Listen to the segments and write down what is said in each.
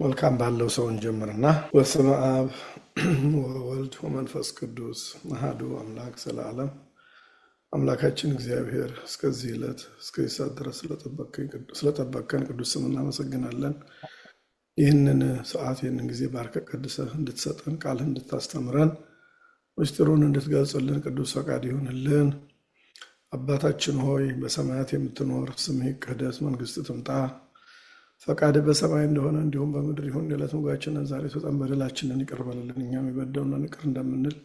መልካም ባለው ሰው እንጀምርና በስመ አብ ወወልድ ወመንፈስ ቅዱስ አሐዱ አምላክ ዘላለም። አምላካችን እግዚአብሔር እስከዚህ ዕለት እስከዚህ ሰዓት ድረስ ስለጠበቀን ቅዱስ ስም እናመሰግናለን። ይህንን ሰዓት ይህንን ጊዜ ባርከ ቀድሰህ እንድትሰጠን ቃልህ እንድታስተምረን ምስጢሩን እንድትገልጽልን ቅዱስ ፈቃድ ይሁንልን። አባታችን ሆይ በሰማያት የምትኖር ስምህ ይቀደስ፣ መንግሥትህ ትምጣ፣ ፈቃድህ በሰማይ እንደሆነ እንዲሁም በምድር ይሁን። የዕለት ምግባችንን ዛሬ ስጠን፣ በደላችንን ይቅር በልልን እኛም የበደሉንን ይቅር እንደምንል።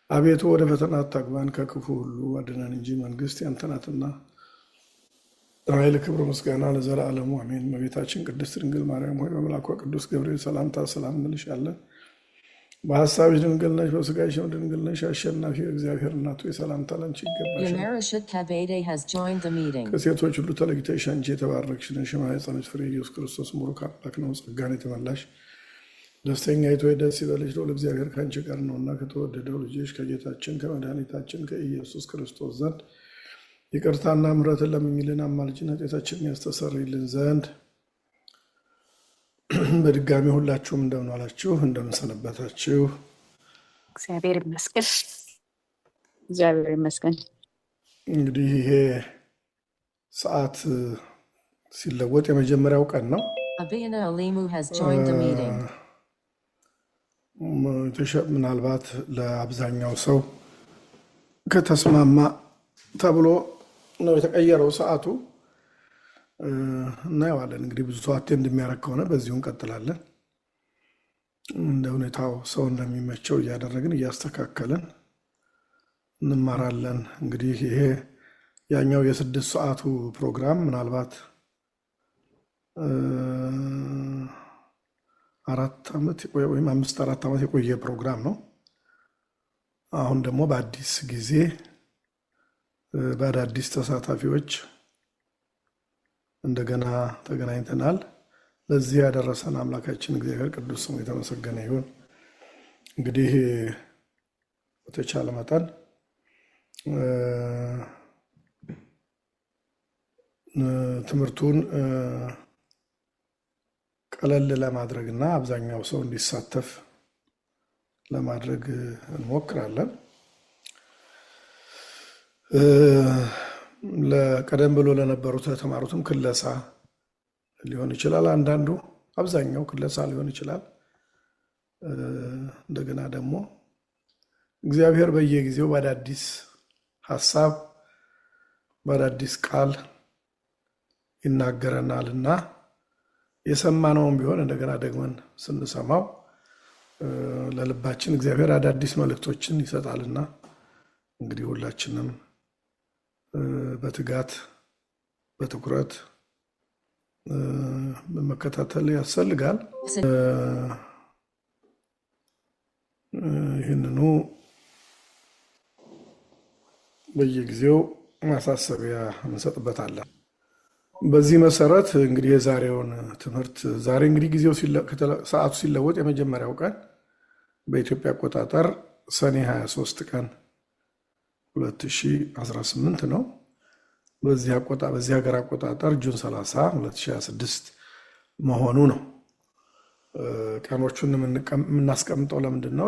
አቤቱ ወደ ፈተና አታግባን ከክፉ ሁሉ አድነን እንጂ መንግሥት ያንተ ናትና ኃይል፣ ክብር፣ ምስጋና ለዘላለሙ አሜን። እመቤታችን ቅድስት ድንግል ማርያም ሆይ በመልአኩ ቅዱስ ገብርኤል ሰላምታ ሰላም እንልሻለን። በሐሳብሽ ድንግል ነሽ፣ በሥጋሽም ድንግል ነሽ። አሸናፊ እግዚአብሔር እናቱ የሰላምታ ላንቺ ይገባሻል። ከሴቶች ሁሉ ተለይተሽ አንቺ የተባረክሽ ነሽ፣ የማኅፀንሽ ፍሬ ኢየሱስ ክርስቶስ ቡሩክ አምላክ ነው። ጸጋን የተመላሽ ደስተኛይቱ ሆይ ደስ ይበልሽ፣ ልዑል እግዚአብሔር ከአንቺ ጋር ነውና ከተወደደው ልጅሽ ከጌታችን ከመድኃኒታችን ከኢየሱስ ክርስቶስ ዘንድ ይቅርታና ምሕረትን ለምኝልን፣ አማልጅን ኃጢአታችንን ያስተሰርይልን ዘንድ። በድጋሚ ሁላችሁም እንደምን ዋላችሁ? እንደምን ሰነበታችሁ? እግዚአብሔር ይመስገን። እግዚአብሔር ይመስገን። እንግዲህ ይሄ ሰዓት ሲለወጥ የመጀመሪያው ቀን ነው። ምናልባት ለአብዛኛው ሰው ከተስማማ ተብሎ ነው የተቀየረው ሰዓቱ። እናየዋለን። እንግዲህ ብዙ ሰው አቴንድ እንደሚያደርግ ከሆነ በዚሁ እንቀጥላለን። እንደ ሁኔታው ሰው እንደሚመቸው እያደረግን እያስተካከልን እንማራለን። እንግዲህ ይሄ ያኛው የ6 ሰዓቱ ፕሮግራም ምናልባት 4 ዓመት ወይም 4 ዓመት የቆየ ፕሮግራም ነው። አሁን ደግሞ በአዲስ ጊዜ በአዳዲስ ተሳታፊዎች እንደገና ተገናኝተናል። ለዚህ ያደረሰን አምላካችን እግዚአብሔር ቅዱስ ስሙ የተመሰገነ ይሁን። እንግዲህ በተቻለ መጠን ትምህርቱን ቀለል ለማድረግ እና አብዛኛው ሰው እንዲሳተፍ ለማድረግ እንሞክራለን። ቀደም ብሎ ለነበሩት ለተማሩትም ክለሳ ሊሆን ይችላል። አንዳንዱ አብዛኛው ክለሳ ሊሆን ይችላል። እንደገና ደግሞ እግዚአብሔር በየጊዜው በአዳዲስ ሀሳብ በአዳዲስ ቃል ይናገረናል እና የሰማነውም ቢሆን እንደገና ደግመን ስንሰማው ለልባችን እግዚአብሔር አዳዲስ መልእክቶችን ይሰጣልና እንግዲህ ሁላችንም በትጋት በትኩረት መከታተል ያስፈልጋል። ይህንኑ በየጊዜው ማሳሰቢያ እንሰጥበታለን። በዚህ መሰረት እንግዲህ የዛሬውን ትምህርት ዛሬ እንግዲህ ጊዜው ሰዓቱ ሲለወጥ የመጀመሪያው ቀን በኢትዮጵያ አቆጣጠር ሰኔ 23 ቀን 2018 ነው። በዚህ ሀገር አቆጣጠር ጁን 30 2026 መሆኑ ነው። ቀኖቹን የምናስቀምጠው ለምንድን ነው?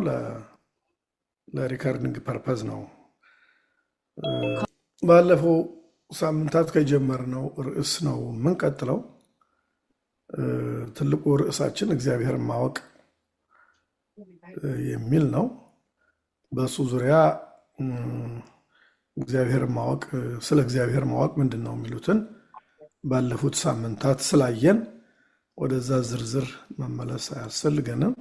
ለሪከርዲንግ ፐርፐዝ ነው። ባለፈው ሳምንታት ከጀመርነው ርዕስ ነው የምንቀጥለው። ትልቁ ርዕሳችን እግዚአብሔርን ማወቅ የሚል ነው። በሱ ዙሪያ እግዚአብሔርን ማወቅ ስለ እግዚአብሔር ማወቅ ምንድን ነው የሚሉትን ባለፉት ሳምንታት ስላየን ወደዛ ዝርዝር መመለስ አያስፈልገንም።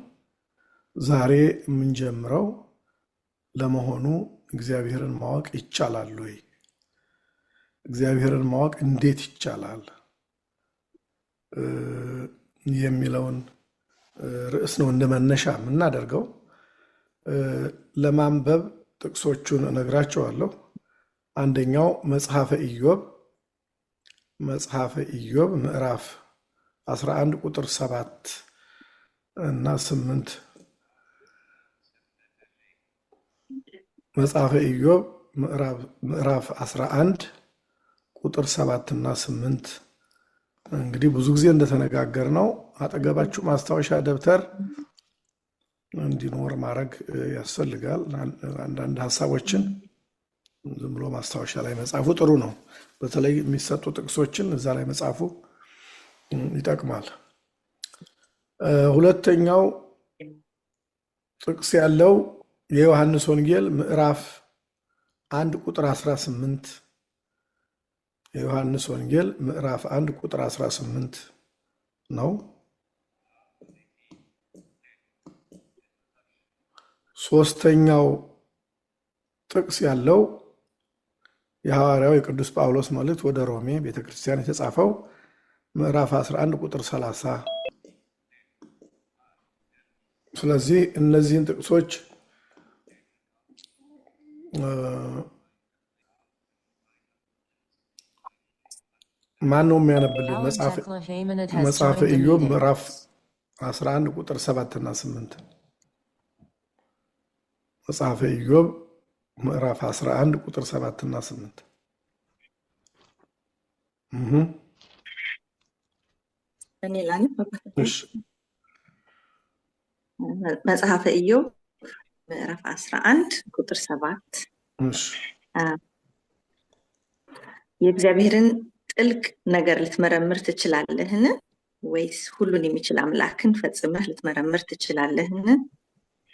ዛሬ የምንጀምረው ለመሆኑ እግዚአብሔርን ማወቅ ይቻላል ወይ? እግዚአብሔርን ማወቅ እንዴት ይቻላል የሚለውን ርዕስ ነው እንደ መነሻ የምናደርገው። ለማንበብ ጥቅሶቹን እነግራቸዋለሁ። አንደኛው መጽሐፈ ኢዮብ ምዕራፍ 11 ቁጥር 7 እና 8። መጽሐፈ ኢዮብ ምዕራፍ 11 ቁጥር 7 እና 8 እንግዲህ ብዙ ጊዜ እንደተነጋገርነው አጠገባችሁ ማስታወሻ ደብተር እንዲኖር ማድረግ ያስፈልጋል። አንዳንድ ሀሳቦችን ዝም ብሎ ማስታወሻ ላይ መጻፉ ጥሩ ነው። በተለይ የሚሰጡ ጥቅሶችን እዛ ላይ መጻፉ ይጠቅማል። ሁለተኛው ጥቅስ ያለው የዮሐንስ ወንጌል ምዕራፍ 1 ቁጥር 18 የዮሐንስ ወንጌል ምዕራፍ 1 ቁጥር 18 ነው። ሶስተኛው ጥቅስ ያለው የሐዋርያው የቅዱስ ጳውሎስ መልእክት ወደ ሮሜ ቤተክርስቲያን የተጻፈው ምዕራፍ 11 ቁጥር 30። ስለዚህ እነዚህን ጥቅሶች ማን ነው የሚያነብልን? መጽሐፈ ኢዮብ ምዕራፍ 11 ቁጥር 7 እና 8። መጽሐፈ ኢዮብ ምዕራፍ 11 ቁጥር 7 እና 8። እኔ ላንብ። መጽሐፈ ኢዮብ ምዕራፍ 11 ቁጥር 7 የእግዚአብሔርን ጥልቅ ነገር ልትመረምር ትችላለህን? ወይስ ሁሉን የሚችል አምላክን ፈጽመህ ልትመረምር ትችላለህን?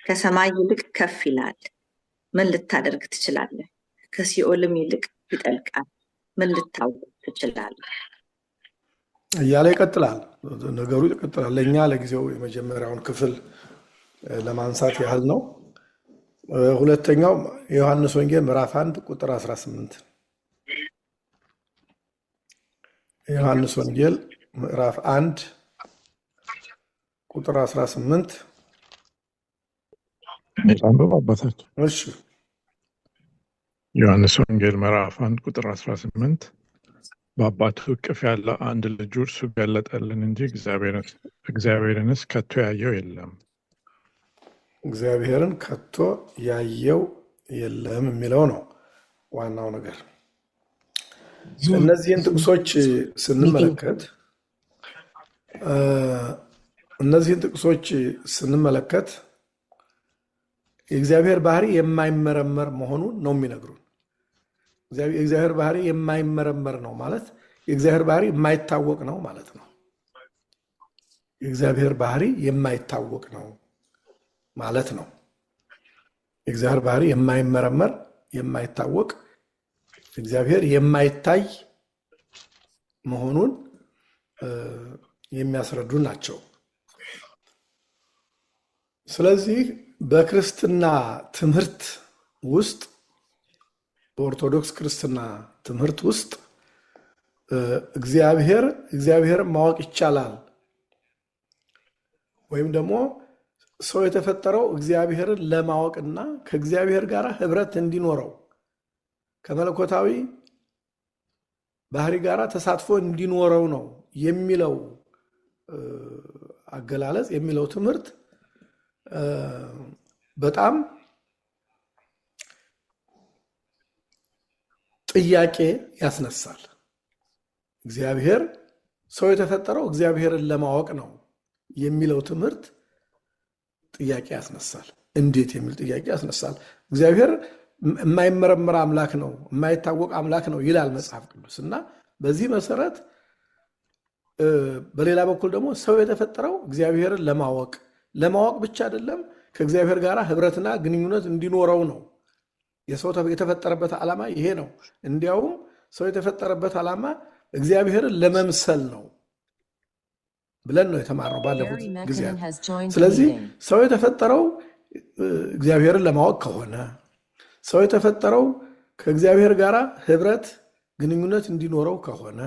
ከሰማይ ይልቅ ከፍ ይላል፣ ምን ልታደርግ ትችላለህ? ከሲኦልም ይልቅ ይጠልቃል፣ ምን ልታውቅ ትችላለህ? እያለ ይቀጥላል። ነገሩ ይቀጥላል። ለእኛ ለጊዜው የመጀመሪያውን ክፍል ለማንሳት ያህል ነው። ሁለተኛው የዮሐንስ ወንጌል ምዕራፍ 1 ቁጥር 18። የዮሐንስ ወንጌል ምዕራፍ 1 ቁጥር 18። አንብብ አባታችን። እሺ። ዮሐንስ ወንጌል ምዕራፍ 1 ቁጥር 18 በአባቱ እቅፍ ያለ አንድ ልጁ እርሱ ገለጠልን እንጂ እግዚአብሔርንስ ከቶ ያየው የለም። እግዚአብሔርን ከቶ ያየው የለም የሚለው ነው ዋናው ነገር። እነዚህን ጥቅሶች ስንመለከት የእግዚአብሔር ባህሪ የማይመረመር መሆኑን ነው የሚነግሩን። የእግዚአብሔር ባህሪ የማይመረመር ነው ማለት የእግዚአብሔር ባህሪ የማይታወቅ ነው ማለት ነው። የእግዚአብሔር ባህሪ የማይታወቅ ነው ማለት ነው። የእግዚአብሔር ባህሪ የማይመረመር የማይታወቅ እግዚአብሔር የማይታይ መሆኑን የሚያስረዱ ናቸው። ስለዚህ በክርስትና ትምህርት ውስጥ በኦርቶዶክስ ክርስትና ትምህርት ውስጥ እግዚአብሔር ማወቅ ይቻላል ወይም ደግሞ ሰው የተፈጠረው እግዚአብሔርን ለማወቅና ከእግዚአብሔር ጋር ህብረት እንዲኖረው ከመለኮታዊ ባህሪ ጋር ተሳትፎ እንዲኖረው ነው የሚለው አገላለጽ የሚለው ትምህርት በጣም ጥያቄ ያስነሳል። እግዚአብሔር ሰው የተፈጠረው እግዚአብሔርን ለማወቅ ነው የሚለው ትምህርት ጥያቄ ያስነሳል። እንዴት የሚል ጥያቄ ያስነሳል። እግዚአብሔር የማይመረመር አምላክ ነው፣ የማይታወቅ አምላክ ነው ይላል መጽሐፍ ቅዱስ እና በዚህ መሰረት በሌላ በኩል ደግሞ ሰው የተፈጠረው እግዚአብሔርን ለማወቅ ብቻ አይደለም፣ ከእግዚአብሔር ጋር ህብረትና ግንኙነት እንዲኖረው ነው። የሰው የተፈጠረበት ዓላማ ይሄ ነው። እንዲያውም ሰው የተፈጠረበት ዓላማ እግዚአብሔርን ለመምሰል ነው ብለን ነው የተማርነው ባለፉት ጊዜያት። ስለዚህ ሰው የተፈጠረው እግዚአብሔርን ለማወቅ ከሆነ ሰው የተፈጠረው ከእግዚአብሔር ጋር ህብረት ግንኙነት እንዲኖረው ከሆነ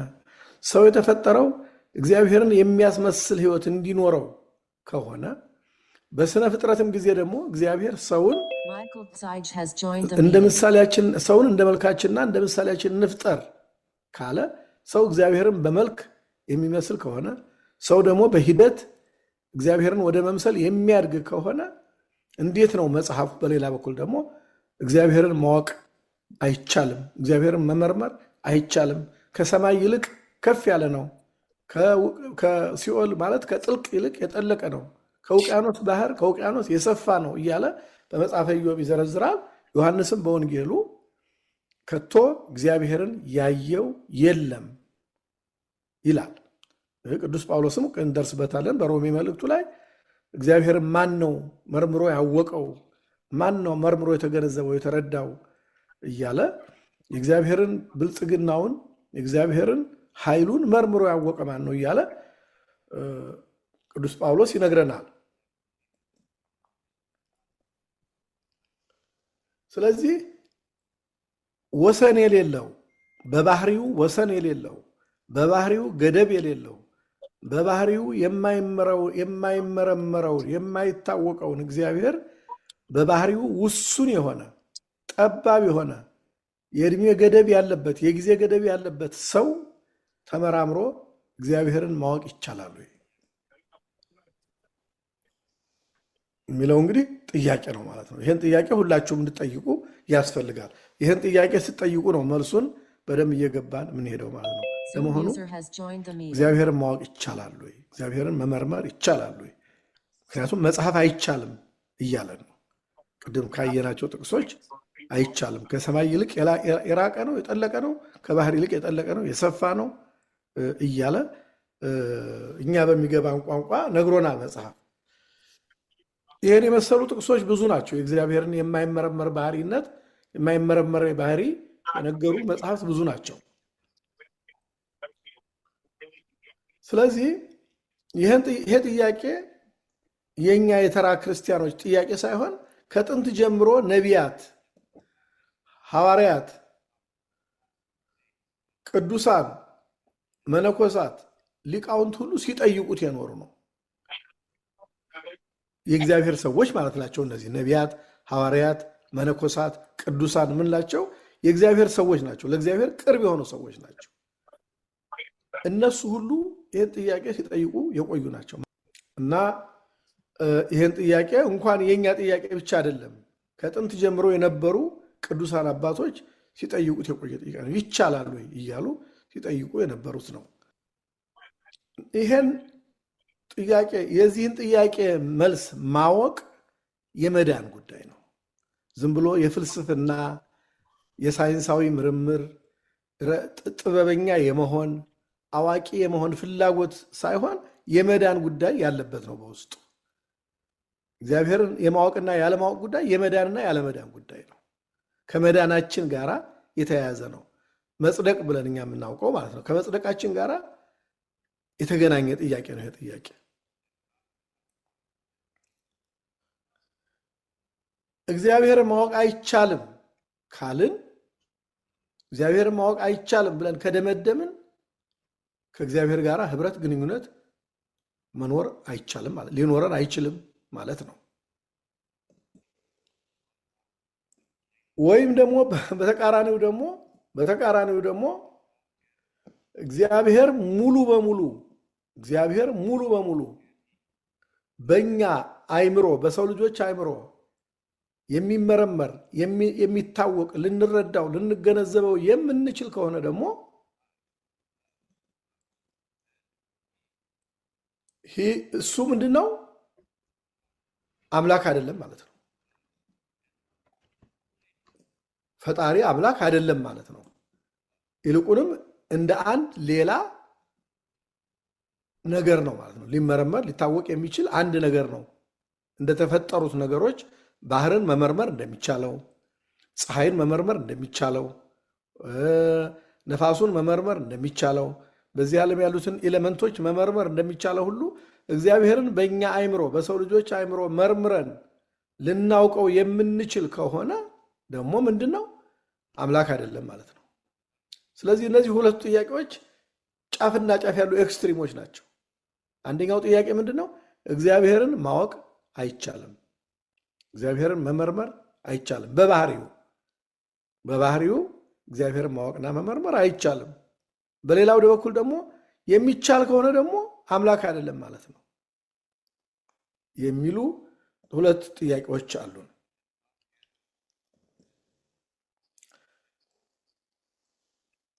ሰው የተፈጠረው እግዚአብሔርን የሚያስመስል ህይወት እንዲኖረው ከሆነ በስነ ፍጥረትም ጊዜ ደግሞ እግዚአብሔር ሰውን እንደ ምሳሌያችን ሰውን እንደ መልካችንና እንደ ምሳሌያችን እንፍጠር ካለ ሰው እግዚአብሔርን በመልክ የሚመስል ከሆነ ሰው ደግሞ በሂደት እግዚአብሔርን ወደ መምሰል የሚያድግ ከሆነ እንዴት ነው መጽሐፉ በሌላ በኩል ደግሞ እግዚአብሔርን ማወቅ አይቻልም፣ እግዚአብሔርን መመርመር አይቻልም፣ ከሰማይ ይልቅ ከፍ ያለ ነው ከሲኦል ማለት ከጥልቅ ይልቅ የጠለቀ ነው፣ ከውቅያኖስ ባህር ከውቅያኖስ የሰፋ ነው እያለ በመጽሐፈ ኢዮብ ይዘረዝራል። ዮሐንስም በወንጌሉ ከቶ እግዚአብሔርን ያየው የለም ይላል። ቅዱስ ጳውሎስም እንደርስበታለን በሮሜ መልእክቱ ላይ እግዚአብሔርን ማን ነው መርምሮ ያወቀው? ማን ነው መርምሮ የተገነዘበው የተረዳው? እያለ የእግዚአብሔርን ብልጽግናውን የእግዚአብሔርን ኃይሉን መርምሮ ያወቀ ማን ነው እያለ ቅዱስ ጳውሎስ ይነግረናል። ስለዚህ ወሰን የሌለው በባህሪው ወሰን የሌለው በባህሪው ገደብ የሌለው በባህሪው የማይመረመረውን የማይታወቀውን እግዚአብሔር በባህሪው ውሱን የሆነ ጠባብ የሆነ የእድሜ ገደብ ያለበት የጊዜ ገደብ ያለበት ሰው ተመራምሮ እግዚአብሔርን ማወቅ ይቻላል የሚለው እንግዲህ ጥያቄ ነው ማለት ነው። ይህን ጥያቄ ሁላችሁም እንድጠይቁ ያስፈልጋል። ይህን ጥያቄ ስትጠይቁ ነው መልሱን በደንብ እየገባን የምንሄደው ማለት ነው። ለመሆኑ እግዚአብሔርን ማወቅ ይቻላል ወይ? እግዚአብሔርን መመርመር ይቻላል ወይ? ምክንያቱም መጽሐፍ አይቻልም እያለን ነው። ቅድም ካየናቸው ጥቅሶች አይቻልም፣ ከሰማይ ይልቅ የራቀ ነው፣ የጠለቀ ነው፣ ከባህር ይልቅ የጠለቀ ነው፣ የሰፋ ነው እያለ እኛ በሚገባን ቋንቋ ነግሮናል መጽሐፍ። ይህን የመሰሉ ጥቅሶች ብዙ ናቸው። የእግዚአብሔርን የማይመረመር ባህሪነት የማይመረመር ባህሪ የነገሩ መጽሐፍት ብዙ ናቸው። ስለዚህ ይሄ ጥያቄ የኛ የተራ ክርስቲያኖች ጥያቄ ሳይሆን ከጥንት ጀምሮ ነቢያት፣ ሐዋርያት፣ ቅዱሳን፣ መነኮሳት፣ ሊቃውንት ሁሉ ሲጠይቁት የኖሩ ነው። የእግዚአብሔር ሰዎች ማለት ናቸው እነዚህ ነቢያት፣ ሐዋርያት፣ መነኮሳት፣ ቅዱሳን ምንላቸው የእግዚአብሔር ሰዎች ናቸው። ለእግዚአብሔር ቅርብ የሆኑ ሰዎች ናቸው። እነሱ ሁሉ ይህን ጥያቄ ሲጠይቁ የቆዩ ናቸው እና ይህን ጥያቄ እንኳን የኛ ጥያቄ ብቻ አይደለም፣ ከጥንት ጀምሮ የነበሩ ቅዱሳን አባቶች ሲጠይቁት የቆየ ጥያቄ ነው። ይቻላል ወይ እያሉ ሲጠይቁ የነበሩት ነው። ይህን ጥያቄ የዚህን ጥያቄ መልስ ማወቅ የመዳን ጉዳይ ነው። ዝም ብሎ የፍልስፍና የሳይንሳዊ ምርምር ጥበበኛ የመሆን አዋቂ የመሆን ፍላጎት ሳይሆን የመዳን ጉዳይ ያለበት ነው በውስጡ። እግዚአብሔርን የማወቅና ያለማወቅ ጉዳይ የመዳንና ያለመዳን ጉዳይ ነው። ከመዳናችን ጋራ የተያያዘ ነው። መጽደቅ ብለን እኛ የምናውቀው ማለት ነው። ከመጽደቃችን ጋራ የተገናኘ ጥያቄ ነው ይሄ ጥያቄ። እግዚአብሔርን ማወቅ አይቻልም ካልን እግዚአብሔርን ማወቅ አይቻልም ብለን ከደመደምን ከእግዚአብሔር ጋር ህብረት ግንኙነት መኖር አይቻልም ማለት ሊኖረን አይችልም ማለት ነው። ወይም ደግሞ በተቃራኒው ደግሞ እግዚአብሔር ሙሉ በሙሉ በእኛ አይምሮ በሰው ልጆች አይምሮ የሚመረመር የሚታወቅ ልንረዳው ልንገነዘበው የምንችል ከሆነ ደግሞ እሱ ምንድነው? አምላክ አይደለም ማለት ነው። ፈጣሪ አምላክ አይደለም ማለት ነው። ይልቁንም እንደ አንድ ሌላ ነገር ነው ማለት ነው። ሊመረመር ሊታወቅ የሚችል አንድ ነገር ነው። እንደተፈጠሩት ነገሮች ባህርን መመርመር እንደሚቻለው፣ ፀሐይን መመርመር እንደሚቻለው፣ ነፋሱን መመርመር እንደሚቻለው፣ በዚህ ዓለም ያሉትን ኤሌመንቶች መመርመር እንደሚቻለው ሁሉ እግዚአብሔርን በእኛ አይምሮ በሰው ልጆች አይምሮ መርምረን ልናውቀው የምንችል ከሆነ ደግሞ ምንድነው? አምላክ አይደለም ማለት ነው። ስለዚህ እነዚህ ሁለቱ ጥያቄዎች ጫፍና ጫፍ ያሉ ኤክስትሪሞች ናቸው። አንደኛው ጥያቄ ምንድነው? እግዚአብሔርን ማወቅ አይቻልም፣ እግዚአብሔርን መመርመር አይቻልም። በባህሪው እግዚአብሔርን ማወቅና መመርመር አይቻልም። በሌላው በኩል ደግሞ የሚቻል ከሆነ ደግሞ አምላክ አይደለም ማለት ነው የሚሉ ሁለት ጥያቄዎች አሉ።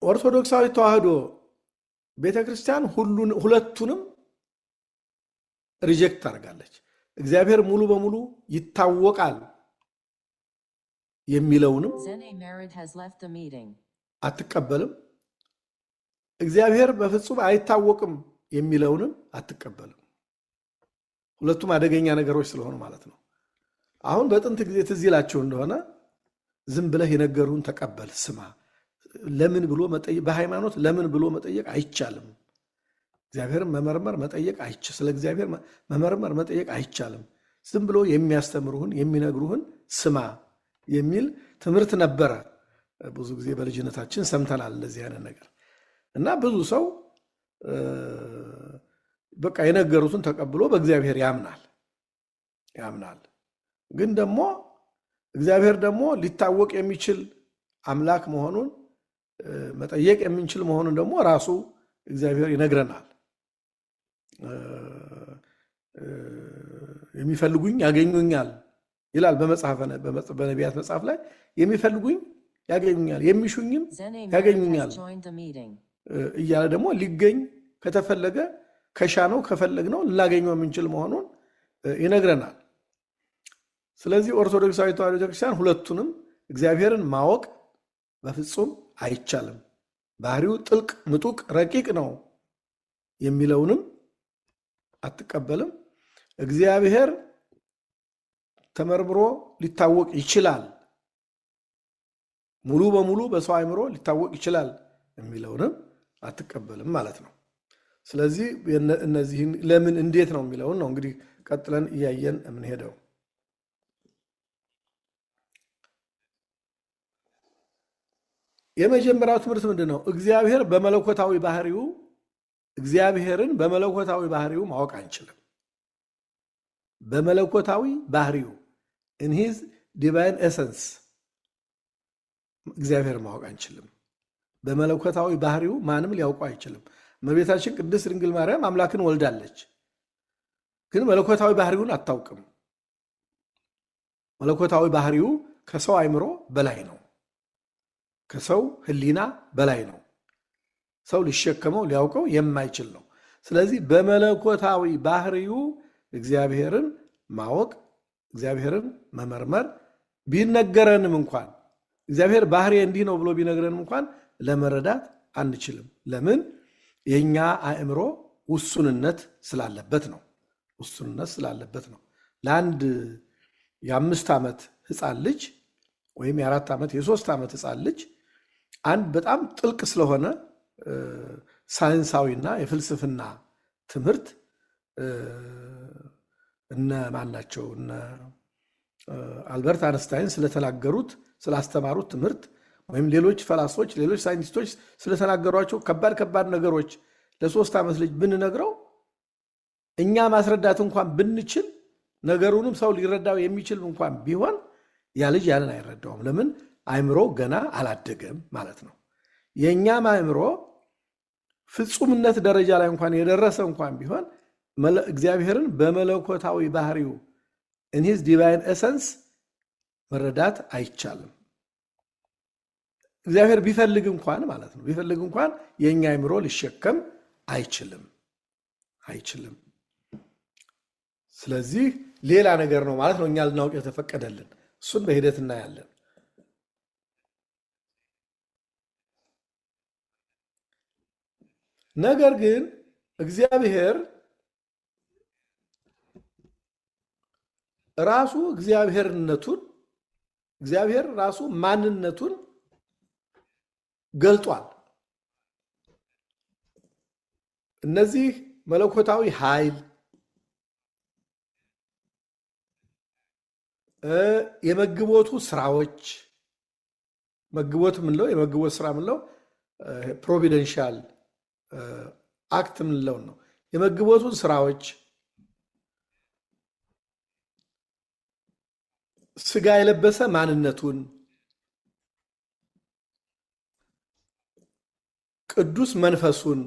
ኦርቶዶክሳዊ ተዋህዶ ቤተክርስቲያን ሁለቱንም ሪጀክት ታደርጋለች። እግዚአብሔር ሙሉ በሙሉ ይታወቃል የሚለውንም አትቀበልም። እግዚአብሔር በፍጹም አይታወቅም የሚለውንም አትቀበልም። ሁለቱም አደገኛ ነገሮች ስለሆኑ ማለት ነው። አሁን በጥንት ጊዜ ትዝ ይላችሁ እንደሆነ ዝም ብለህ የነገሩን ተቀበል፣ ስማ። ለምን ብሎ መጠየቅ በሃይማኖት ለምን ብሎ መጠየቅ አይቻልም። እግዚአብሔርን መመርመር መጠየቅ አይቻልም። ስለ እግዚአብሔር መመርመር መጠየቅ አይቻልም። ዝም ብሎ የሚያስተምሩህን የሚነግሩህን ስማ የሚል ትምህርት ነበረ። ብዙ ጊዜ በልጅነታችን ሰምተናል እንደዚህ አይነት ነገር እና ብዙ ሰው በቃ የነገሩትን ተቀብሎ በእግዚአብሔር ያምናል። ግን ደግሞ እግዚአብሔር ደግሞ ሊታወቅ የሚችል አምላክ መሆኑን መጠየቅ የምንችል መሆኑን ደግሞ ራሱ እግዚአብሔር ይነግረናል። የሚፈልጉኝ ያገኙኛል ይላል በነቢያት መጽሐፍ ላይ የሚፈልጉኝ ያገኙኛል የሚሹኝም ያገኙኛል እያለ ደግሞ ሊገኝ ከተፈለገ ከሻነው ከፈለግነው ልናገኘው የምንችል መሆኑን ይነግረናል። ስለዚህ ኦርቶዶክሳዊት ተዋሕዶ ቤተክርስቲያን ሁለቱንም እግዚአብሔርን ማወቅ በፍጹም አይቻልም፣ ባህሪው ጥልቅ ምጡቅ ረቂቅ ነው የሚለውንም አትቀበልም። እግዚአብሔር ተመርምሮ ሊታወቅ ይችላል፣ ሙሉ በሙሉ በሰው አእምሮ ሊታወቅ ይችላል የሚለውንም አትቀበልም ማለት ነው። ስለዚህ እነዚህን ለምን እንዴት ነው የሚለውን ነው እንግዲህ ቀጥለን እያየን የምንሄደው። የመጀመሪያው ትምህርት ምንድን ነው? እግዚአብሔርን በመለኮታዊ ባህሪው ማወቅ አንችልም። በመለኮታዊ ባህሪው in his divine essence እግዚአብሔር ማወቅ አንችልም። በመለኮታዊ ባህሪው ማንም ሊያውቀው አይችልም። እመቤታችን ቅድስት ድንግል ማርያም አምላክን ወልዳለች፣ ግን መለኮታዊ ባህሪውን አታውቅም። መለኮታዊ ባህሪው ከሰው አእምሮ በላይ ነው፣ ከሰው ሕሊና በላይ ነው። ሰው ሊሸከመው ሊያውቀው የማይችል ነው። ስለዚህ በመለኮታዊ ባህሪው እግዚአብሔርን ማወቅ እግዚአብሔርን መመርመር ቢነገረንም እንኳን እግዚአብሔር ባህሪ እንዲህ ነው ብሎ ቢነግረንም እንኳን ለመረዳት አንችልም። ለምን? የኛ አእምሮ ውሱንነት ስላለበት ነው። ለአንድ የ5 ዓመት ህፃን ልጅ ወይም የ4 ዓመት የ3 ዓመት ህፃን ልጅ አንድ በጣም ጥልቅ ስለሆነ ሳይንሳዊና የፍልስፍና ትምህርት እነ ማናቸው እነ አልበርት አንስታይን ስለተናገሩት ስላስተማሩት ትምህርት ወይም ሌሎች ፈላስፎች ሌሎች ሳይንቲስቶች ስለተናገሯቸው ከባድ ነገሮች ለ3 ዓመት ልጅ ብንነግረው እኛ ማስረዳት እንኳን ብንችል ነገሩንም ሰው ሊረዳው የሚችል እንኳን ቢሆን ያ ልጅ ያንን አይረዳውም። ለምን? አእምሮ ገና አላደገም ማለት ነው። የኛም አእምሮ ፍጹምነት ደረጃ ላይ እንኳን የደረሰ እንኳን ቢሆን እግዚአብሔርን በመለኮታዊ ባህሪው in his divine essence መረዳት አይቻልም። እግዚአብሔር ቢፈልግ እንኳን ማለት ነው ቢፈልግ እንኳን የኛ አእምሮ ሊሸከም አይችልም። ስለዚህ ሌላ ነገር ነው ማለት ነው እኛ ልናውቅ የተፈቀደልን። እሱን በሂደት እናያለን። ነገር ግን እግዚአብሔር ራሱ እግዚአብሔር ራሱ ማንነቱን ገልጧል። እነዚህ መለኮታዊ ኃይል የመግቦቱ ስራዎች መግቦት ምንለው የመግቦት ስራ ምንለው ፕሮቪደንሻል አክት ምንለው ነው። የመግቦቱን ስራዎች ስጋ የለበሰ ማንነቱን ቅዱስ መንፈሱን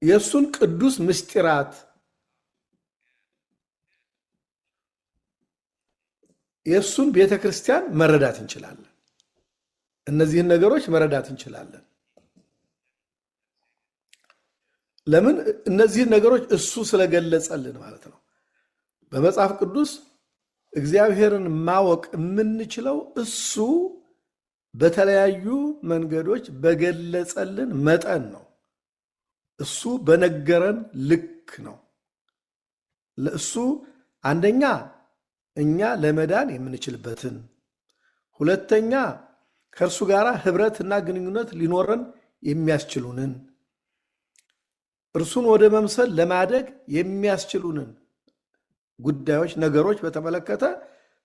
የሱን ቅዱስ ምስጢራት የሱን ቤተክርስቲያን መረዳት እንችላለን። እነዚህን ነገሮች መረዳት እንችላለን። ለምን? እነዚህን ነገሮች እሱ ስለገለጸልን ማለት ነው። በመጽሐፍ ቅዱስ እግዚአብሔርን ማወቅ የምንችለው እሱ በተለያዩ መንገዶች በገለጸልን መጠን ነው። እሱ በነገረን ልክ ነው። ለእሱ አንደኛ እኛ ለመዳን የምንችልበትን፣ ሁለተኛ ከእርሱ ጋር ህብረትና ግንኙነት ሊኖረን የሚያስችሉንን፣ እርሱን ወደ መምሰል ለማደግ የሚያስችሉንን ጉዳዮች፣ ነገሮች በተመለከተ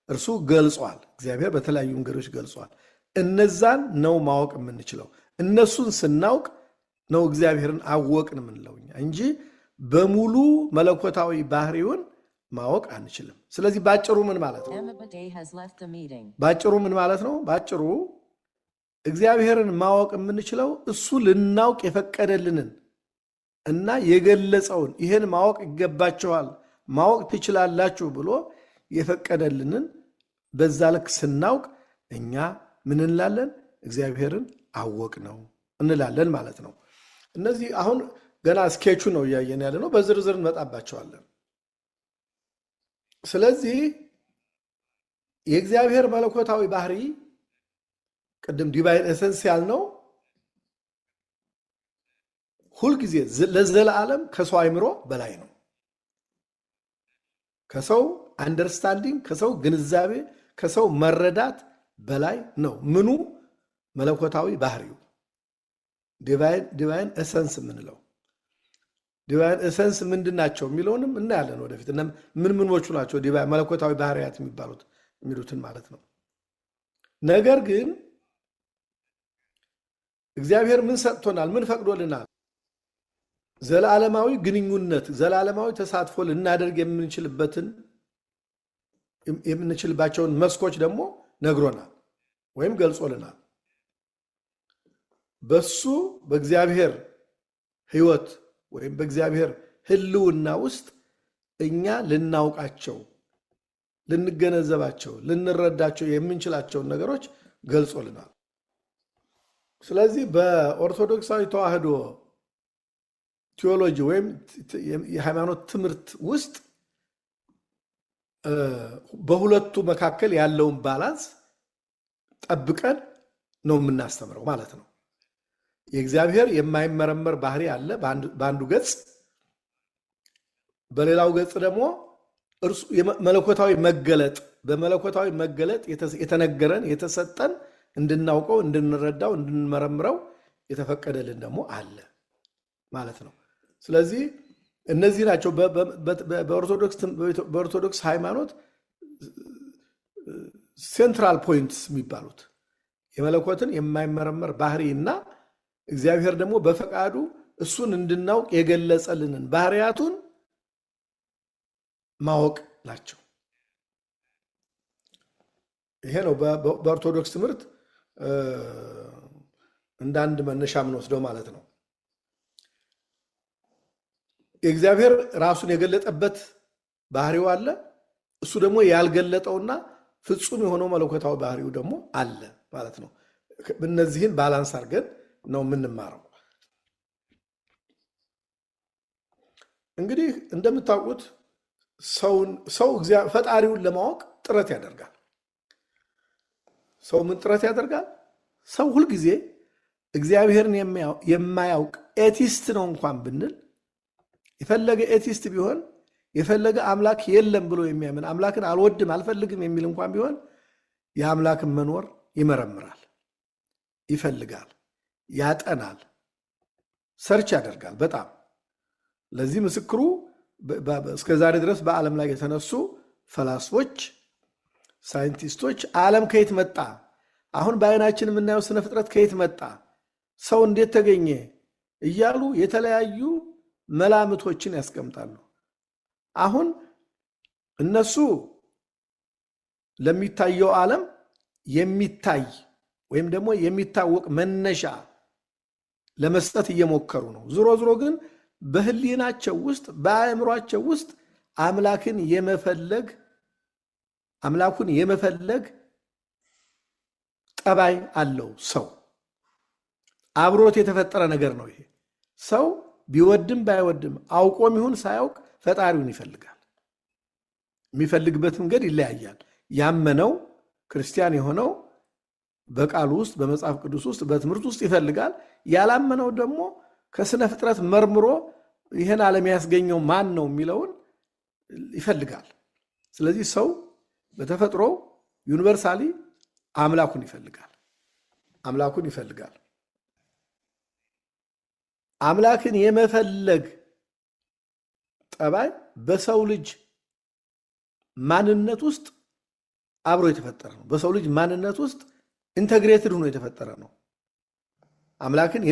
እርሱ ገልጿል። እግዚአብሔር በተለያዩ መንገዶች ገልጿል። እነዛን ነው ማወቅ የምንችለው። እነሱን ስናውቅ ነው እግዚአብሔርን አወቅን የምንለው እንጂ በሙሉ መለኮታዊ ባህሪውን ማወቅ አንችልም። ስለዚህ ባጭሩ ምን ማለት ነው? ባጭሩ እግዚአብሔርን ማወቅ የምንችለው እሱ ልናውቅ የፈቀደልንን እና የገለጸውን ይህን ማወቅ ይገባችኋል፣ ማወቅ ትችላላችሁ ብሎ የፈቀደልንን በዛ ልክ ስናውቅ እኛ ምን እንላለን? እግዚአብሔርን አወቅ ነው እንላለን ማለት ነው። እነዚህ አሁን ገና ስኬቹ ነው እያየን ያለ ነው። በዝርዝር እንመጣባቸዋለን። ስለዚህ የእግዚአብሔር መለኮታዊ ባህሪ ቅድም ዲቫይን ኤሰንስ ያልነው ሁልጊዜ ለዘላለም ከሰው አይምሮ በላይ ነው። ከሰው አንደርስታንዲንግ፣ ከሰው ግንዛቤ፣ ከሰው መረዳት በላይ ነው። ምኑ? መለኮታዊ ባህሪው ዲቫይን ኤሰንስ የምንለው። ዲቫይን ኤሰንስ ምንድን ናቸው የሚለውንም እናያለን ወደፊት። ምን ምኖቹ ናቸው መለኮታዊ ባህሪያት የሚሉትን ማለት ነው። ነገር ግን እግዚአብሔር ምን ሰጥቶናል? ምን ፈቅዶልናል? ዘላለማዊ ግንኙነት፣ ዘላለማዊ ተሳትፎ ልናደርግ የምንችልባቸውን መስኮች ደግሞ ነግሮናል ወይም ገልጾልናል። በሱ በእግዚአብሔር ሕይወት ወይም በእግዚአብሔር ሕልውና ውስጥ እኛ ልናውቃቸው፣ ልንገነዘባቸው፣ ልንረዳቸው የምንችላቸውን ነገሮች ገልጾልናል። ስለዚህ በኦርቶዶክሳዊ ተዋሕዶ ቴዎሎጂ ወይም የሃይማኖት ትምህርት ውስጥ በሁለቱ መካከል ያለውን ባላንስ ጠብቀን ነው የምናስተምረው ማለት ነው። የእግዚአብሔር የማይመረመር ባህሪ አለ በአንዱ ገጽ፣ በሌላው ገጽ ደግሞ እርሱ መለኮታዊ መገለጥ፣ በመለኮታዊ መገለጥ የተነገረን የተሰጠን እንድናውቀው፣ እንድንረዳው፣ እንድንመረምረው የተፈቀደልን ደግሞ አለ ማለት ነው። ስለዚህ እነዚህ ናቸው በኦርቶዶክስ ሃይማኖት ሴንትራል ፖይንትስ የሚባሉት የመለኮትን የማይመረመር ባህሪ እና እግዚአብሔር ደግሞ በፈቃዱ እሱን እንድናውቅ የገለጸልንን ባህሪያቱን ማወቅ ናቸው። ይሄ ነው በኦርቶዶክስ ትምህርት እንደ አንድ መነሻ የምንወስደው ማለት ነው። የእግዚአብሔር ራሱን የገለጠበት ባህሪው አለ። እሱ ደግሞ ያልገለጠውና ፍጹም የሆነው መለኮታዊ ባህሪው ደግሞ አለ ማለት ነው። እነዚህን ባላንስ አድርገን ነው የምንማረው። እንግዲህ እንደምታውቁት ሰው ፈጣሪውን ለማወቅ ጥረት ያደርጋል። ሰው ምን ጥረት ያደርጋል? ሰው ሁልጊዜ እግዚአብሔርን የማያውቅ ኤቲስት ነው እንኳን ብንል፣ የፈለገ ኤቲስት ቢሆን፣ የፈለገ አምላክ የለም ብሎ የሚያምን አምላክን አልወድም አልፈልግም የሚል እንኳን ቢሆን የአምላክን መኖር ይመረምራል፣ ይፈልጋል፣ ያጠናል፣ ሰርች ያደርጋል በጣም። ለዚህ ምስክሩ እስከዛሬ ድረስ በዓለም ላይ የተነሱ ፈላስፎች፣ ሳይንቲስቶች ዓለም ከየት መጣ፣ አሁን በዓይናችን የምናየው ስነ ፍጥረት ከየት መጣ፣ ሰው እንዴት ተገኘ እያሉ የተለያዩ መላምቶችን ያስቀምጣሉ። አሁን እነሱ ለሚታየው ዓለም የሚታይ ወይም ደግሞ የሚታወቅ መነሻ ለመስጠት እየሞከሩ ነው። ዞሮ ዞሮ ግን በህሊናቸው ውስጥ በአእምሯቸው ውስጥ አምላኩን የመፈለግ ጠባይ አለው ሰው አብሮት የተፈጠረ ነገር ነው ይሄ ሰው ቢወድም ባይወድም አውቆም ይሁን ሳያውቅ ፈጣሪውን ይፈልጋል የሚፈልግበት መንገድ ይለያያል ያመነው ክርስቲያን የሆነው በቃሉ ውስጥ በመጽሐፍ ቅዱስ ውስጥ በትምህርት ውስጥ ይፈልጋል ያላመነው ደግሞ ከስነ ፍጥረት መርምሮ ይሄን ዓለም ያስገኘው ማን ነው የሚለውን ይፈልጋል ስለዚህ ሰው በተፈጥሮ ዩኒቨርሳሊ አምላኩን ይፈልጋል አምላክን የመፈለግ ጠባይ በሰው ልጅ ማንነት ውስጥ አብሮ የተፈጠረ ነው በሰው ልጅ ማንነት ውስጥ ኢንተግሬትድ ሆኖ የተፈጠረ ነው አምላክን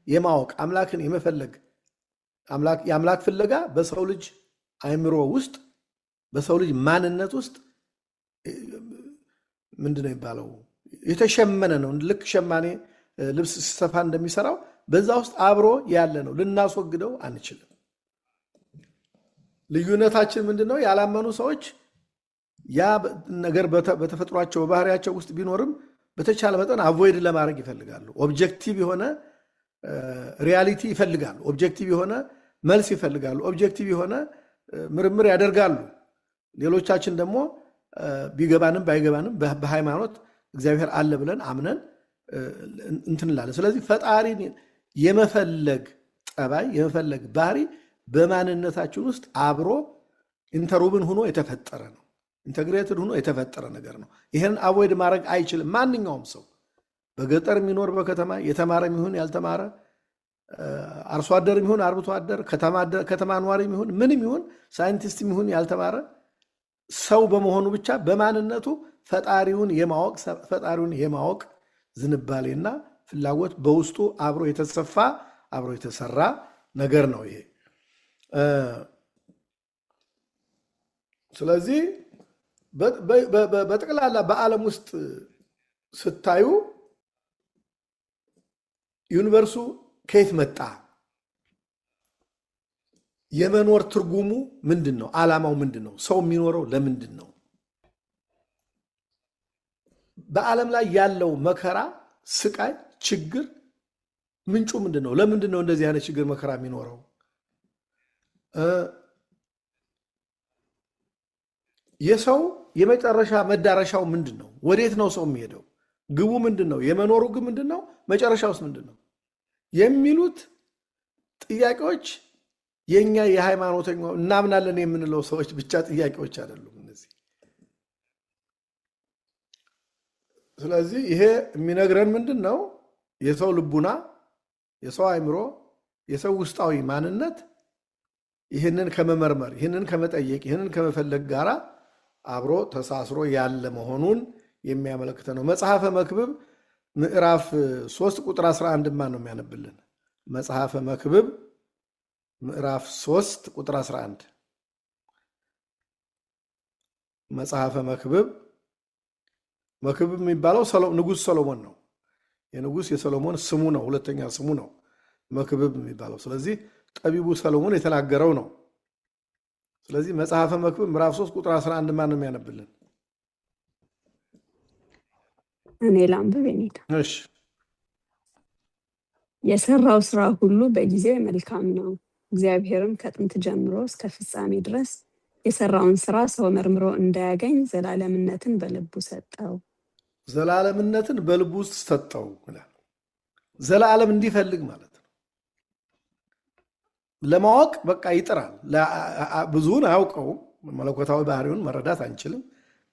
የማወቅ አምላክን የመፈለግ የአምላክ ፍለጋ በሰው ልጅ አእምሮ ውስጥ በሰው ልጅ ማንነት ውስጥ ምንድነው የሚባለው የተሸመነ ነው ልክ ሸማኔ ልብስ ሲሰፋ እንደሚሰራው በዛ ውስጥ አብሮ ያለ ነው ልናስወግደው አንችልም ልዩነታችን ምንድነው ያላመኑ ሰዎች ያ ነገር በተፈጥሯቸው ባህሪያቸው ውስጥ ቢኖርም በተቻለ መጠን አቮይድ ለማድረግ ይፈልጋሉ ኦብጀክቲቭ የሆነ ሪያሊቲ ይፈልጋሉ ኦብጀክቲቭ የሆነ መልስ ይፈልጋሉ ኦብጀክቲቭ የሆነ ምርምር ያደርጋሉ ሌሎቻችን ደግሞ ቢገባንም ባይገባንም በሃይማኖት እግዚአብሔር አለ ብለን አምነን እንትንላለን ስለዚህ ፈጣሪን የመፈለግ ጠባይ የመፈለግ ባህሪ በማንነታችን ውስጥ አብሮ ኢንተርውብን ሆኖ የተፈጠረ ነው ኢንተግሬትድ ሆኖ የተፈጠረ ነገር ነው ይሄን አቮይድ ማድረግ አይችልም ማንኛውም ሰው በገጠር የሚኖር በከተማ የተማረ ይሁን ያልተማረ አርሶ አደር ይሁን አርብቶ አደር ከተማ ኗሪ ይሁን ምንም ይሁን ሳይንቲስት ይሁን ያልተማረ ሰው በመሆኑ ብቻ በማንነቱ ፈጣሪውን የማወቅ ዝንባሌና ፍላጎት በውስጡ አብሮ የተሰፋ አብሮ የተሰራ ነገር ነው ይሄ ስለዚህ በጠቅላላ በዓለም ውስጥ ስታዩ ዩኒቨርሱ ከየት መጣ የመኖር ትርጉሙ ምንድነው ዓላማው ምንድነው ሰው የሚኖረው ለምንድነው በዓለም ላይ ያለው መከራ ስቃይ ችግር ምንጩ ምንድነው ለምንድነው እንደዚህ አይነት ችግር መከራ የሚኖረው የሰው የመጨረሻ መዳረሻው ምንድነው ወዴት ነው ሰው የሚሄደው ግቡ ምንድነው የመኖሩ ግብ ምንድነው መጨረሻውስ ምንድነው የሚሉት ጥያቄዎች የኛ የሃይማኖተኛ እናምናለን የምንለው ሰዎች ብቻ ጥያቄዎች አይደሉም እነዚህ ስለዚህ ይሄ የሚነግረን ምንድነው የሰው ልቡና የሰው አእምሮ የሰው ውስጣዊ ማንነት ይህንን ከመመርመር ይህንን ከመጠየቅ ይህንን ከመፈለግ ጋራ አብሮ ተሳስሮ ያለ መሆኑን የሚያመለክተ ነው መጽሐፈ መክብብ ምዕራፍ 3 ቁጥር 11 ማን ነው የሚያነብልን መጽሐፈ መክብብ ምዕራፍ 3 ቁጥር 11 መጽሐፈ መክብብ የሚባለው ንጉሥ ሰሎሞን ነው የንጉሥ የሰሎሞን ስሙ ነው ሁለተኛ ስሙ ነው መክብብ የሚባለው ስለዚህ ጠቢቡ ሰሎሞን የተናገረው ነው ስለዚህ መጽሐፈ መክብብ ምዕራፍ 3 ቁጥር 11 ማን ነው የሚያነብልን እኔ ላንብብ የኔታ እሺ የሰራው ስራ ሁሉ በጊዜው መልካም ነው እግዚአብሔርም ከጥንት ጀምሮ እስከ ፍጻሜ ድረስ የሰራውን ስራ ሰው መርምሮ እንዳያገኝ ዘላለምነትን በልቡ ሰጠው ዘላለምነትን በልቡ ውስጥ ሰጠው ዘላለም እንዲፈልግ ማለት ነው ለማወቅ በቃ ይጥራል ብዙውን አያውቀውም መለኮታዊ ባህሪውን መረዳት አንችልም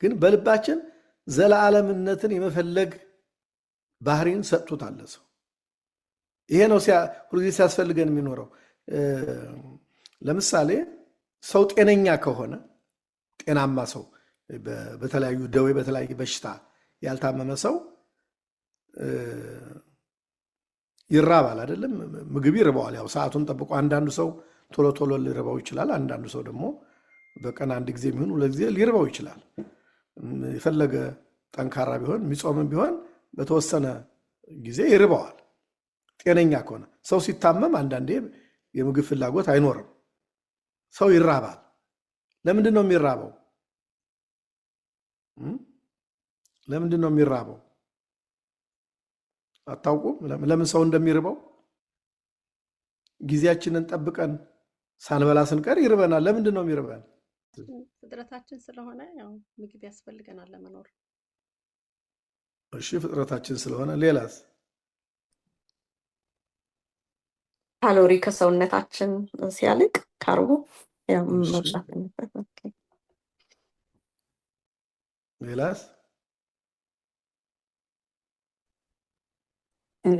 ግን በልባችን ዘላለምነትን የመፈለግ ባህሪን ሰጥቶታል ሰው ይሄ ነው ሁልጊዜ ሲያስፈልገን የሚኖረው ለምሳሌ ሰው ጤነኛ ከሆነ ጤናማ ሰው በተለያዩ ደዌ በተለያዩ በሽታ ያልታመመ ሰው ይራባል አይደለም ምግብ ይርባዋል ያው ሰዓቱን ጠብቆ አንዳንዱ ሰው ቶሎ ቶሎ ሊርባው ይችላል አንዳንዱ ሰው ደግሞ በቀን አንድ ጊዜ የሚሆን ሁለት ጊዜ ሊርባው ይችላል የፈለገ ጠንካራ ቢሆን የሚጾምም ቢሆን በተወሰነ ጊዜ ይርባዋል ጤነኛ ከሆነ ሰው ሲታመም አንዳንዴ የምግብ ፍላጎት አይኖርም ሰው ይራባል ለምንድን ነው የሚራበው ለምንድን ነው የሚራበው? አታውቁም? ለምን ሰው እንደሚርበው? ጊዜያችንን ጠብቀን ሳንበላ ስንቀር ይርበናል። ለምንድን ነው የሚርበን? ፍጥረታችን ስለሆነ ያው ምግብ ያስፈልገናል ለመኖር። እሺ ፍጥረታችን ስለሆነ። ሌላስ? ካሎሪ ከሰውነታችን ሲያልቅ ካርቦ ያው መብላት አለበት። ኦኬ ሌላስ?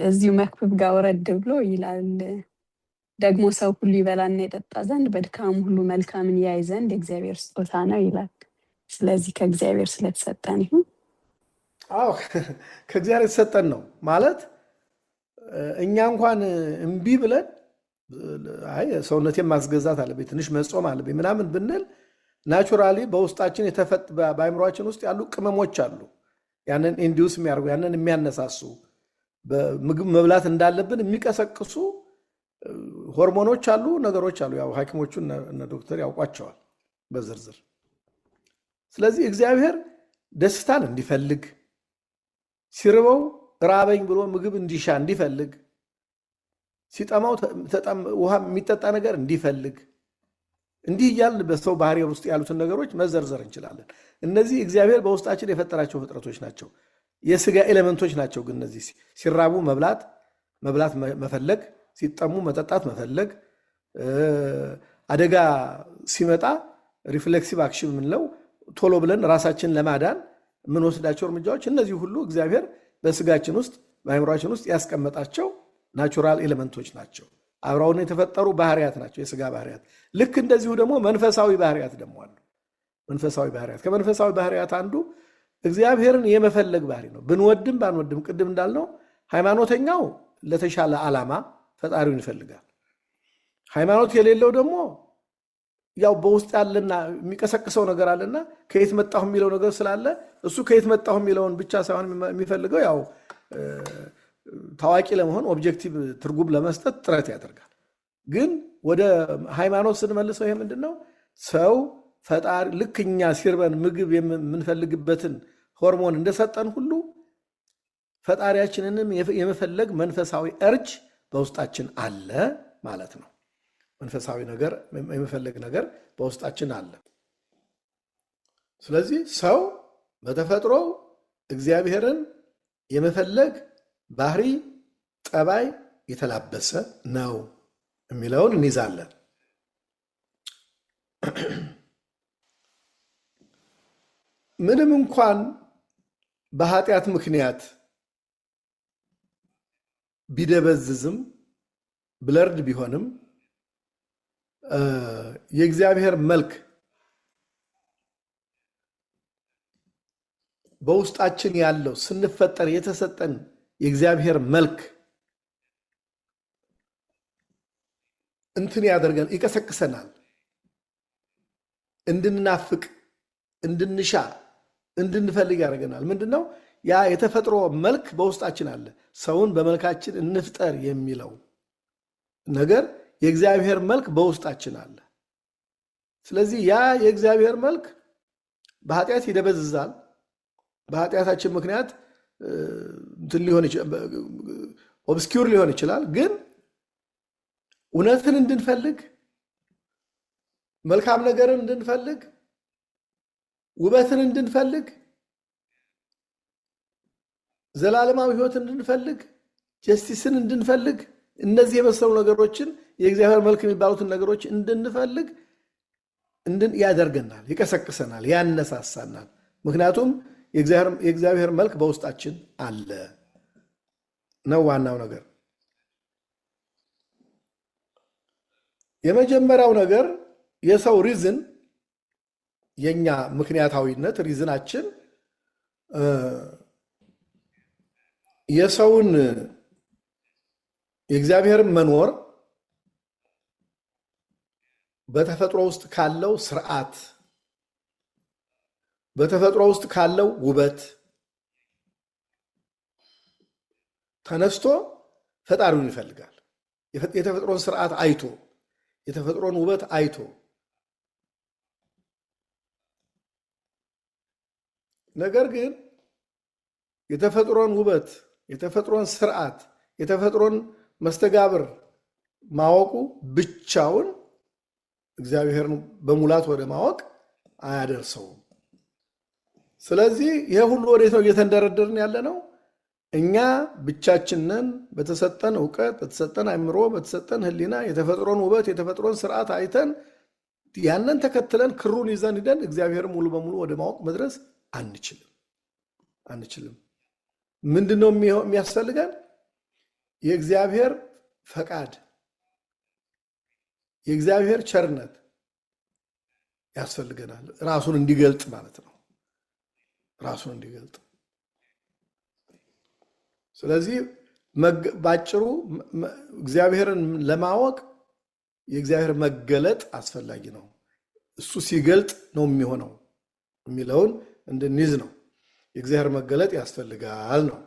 እዚሁ መክብብ ጋር ወረድ ብሎ ይላል ደግሞ ሰው ሁሉ ይበላና የጠጣ ዘንድ በድካሙ ሁሉ መልካምን ያይ ዘንድ የእግዚአብሔር ስጦታ ነው ይላል። ስለዚህ ከእግዚአብሔር ስለተሰጠን ይሁን። አዎ ከእግዚአብሔር የተሰጠን ነው ማለት እኛ እንኳን እምቢ ብለን አይ ሰውነቴን ማስገዛት አለብኝ ትንሽ መጾም አለብኝ ምናምን ብንል ናቹራሊ በውስጣችን በአእምሯችን ውስጥ ያሉ ቅመሞች አሉ ያንን ኢንዲዩስ የሚያደርጉ ያንን የሚያነሳሱ ምግብ መብላት እንዳለብን የሚቀሰቅሱ ሆርሞኖች አሉ፣ ነገሮች አሉ። ያው ሐኪሞቹ እና ዶክተር ያውቋቸዋል በዝርዝር። ስለዚህ እግዚአብሔር ደስታን እንዲፈልግ ሲርበው ራበኝ ብሎ ምግብ እንዲሻ እንዲፈልግ ሲጠማው ውሃ የሚጠጣ ነገር እንዲፈልግ እንዲህ እያልን በሰው ባህሪ ውስጥ ያሉትን ነገሮች መዘርዘር እንችላለን። እነዚህ እግዚአብሔር በውስጣችን የፈጠራቸው ፍጥረቶች ናቸው፣ የስጋ ኤሌመንቶች ናቸው። ግን እነዚህ ሲራቡ መብላት መፈለግ፣ ሲጠሙ መጠጣት መፈለግ፣ አደጋ ሲመጣ ሪፍሌክሲቭ አክሽን የምንለው ቶሎ ብለን ራሳችን ለማዳን የምንወስዳቸው እርምጃዎች፣ እነዚህ ሁሉ እግዚአብሔር በስጋችን ውስጥ በአእምሯችን ውስጥ ያስቀመጣቸው ናቹራል ኤሌመንቶች ናቸው። አብረውን የተፈጠሩ ባህሪያት ናቸው፣ የስጋ ባህሪያት። ልክ እንደዚሁ ደግሞ መንፈሳዊ ባህሪያት ደግሞ አሉ። መንፈሳዊ ባህሪያት ከመንፈሳዊ ባህሪያት አንዱ እግዚአብሔርን የመፈለግ ባህሪ ነው። ብንወድም ባንወድም ቅድም እንዳልነው ሃይማኖተኛው ለተሻለ ዓላማ ፈጣሪውን ይፈልጋል። ሃይማኖት የሌለው ደግሞ ያው በውስጥ ያለና የሚቀሰቅሰው ነገር አለና ከየት መጣሁ የሚለው ነገር ስላለ እሱ ከየት መጣሁ የሚለውን ብቻ ሳይሆን የሚፈልገው ያው ታዋቂ ለመሆን ኦብጀክቲቭ ትርጉም ለመስጠት ጥረት ያደርጋል። ግን ወደ ሃይማኖት ስንመልሰው ይሄ ምንድነው? ሰው ፈጣሪ ልክ እኛ ሲርበን ምግብ የምንፈልግበትን ሆርሞን እንደሰጠን ሁሉ ፈጣሪያችንንም የመፈለግ መንፈሳዊ እርጅ በውስጣችን አለ ማለት ነው። መንፈሳዊ ነገር የመፈለግ ነገር በውስጣችን አለ። ስለዚህ ሰው በተፈጥሮ እግዚአብሔርን የመፈለግ ባህሪ ጠባይ የተላበሰ ነው የሚለውን እንይዛለን። ምንም እንኳን በኃጢአት ምክንያት ቢደበዝዝም ብለርድ ቢሆንም የእግዚአብሔር መልክ በውስጣችን ያለው ስንፈጠር የተሰጠን የእግዚአብሔር መልክ እንትን ያደርገን ይቀሰቅሰናል፣ እንድንናፍቅ፣ እንድንሻ፣ እንድንፈልግ ያደርገናል። ምንድነው ያ የተፈጥሮ መልክ በውስጣችን አለ። ሰውን በመልካችን እንፍጠር የሚለው ነገር የእግዚአብሔር መልክ በውስጣችን አለ። ስለዚህ ያ የእግዚአብሔር መልክ በኃጢአት ይደበዝዛል። በኃጢአታችን ምክንያት ኦብስኪውር ሊሆን ይችላል። ግን እውነትን እንድንፈልግ፣ መልካም ነገርን እንድንፈልግ፣ ውበትን እንድንፈልግ፣ ዘላለማዊ ሕይወት እንድንፈልግ፣ ጀስቲስን እንድንፈልግ፣ እነዚህ የመሰሉ ነገሮችን የእግዚአብሔር መልክ የሚባሉትን ነገሮች እንድንፈልግ ያደርገናል፣ ይቀሰቅሰናል፣ ያነሳሳናል። ምክንያቱም የእግዚአብሔር መልክ በውስጣችን አለ ነው ዋናው ነገር። የመጀመሪያው ነገር የሰው ሪዝን፣ የኛ ምክንያታዊነት ሪዝናችን የሰውን የእግዚአብሔርን መኖር በተፈጥሮ ውስጥ ካለው ስርዓት፣ በተፈጥሮ ውስጥ ካለው ውበት ተነስቶ ፈጣሪውን ይፈልጋል። የተፈጥሮን ስርዓት አይቶ፣ የተፈጥሮን ውበት አይቶ ነገር ግን የተፈጥሮን ውበት፣ የተፈጥሮን ስርዓት፣ የተፈጥሮን መስተጋብር ማወቁ ብቻውን እግዚአብሔርን በሙላት ወደ ማወቅ አያደርሰውም። ስለዚህ ይሄ ሁሉ ወዴት ነው እየተንደረደርን ያለ ነው? እኛ ብቻችንን በተሰጠን እውቀት፣ በተሰጠን አእምሮ፣ በተሰጠን ሕሊና የተፈጥሮን ውበት፣ የተፈጥሮን ስርዓት አይተን ያንን ተከትለን ክሩን ይዘን ሂደን እግዚአብሔርን ሙሉ በሙሉ ወደ ማወቅ መድረስ አንችልም። ምንድነው የሚያስፈልገን? የእግዚአብሔር ፈቃድ፣ የእግዚአብሔር ቸርነት ያስፈልገናል። ራሱን እንዲገልጥ ማለት ነው። ራሱን እንዲገልጥ። ስለዚህ ባጭሩ እግዚአብሔርን ለማወቅ የእግዚአብሔር መገለጥ አስፈላጊ ነው። እሱ ሲገልጥ ነው የሚሆነው የሚለውን እንድንይዝ ነው። የእግዚአብሔር መገለጥ ያስፈልጋል ነው።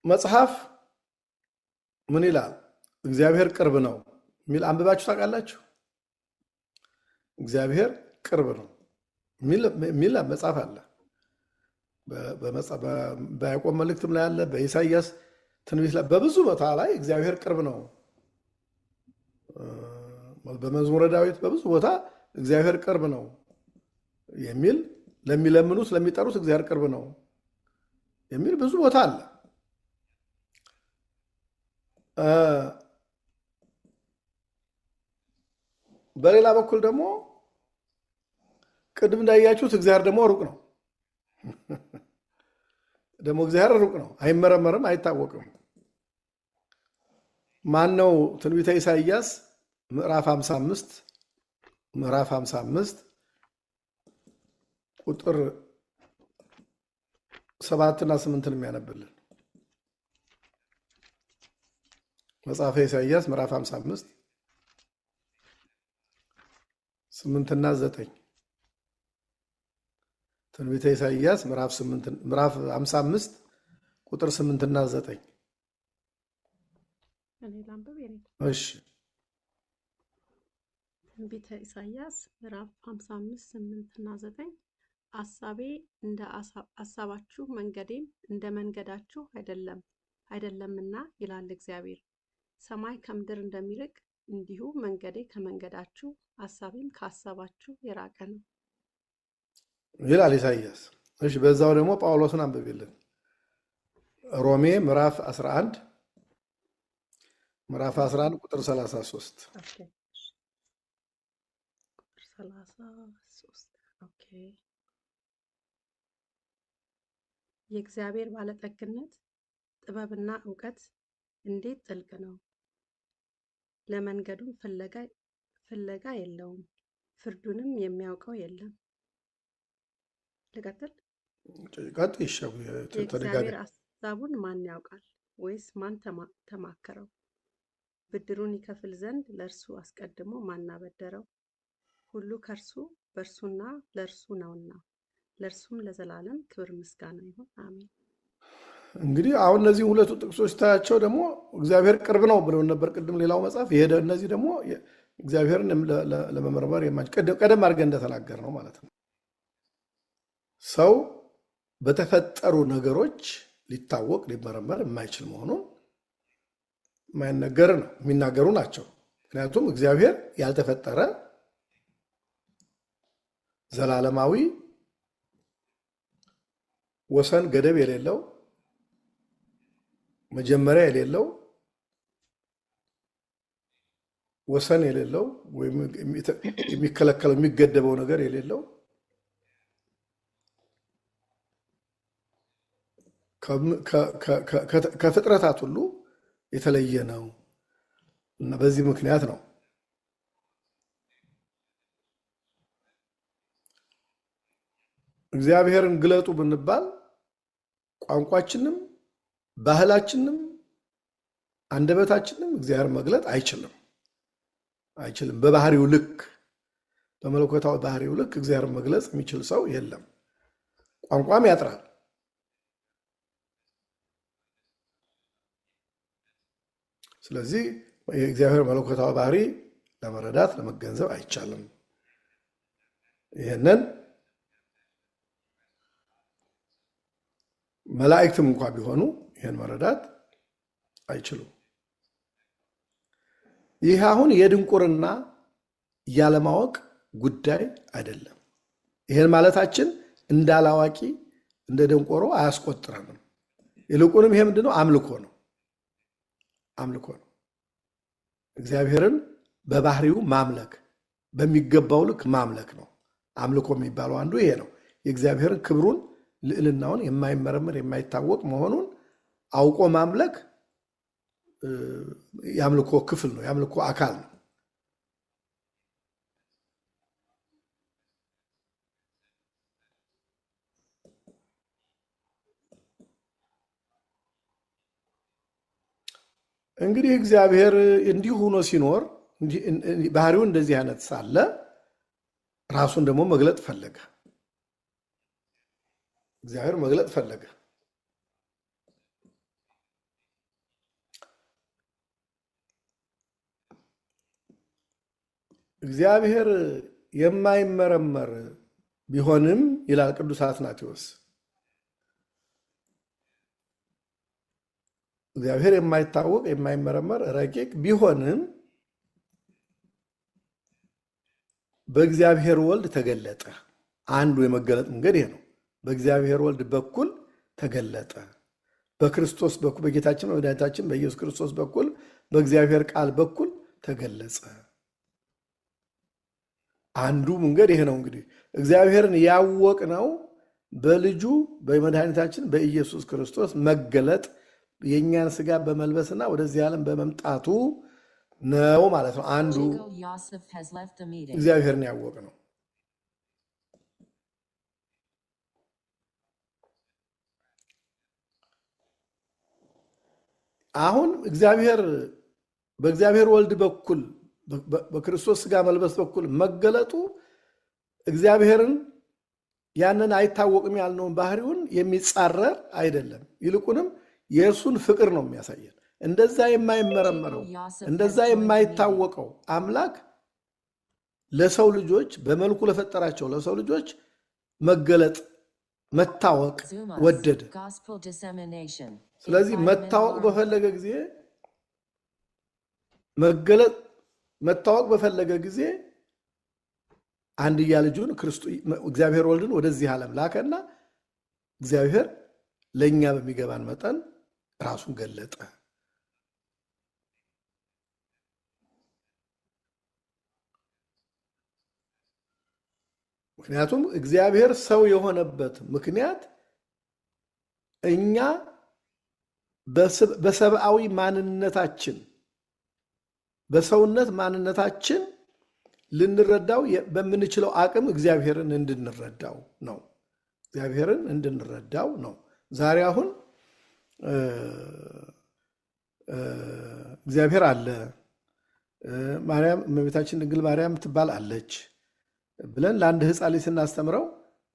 መጽሐፍ ምን ይላል? እግዚአብሔር ቅርብ ነው የሚል አንብባችሁ ታውቃላችሁ? እግዚአብሔር ቅርብ ነው የሚል መጽሐፍ አለ። በያዕቆብ መልእክትም ላይ አለ፣ በኢሳይያስ ትንቢት ላይ በብዙ ቦታ ላይ እግዚአብሔር ቅርብ ነው። በመዝሙረ ዳዊት በብዙ ቦታ እግዚአብሔር ቅርብ ነው የሚል ለሚለምኑት ለሚጠሩት እግዚአብሔር ቅርብ ነው የሚል ብዙ ቦታ አለ። በሌላ በኩል ደግሞ ቅድም እንዳያችሁት እግዚአብሔር ደግሞ ሩቅ ነው። ደግሞ እግዚአብሔር ሩቅ ነው፣ አይመረመርም፣ አይታወቅም። ማን ነው? ትንቢተ ኢሳይያስ ምዕራፍ 55 ቁጥር 7 እና 8 የሚያነብልን መጽሐፈ ኢሳይያስ ምዕራፍ 55 8 እና 9 ትንቢተ ኢሳይያስ ምዕራፍ 55 ቁጥር 8 እና 9 እሺ። ትንቢተ ኢሳይያስ ምዕራፍ 55 8 እና 9 አሳቤ እንደ አሳባችሁ መንገዴም እንደ መንገዳችሁ አይደለምና ይላል እግዚአብሔር። ሰማይ ከምድር እንደሚርቅ እንዲሁ መንገዴ ከመንገዳችሁ አሳቤም ከሀሳባችሁ የራቀ ነው ይላል ኢሳይያስ። እሺ፣ በዛው ደግሞ ጳውሎስን አንብቤልን ሮሜ ምዕራፍ 11 ቁጥር 33 ኦኬ። የእግዚአብሔር ባለጠግነት ጥበብና እውቀት እንዴት ጥልቅ ነው! ለመንገዱም ፍለጋ የለውም፣ ፍርዱንም የሚያውቀው የለም። ልቀጥል? የእግዚአብሔር ሐሳቡን ማን ያውቃል? ወይስ ማን ተማከረው? ብድሩን ይከፍል ዘንድ ለእርሱ አስቀድሞ ማን አበደረው? ሁሉ ከእርሱ በእርሱና ለእርሱ ነውና ለእርሱም ለዘላለም ክብር ምስጋና ይሁን፣ አሜን። እንግዲህ አሁን እነዚህ ሁለቱ ጥቅሶች ታያቸው ደግሞ እግዚአብሔር ቅርብ ነው ብለውን ነበር ቅድም ሌላው መጽሐፍ። እነዚህ ደግሞ እግዚአብሔርን ለመመርመር ቀደም አድርገን እንደተናገር ነው ማለት ነው። ሰው በተፈጠሩ ነገሮች ሊታወቅ ሊመረመር የማይችል መሆኑን የማይነገር ነው የሚናገሩ ናቸው። ምክንያቱም እግዚአብሔር ያልተፈጠረ ዘላለማዊ ወሰን ገደብ የሌለው መጀመሪያ የሌለው ወሰን የሌለው ወይም የሚከለከለው የሚገደበው ነገር የሌለው ከፍጥረታት ሁሉ የተለየ ነው እና በዚህ ምክንያት ነው እግዚአብሔርን ግለጡ ብንባል ቋንቋችንም ባህላችንም አንደበታችንም እግዚአብሔር መግለጥ አይችልም። በባህሪው ልክ በመለኮታዊ ባህሪው ልክ እግዚአብሔር መግለጽ የሚችል ሰው የለም። ቋንቋም ያጥራል። ስለዚህ የእግዚአብሔር መለኮታዊ ባህሪ ለመረዳት ለመገንዘብ አይቻልም። ይህንን መላእክትም እንኳ ቢሆኑ ይህን መረዳት አይችሉም። ይህ አሁን የድንቁርና ያለማወቅ ጉዳይ አይደለም። ይህን ማለታችን እንዳላዋቂ እንደ ደንቆሮ አያስቆጥረንም። ይልቁንም ይሄ ምንድነው? አምልኮ ነው። አምልኮ ነው። እግዚአብሔርን በባህሪው ማምለክ፣ በሚገባው ልክ ማምለክ ነው። አምልኮ የሚባለው አንዱ ይሄ ነው። የእግዚአብሔርን ክብሩን፣ ልዕልናውን የማይመረመር የማይታወቅ መሆኑን አውቆ ማምለክ የአምልኮ ክፍል ነው፣ የአምልኮ አካል ነው። እንግዲህ እግዚአብሔር እንዲህ ሆኖ ሲኖር ባህሪው እንደዚህ አይነት ሳለ ራሱን ደግሞ መግለጥ ፈለገ። እግዚአብሔር መግለጥ ፈለገ። እግዚአብሔር የማይመረመር ቢሆንም ይላል ቅዱስ አትናቴዎስ፣ እግዚአብሔር የማይታወቅ የማይመረመር ረቂቅ ቢሆንም በእግዚአብሔር ወልድ ተገለጠ። አንዱ የመገለጥ መንገድ ይሄ ነው። በእግዚአብሔር ወልድ በኩል ተገለጠ። በክርስቶስ በኩል በጌታችን በመድኃኒታችን በኢየሱስ ክርስቶስ በኩል በእግዚአብሔር ቃል በኩል ተገለጸ። አንዱ መንገድ ይሄ ነው። እንግዲህ እግዚአብሔርን ያወቅነው በልጁ በመድኃኒታችን በኢየሱስ ክርስቶስ መገለጥ የእኛን ስጋ በመልበስና ወደዚህ ዓለም በመምጣቱ ነው ማለት ነው። አንዱ እግዚአብሔርን ያወቅነው። አሁን እግዚአብሔር በእግዚአብሔር ወልድ በኩል በክርስቶስ ስጋ መልበስ በኩል መገለጡ እግዚአብሔርን ያንን አይታወቅም ያልነውን ባህሪውን የሚጻረር አይደለም። ይልቁንም የእርሱን ፍቅር ነው የሚያሳየን። እንደዛ የማይመረመረው እንደዛ የማይታወቀው አምላክ ለሰው ልጆች በመልኩ ለፈጠራቸው ለሰው ልጆች መገለጥ መታወቅ ወደደ። ስለዚህ መታወቅ በፈለገ ጊዜ መገለጥ መታወቅ በፈለገ ጊዜ አንድያ ልጁን እግዚአብሔር ወልድን ወደዚህ ዓለም ላከና እግዚአብሔር ለእኛ በሚገባን መጠን ራሱን ገለጠ። ምክንያቱም እግዚአብሔር ሰው የሆነበት ምክንያት እኛ በሰብአዊ ማንነታችን በሰውነት ማንነታችን ልንረዳው በምንችለው አቅም እግዚአብሔርን እንድንረዳው ነው። እግዚአብሔርን እንድንረዳው ነው። ዛሬ አሁን እግዚአብሔር አለ፣ ማርያም እመቤታችን ድንግል ማርያም ትባል አለች ብለን ለአንድ ሕፃን ልጅ ስናስተምረው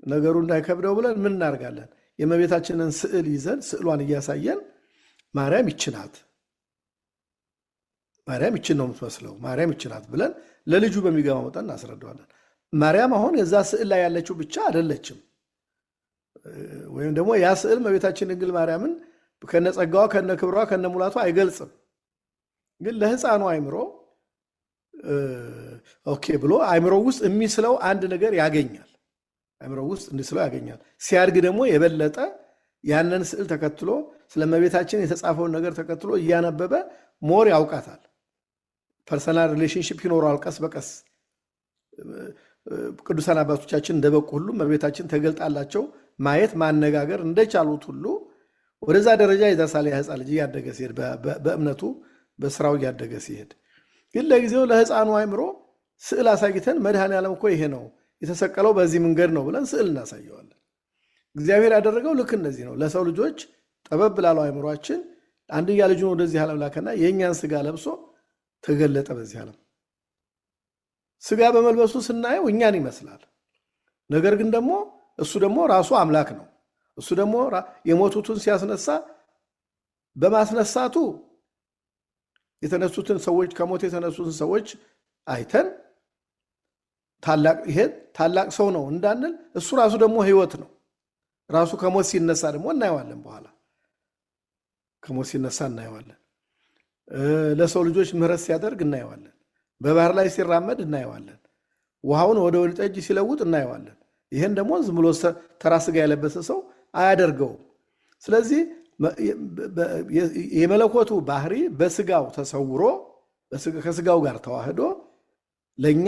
ነገሩ እንዳይከብደው ብለን ምን እናደርጋለን? የእመቤታችንን ስዕል ይዘን ስዕሏን እያሳየን ማርያም ይችናት ማርያም ይችን ነው የምትመስለው ማርያም ይችናት ብለን ለልጁ በሚገባ መጠን እናስረዳዋለን። ማርያም አሁን የዛ ስዕል ላይ ያለችው ብቻ አይደለችም። ወይም ደግሞ ያ ስዕል እመቤታችን ድንግል ማርያምን ከነጸጋዋ ከነክብሯ ከነሙላቷ አይገልጽም። ግን ለሕፃኑ አይምሮ ኦኬ ብሎ አይምሮ ውስጥ የሚስለው አንድ ነገር ያገኛል። አይምሮ ውስጥ እንዲስለው ያገኛል። ሲያድግ ደግሞ የበለጠ ያንን ስዕል ተከትሎ ስለ እመቤታችን የተጻፈውን ነገር ተከትሎ እያነበበ ሞር ያውቃታል። ፐርሰናል ሪሌሽንሽፕ ይኖረዋል። ቀስ በቀስ ቅዱሳን አባቶቻችን እንደበቁ ሁሉ እመቤታችን ተገልጣላቸው ማየት ማነጋገር እንደቻሉት ሁሉ ወደዛ ደረጃ ይደርሳል። የሕፃን ልጅ እያደገ ሲሄድ በእምነቱ በስራው እያደገ ሲሄድ ግን ለጊዜው ለሕፃኑ አይምሮ ስዕል አሳይተን መድኃኔዓለም እኮ ይሄ ነው የተሰቀለው በዚህ መንገድ ነው ብለን ስዕል እናሳየዋለን። እግዚአብሔር ያደረገው ልክ እንደዚህ ነው። ለሰው ልጆች ጠበብ ላለው አይምሯችን አንድያ ልጁን ወደዚህ ዓለም ላከና የእኛን ስጋ ለብሶ ተገለጠ በዚህ ዓለም። ስጋ በመልበሱ ስናየው እኛን ይመስላል። ነገር ግን ደግሞ እሱ ደግሞ ራሱ አምላክ ነው። እሱ ደግሞ የሞቱትን ሲያስነሳ በማስነሳቱ የተነሱትን ሰዎች ከሞት የተነሱትን ሰዎች አይተን ታላቅ ሰው ነው እንዳንል እሱ ራሱ ደግሞ ህይወት ነው። ራሱ ከሞት ሲነሳ ደግሞ እናየዋለን። በኋላ ከሞት ሲነሳ እናየዋለን። ለሰው ልጆች ምህረት ሲያደርግ እናየዋለን። በባህር ላይ ሲራመድ እናየዋለን። ውሃውን ወደ ወይን ጠጅ ሲለውጥ እናየዋለን። ይሄን ደግሞ ዝም ብሎ ተራ ስጋ የለበሰ ሰው አያደርገውም። ስለዚህ የመለኮቱ ባህሪ በስጋው ተሰውሮ ከስጋው ጋር ተዋህዶ ለኛ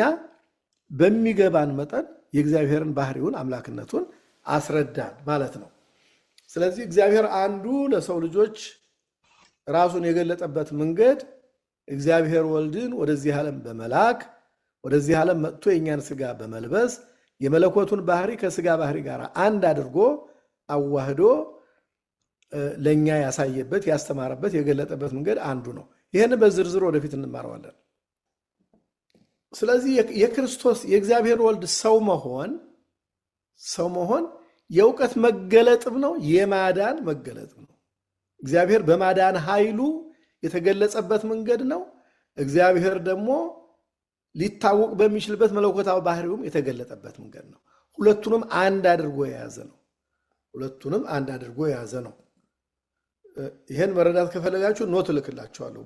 በሚገባን መጠን የእግዚአብሔርን ባህሪውን አምላክነቱን አስረዳን ማለት ነው። ስለዚህ እግዚአብሔር አንዱ ለሰው ልጆች ራሱን የገለጠበት መንገድ እግዚአብሔር ወልድን ወደዚህ ዓለም በመላክ ወደዚህ ዓለም መጥቶ የኛን ስጋ በመልበስ የመለኮቱን ባህሪ ከስጋ ባህሪ ጋር አንድ አድርጎ አዋህዶ ለኛ ያሳየበት ያስተማረበት የገለጠበት መንገድ አንዱ ነው። ይሄን በዝርዝር ወደፊት እንማረዋለን። ስለዚህ የክርስቶስ የእግዚአብሔር ወልድ ሰው መሆን የእውቀት መገለጥም ነው፣ የማዳን መገለጥም ነው። እግዚአብሔር በማዳን ኃይሉ የተገለጸበት መንገድ ነው። እግዚአብሔር ደግሞ ሊታወቅ በሚችልበት መለኮታዊ ባህሪውም የተገለጠበት መንገድ ነው። ሁለቱንም አንድ አድርጎ የያዘ ነው። ይሄን መረዳት ከፈለጋችሁ ኖት እልክላችኋለሁ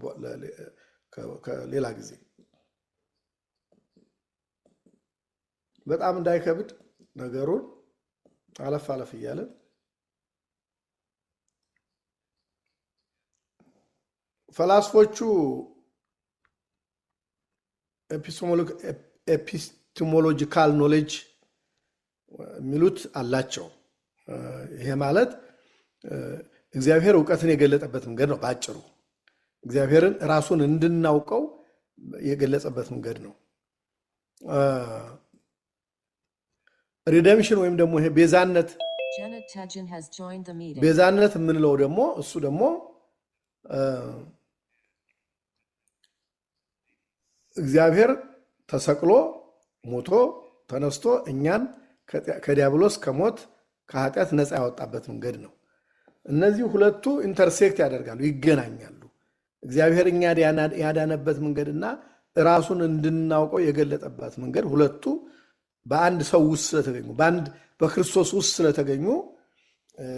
ከሌላ ጊዜ በጣም እንዳይከብድ ነገሩን አለፍ አለፍ እያለን ፈላስፎቹ ኤፒስቴሞሎጂካል ኖሌጅ የሚሉት አላቸው። ይሄ ማለት እግዚአብሔር እውቀትን የገለጠበት መንገድ ነው። ባጭሩ እግዚአብሔርን ራሱን እንድናውቀው የገለጸበት መንገድ ነው። ሪደምሽን ወይም ደግሞ ይሄ ቤዛነት የምንለው ደግሞ እሱ ደግሞ እግዚአብሔር ተሰቅሎ ሞቶ ተነስቶ እኛን ከዲያብሎስ ከሞት ከኃጢአት ነፃ ያወጣበት መንገድ ነው። እነዚህ ሁለቱ ኢንተርሴክት ያደርጋሉ፣ ይገናኛሉ። እግዚአብሔር እኛ ያዳነበት መንገድና ራሱን እንድናውቀው የገለጠበት መንገድ ሁለቱ በአንድ ሰው ውስጥ ስለተገኙ በክርስቶስ ውስጥ ስለተገኙ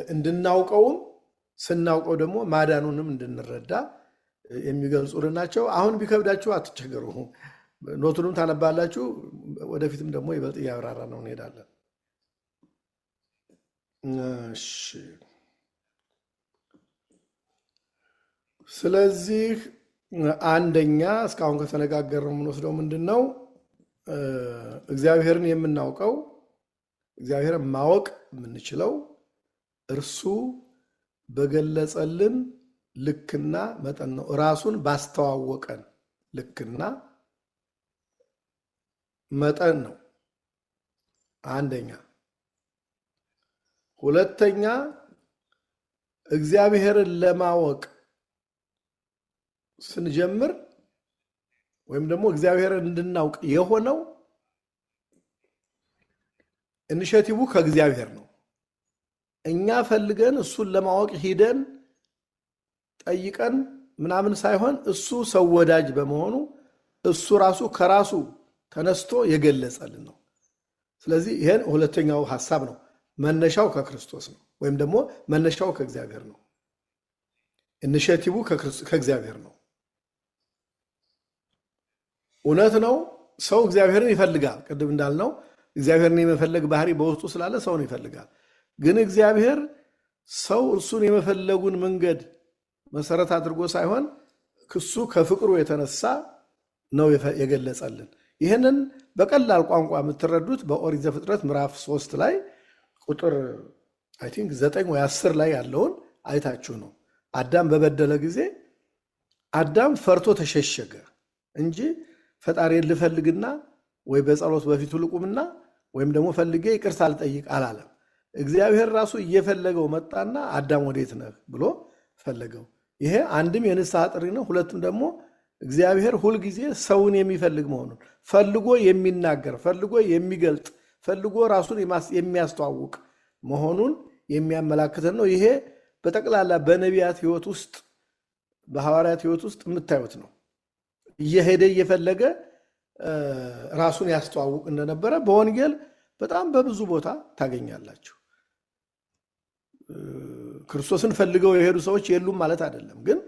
እንድናውቀውም ስናውቀው ደግሞ ማዳኑንም እንድንረዳ የሚገልጹልን ናቸው። አሁን ቢከብዳችሁ አትቸገሩ፣ ኖቱንም ታነባላችሁ። ወደፊትም ደግሞ ይበልጥ እያብራራ ነው እንሄዳለን። ስለዚህ አንደኛ እስካሁን ከተነጋገርነው የምንወስደው ምንድን ነው? እግዚአብሔርን የምናውቀው እግዚአብሔርን ማወቅ የምንችለው እርሱ በገለጸልን ልክና መጠን ነው። ራሱን ባስተዋወቀን ልክና መጠን ነው አንደኛ። ሁለተኛ እግዚአብሔርን ለማወቅ ስንጀምር ወይም ደግሞ እግዚአብሔርን እንድናውቅ የሆነው ኢኒሼቲቭ ከእግዚአብሔር ነው። እኛ ፈልገን እሱን ለማወቅ ሂደን ጠይቀን ምናምን ሳይሆን እሱ ሰው ወዳጅ በመሆኑ እሱ ራሱ ከራሱ ተነስቶ የገለጸልን ነው። ስለዚህ ይሄን ሁለተኛው ሐሳብ ነው። መነሻው ከክርስቶስ ነው ወይም ደግሞ መነሻው ከእግዚአብሔር ነው። ኢኒሼቲቭ ከእግዚአብሔር ነው። እውነት ነው። ሰው እግዚአብሔርን ይፈልጋል። ቅድም እንዳልነው እግዚአብሔርን የመፈለግ ባህሪ በውስጡ ስላለ ሰውን ይፈልጋል። ግን እግዚአብሔር ሰው እርሱን የመፈለጉን መንገድ መሰረት አድርጎ ሳይሆን ክሱ ከፍቅሩ የተነሳ ነው የገለጸልን። ይህንን በቀላል ቋንቋ የምትረዱት በኦሪት ዘፍጥረት ምዕራፍ 3 ላይ ቁጥር 9 ወይ 10 ላይ ያለውን አይታችሁ ነው። አዳም በበደለ ጊዜ አዳም ፈርቶ ተሸሸገ እንጂ ፈጣሪን ልፈልግና ወይ በጸሎት በፊቱ ልቁምና ወይም ደግሞ ፈልጌ ይቅርታ ልጠይቅ አላለም። እግዚአብሔር ራሱ እየፈለገው መጣና አዳም ወዴት ነህ ብሎ ፈለገው። ይሄ አንድም የንስሐ ጥሪ ነው። ሁለቱም ደግሞ እግዚአብሔር ሁልጊዜ ሰውን የሚፈልግ መሆኑን ፈልጎ የሚናገር ፈልጎ የሚገልጥ ፈልጎ ራሱን የሚያስተዋውቅ መሆኑን የሚያመላክተን ነው። ይሄ በጠቅላላ በነቢያት ሕይወት ውስጥ በሐዋርያት ሕይወት ውስጥ የምታዩት ነው። እየሄደ እየፈለገ ራሱን ያስተዋውቅ እንደነበረ በወንጌል በጣም በብዙ ቦታ ታገኛላችሁ። ክርስቶስን ፈልገው የሄዱ ሰዎች የሉም ማለት አይደለም፣ ግን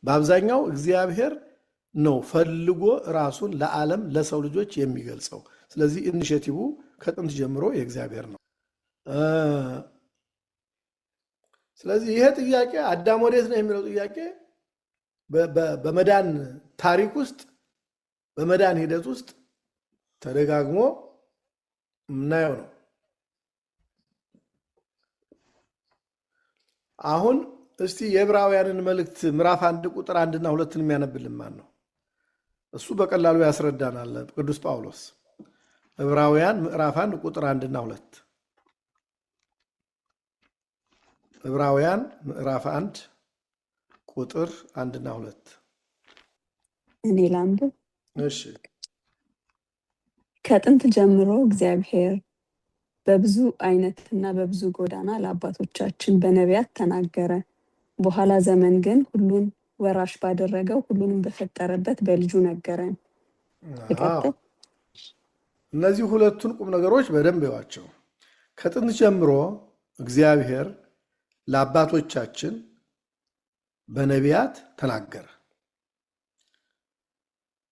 በአብዛኛው እግዚአብሔር ነው ፈልጎ ራሱን ለዓለም ለሰው ልጆች የሚገልጸው። ስለዚህ ኢኒሼቲቭ ከጥንት ጀምሮ የእግዚአብሔር ነው። ስለዚህ ይሄ ጥያቄ አዳም ወዴት ነው የሚለው ጥያቄ በመዳን ታሪክ ውስጥ በመዳን ሂደት ውስጥ ተደጋግሞ የምናየው ነው። አሁን እስቲ የዕብራውያንን መልእክት ምዕራፍ 1 ቁጥር 1 እና 2 የሚያነብልን ማን ነው? እሱ በቀላሉ ያስረዳናል ቅዱስ ጳውሎስ። ዕብራውያን ምዕራፍ 1 ቁጥር 1 እና 2። ዕብራውያን ምዕራፍ 1 ቁጥር 1 እና 2። እኔ ላንብብ። እሺ። ከጥንት ጀምሮ እግዚአብሔር በብዙ አይነትና በብዙ ጎዳና ለአባቶቻችን በነቢያት ተናገረ። በኋላ ዘመን ግን ሁሉን ወራሽ ባደረገው ሁሉንም በፈጠረበት በልጁ ነገረን። ይቀጥል። እነዚህ ሁለቱን ቁም ነገሮች በደንብ ይዋቸው። ከጥንት ጀምሮ እግዚአብሔር ለአባቶቻችን በነቢያት ተናገረ።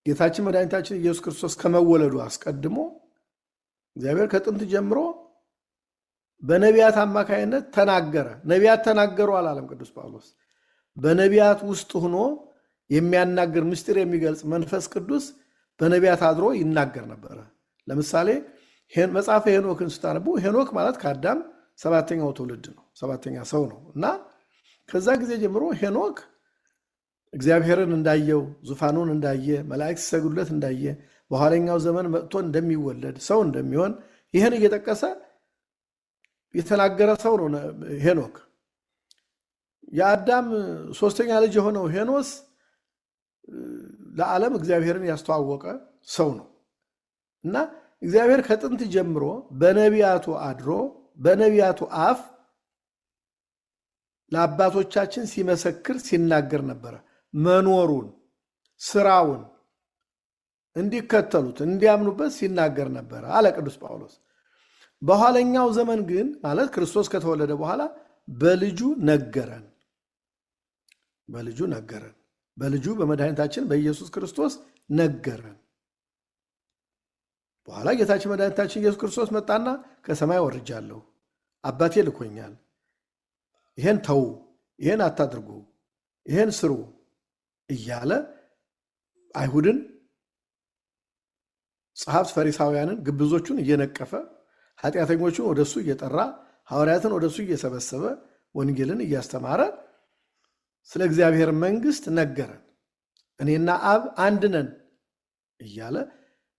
ጌታችን መድኃኒታችን ኢየሱስ ክርስቶስ ከመወለዱ አስቀድሞ እግዚአብሔር ከጥንት ጀምሮ በነቢያት አማካይነት ተናገረ። ነቢያት ተናገሩ አላለም ቅዱስ ጳውሎስ። በነቢያት ውስጥ ሆኖ የሚያናግር ምስጢር የሚገልጽ መንፈስ ቅዱስ በነቢያት አድሮ ይናገር ነበረ። ለምሳሌ መጽሐፈ ሄኖክን ስታነቡ ሄኖክ ማለት ከአዳም 7ኛው ትውልድ ነው፣ 7ኛ ሰው ነው እና ከዛ ጊዜ ጀምሮ ሄኖክ እግዚአብሔርን እንዳየው፣ ዙፋኑን እንዳየ፣ መላእክት ሲሰግዱለት እንዳየ፣ በኋለኛው ዘመን መጥቶ እንደሚወለድ ሰው እንደሚሆን ይህን እየጠቀሰ የተናገረ ሰው ነው ሄኖክ። የአዳም 3ኛ ልጅ የሆነው ሄኖስ ለዓለም እግዚአብሔርን ያስተዋወቀ ሰው ነው እና እግዚአብሔር ከጥንት ጀምሮ በነቢያቱ አድሮ በነቢያቱ አፍ ለአባቶቻችን ሲመሰክር ሲናገር ነበረ። መኖሩን ስራውን እንዲከተሉት እንዲያምኑበት ሲናገር ነበረ አለ ቅዱስ ጳውሎስ። በኋለኛው ዘመን ግን ማለት ክርስቶስ ከተወለደ በኋላ በልጁ ነገረን። በልጁ በመድኃኒታችን በኢየሱስ ክርስቶስ ነገረን። በኋላ ጌታችን መድኃኒታችን ኢየሱስ ክርስቶስ መጣና ከሰማይ ወርጃለሁ፣ አባቴ ልኮኛል፣ ይሄን ተዉ፣ ይሄን አታድርጉ፣ ይሄን ስሩ እያለ አይሁድን፣ ጸሐፍት ፈሪሳውያንን፣ ግብዞቹን እየነቀፈ ኃጢአተኞቹን ወደሱ እየጠራ ሐዋርያትን ወደሱ እየሰበሰበ ወንጌልን እያስተማረ ስለ እግዚአብሔር መንግሥት ነገረን። እኔና አብ አንድ ነን እያለ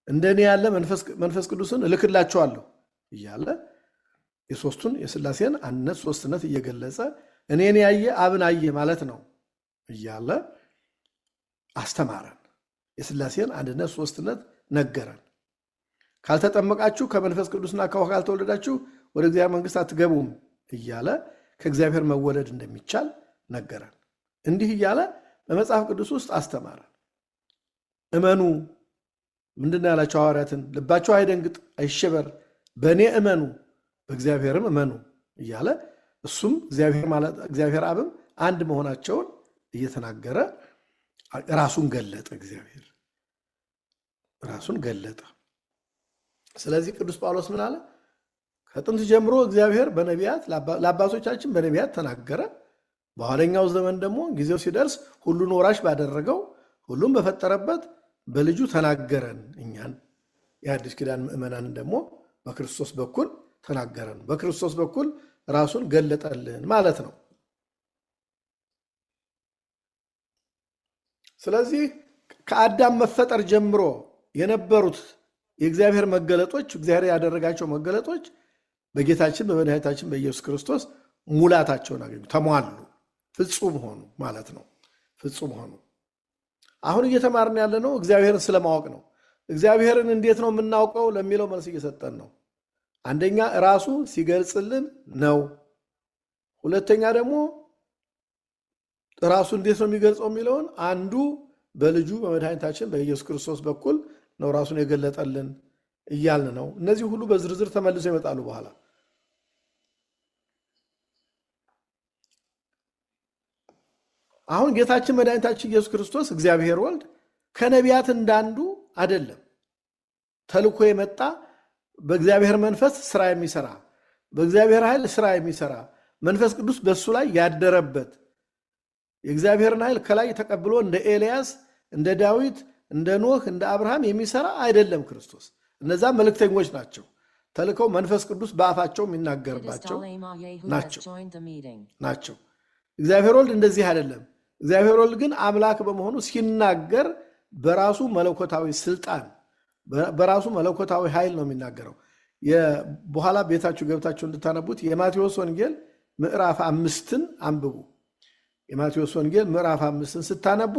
እንደኔ ያለ መንፈስ ቅዱስን እልክላቸዋለሁ እያለ የሶስቱን የሥላሴን አንድነት ሶስትነት እየገለጸ እኔን ያየ አብን አየ ማለት ነው እያለ አስተማረን። የሥላሴን አንድነት ሶስትነት ነገረን። ካልተጠመቃችሁ ከመንፈስ ቅዱስና ከውሃ ካልተወለዳችሁ ወደ እግዚአብሔር መንግሥት አትገቡም እያለ ከእግዚአብሔር መወለድ እንደሚቻል ነገረን። እንዲህ እያለ በመጽሐፍ ቅዱስ ውስጥ አስተማረን። እመኑ፣ ምንድን ነው ያላቸው ሐዋርያትን? ልባቸው አይደንግጥ አይሸበር፣ በእኔ እመኑ በእግዚአብሔርም እመኑ እያለ እሱም እግዚአብሔር አብም አንድ መሆናቸውን እየተናገረ ራሱን ገለጠ። እግዚአብሔር ራሱን ገለጠ። ስለዚህ ቅዱስ ጳውሎስ ምን አለ? ከጥንት ጀምሮ እግዚአብሔር በነቢያት ለአባቶቻችን በነቢያት ተናገረ። በኋለኛው ዘመን ደግሞ ጊዜው ሲደርስ ሁሉን ወራሽ ባደረገው ሁሉም በፈጠረበት በልጁ ተናገረን። እኛን የአዲስ ኪዳን ምዕመናንን ደግሞ በክርስቶስ በኩል ተናገረን። በክርስቶስ በኩል ራሱን ገለጠልን ማለት ነው። ስለዚህ ከአዳም መፈጠር ጀምሮ የነበሩት የእግዚአብሔር መገለጦች፣ እግዚአብሔር ያደረጋቸው መገለጦች በጌታችን በመድኃኒታችን በኢየሱስ ክርስቶስ ሙላታቸውን አገኙ፣ ተሟሉ፣ ፍጹም ሆኑ ማለት ነው። ፍጹም ሆኑ። አሁን እየተማርን ያለ ነው እግዚአብሔርን ስለማወቅ ነው። እግዚአብሔርን እንዴት ነው የምናውቀው ለሚለው መልስ እየሰጠን ነው። አንደኛ ራሱ ሲገልጽልን ነው። ሁለተኛ ደግሞ ራሱ እንዴት ነው የሚገልጸው የሚለውን አንዱ በልጁ በመድኃኒታችን በኢየሱስ ክርስቶስ በኩል ነው ራሱን የገለጠልን እያልን ነው። እነዚህ ሁሉ በዝርዝር ተመልሰው ይመጣሉ በኋላ። አሁን ጌታችን መድኃኒታችን ኢየሱስ ክርስቶስ እግዚአብሔር ወልድ ከነቢያት እንዳንዱ አይደለም። ተልኮ የመጣ በእግዚአብሔር መንፈስ ስራ የሚሰራ በእግዚአብሔር ኃይል ስራ የሚሰራ መንፈስ ቅዱስ በሱ ላይ ያደረበት የእግዚአብሔርን ኃይል ከላይ ተቀብሎ እንደ ኤልያስ እንደ ዳዊት እንደ ኖህ እንደ አብርሃም የሚሰራ አይደለም ክርስቶስ። እነዛ መልእክተኞች ናቸው። ተልከው መንፈስ ቅዱስ በአፋቸው የሚናገርባቸው ናቸው። እግዚአብሔር ወልድ እንደዚህ አይደለም። እግዚአብሔር ወልድ ግን አምላክ በመሆኑ ሲናገር በራሱ መለኮታዊ ስልጣን በራሱ መለኮታዊ ኃይል ነው የሚናገረው። በኋላ ቤታችሁ ገብታችሁ እንድታነቡት የማቴዎስ ወንጌል ምዕራፍ 5ን አንብቡ። የማቴዎስ ወንጌል ምዕራፍ 5ን ስታነቡ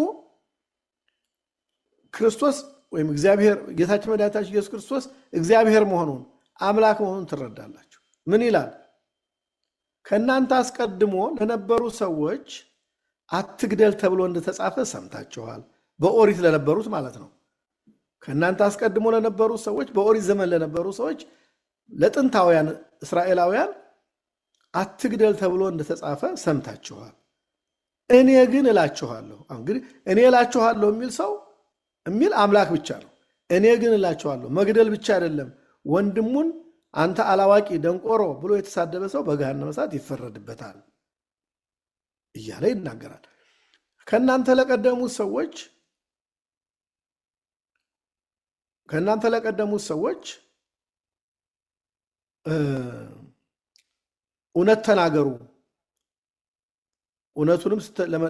ክርስቶስ ወይም እግዚአብሔር ጌታችን መድኃኒታችን ኢየሱስ ክርስቶስ እግዚአብሔር መሆኑን አምላክ መሆኑን ትረዳላችሁ። ምን ይላል? ከእናንተ አስቀድሞ ለነበሩ ሰዎች አትግደል ተብሎ እንደተጻፈ ሰምታችኋል። በኦሪት ለነበሩት ማለት ነው። ከእናንተ አስቀድሞ ለነበሩ ሰዎች፣ በኦሪት ዘመን ለነበሩ ሰዎች፣ ለጥንታውያን እስራኤላውያን አትግደል ተብሎ እንደተጻፈ ሰምታችኋል። እኔ ግን እላችኋለሁ። እንግዲህ እኔ እላችኋለሁ የሚል ሰው የሚል አምላክ ብቻ ነው። እኔ ግን እላችኋለሁ መግደል ብቻ አይደለም። ወንድሙን አንተ አላዋቂ ደንቆሮ ብሎ የተሳደበ ሰው በገሃነመ እሳት ይፈረድበታል እያለ ይናገራል። ከእናንተ ለቀደሙት ሰዎች እውነት ተናገሩ፣ እውነቱንም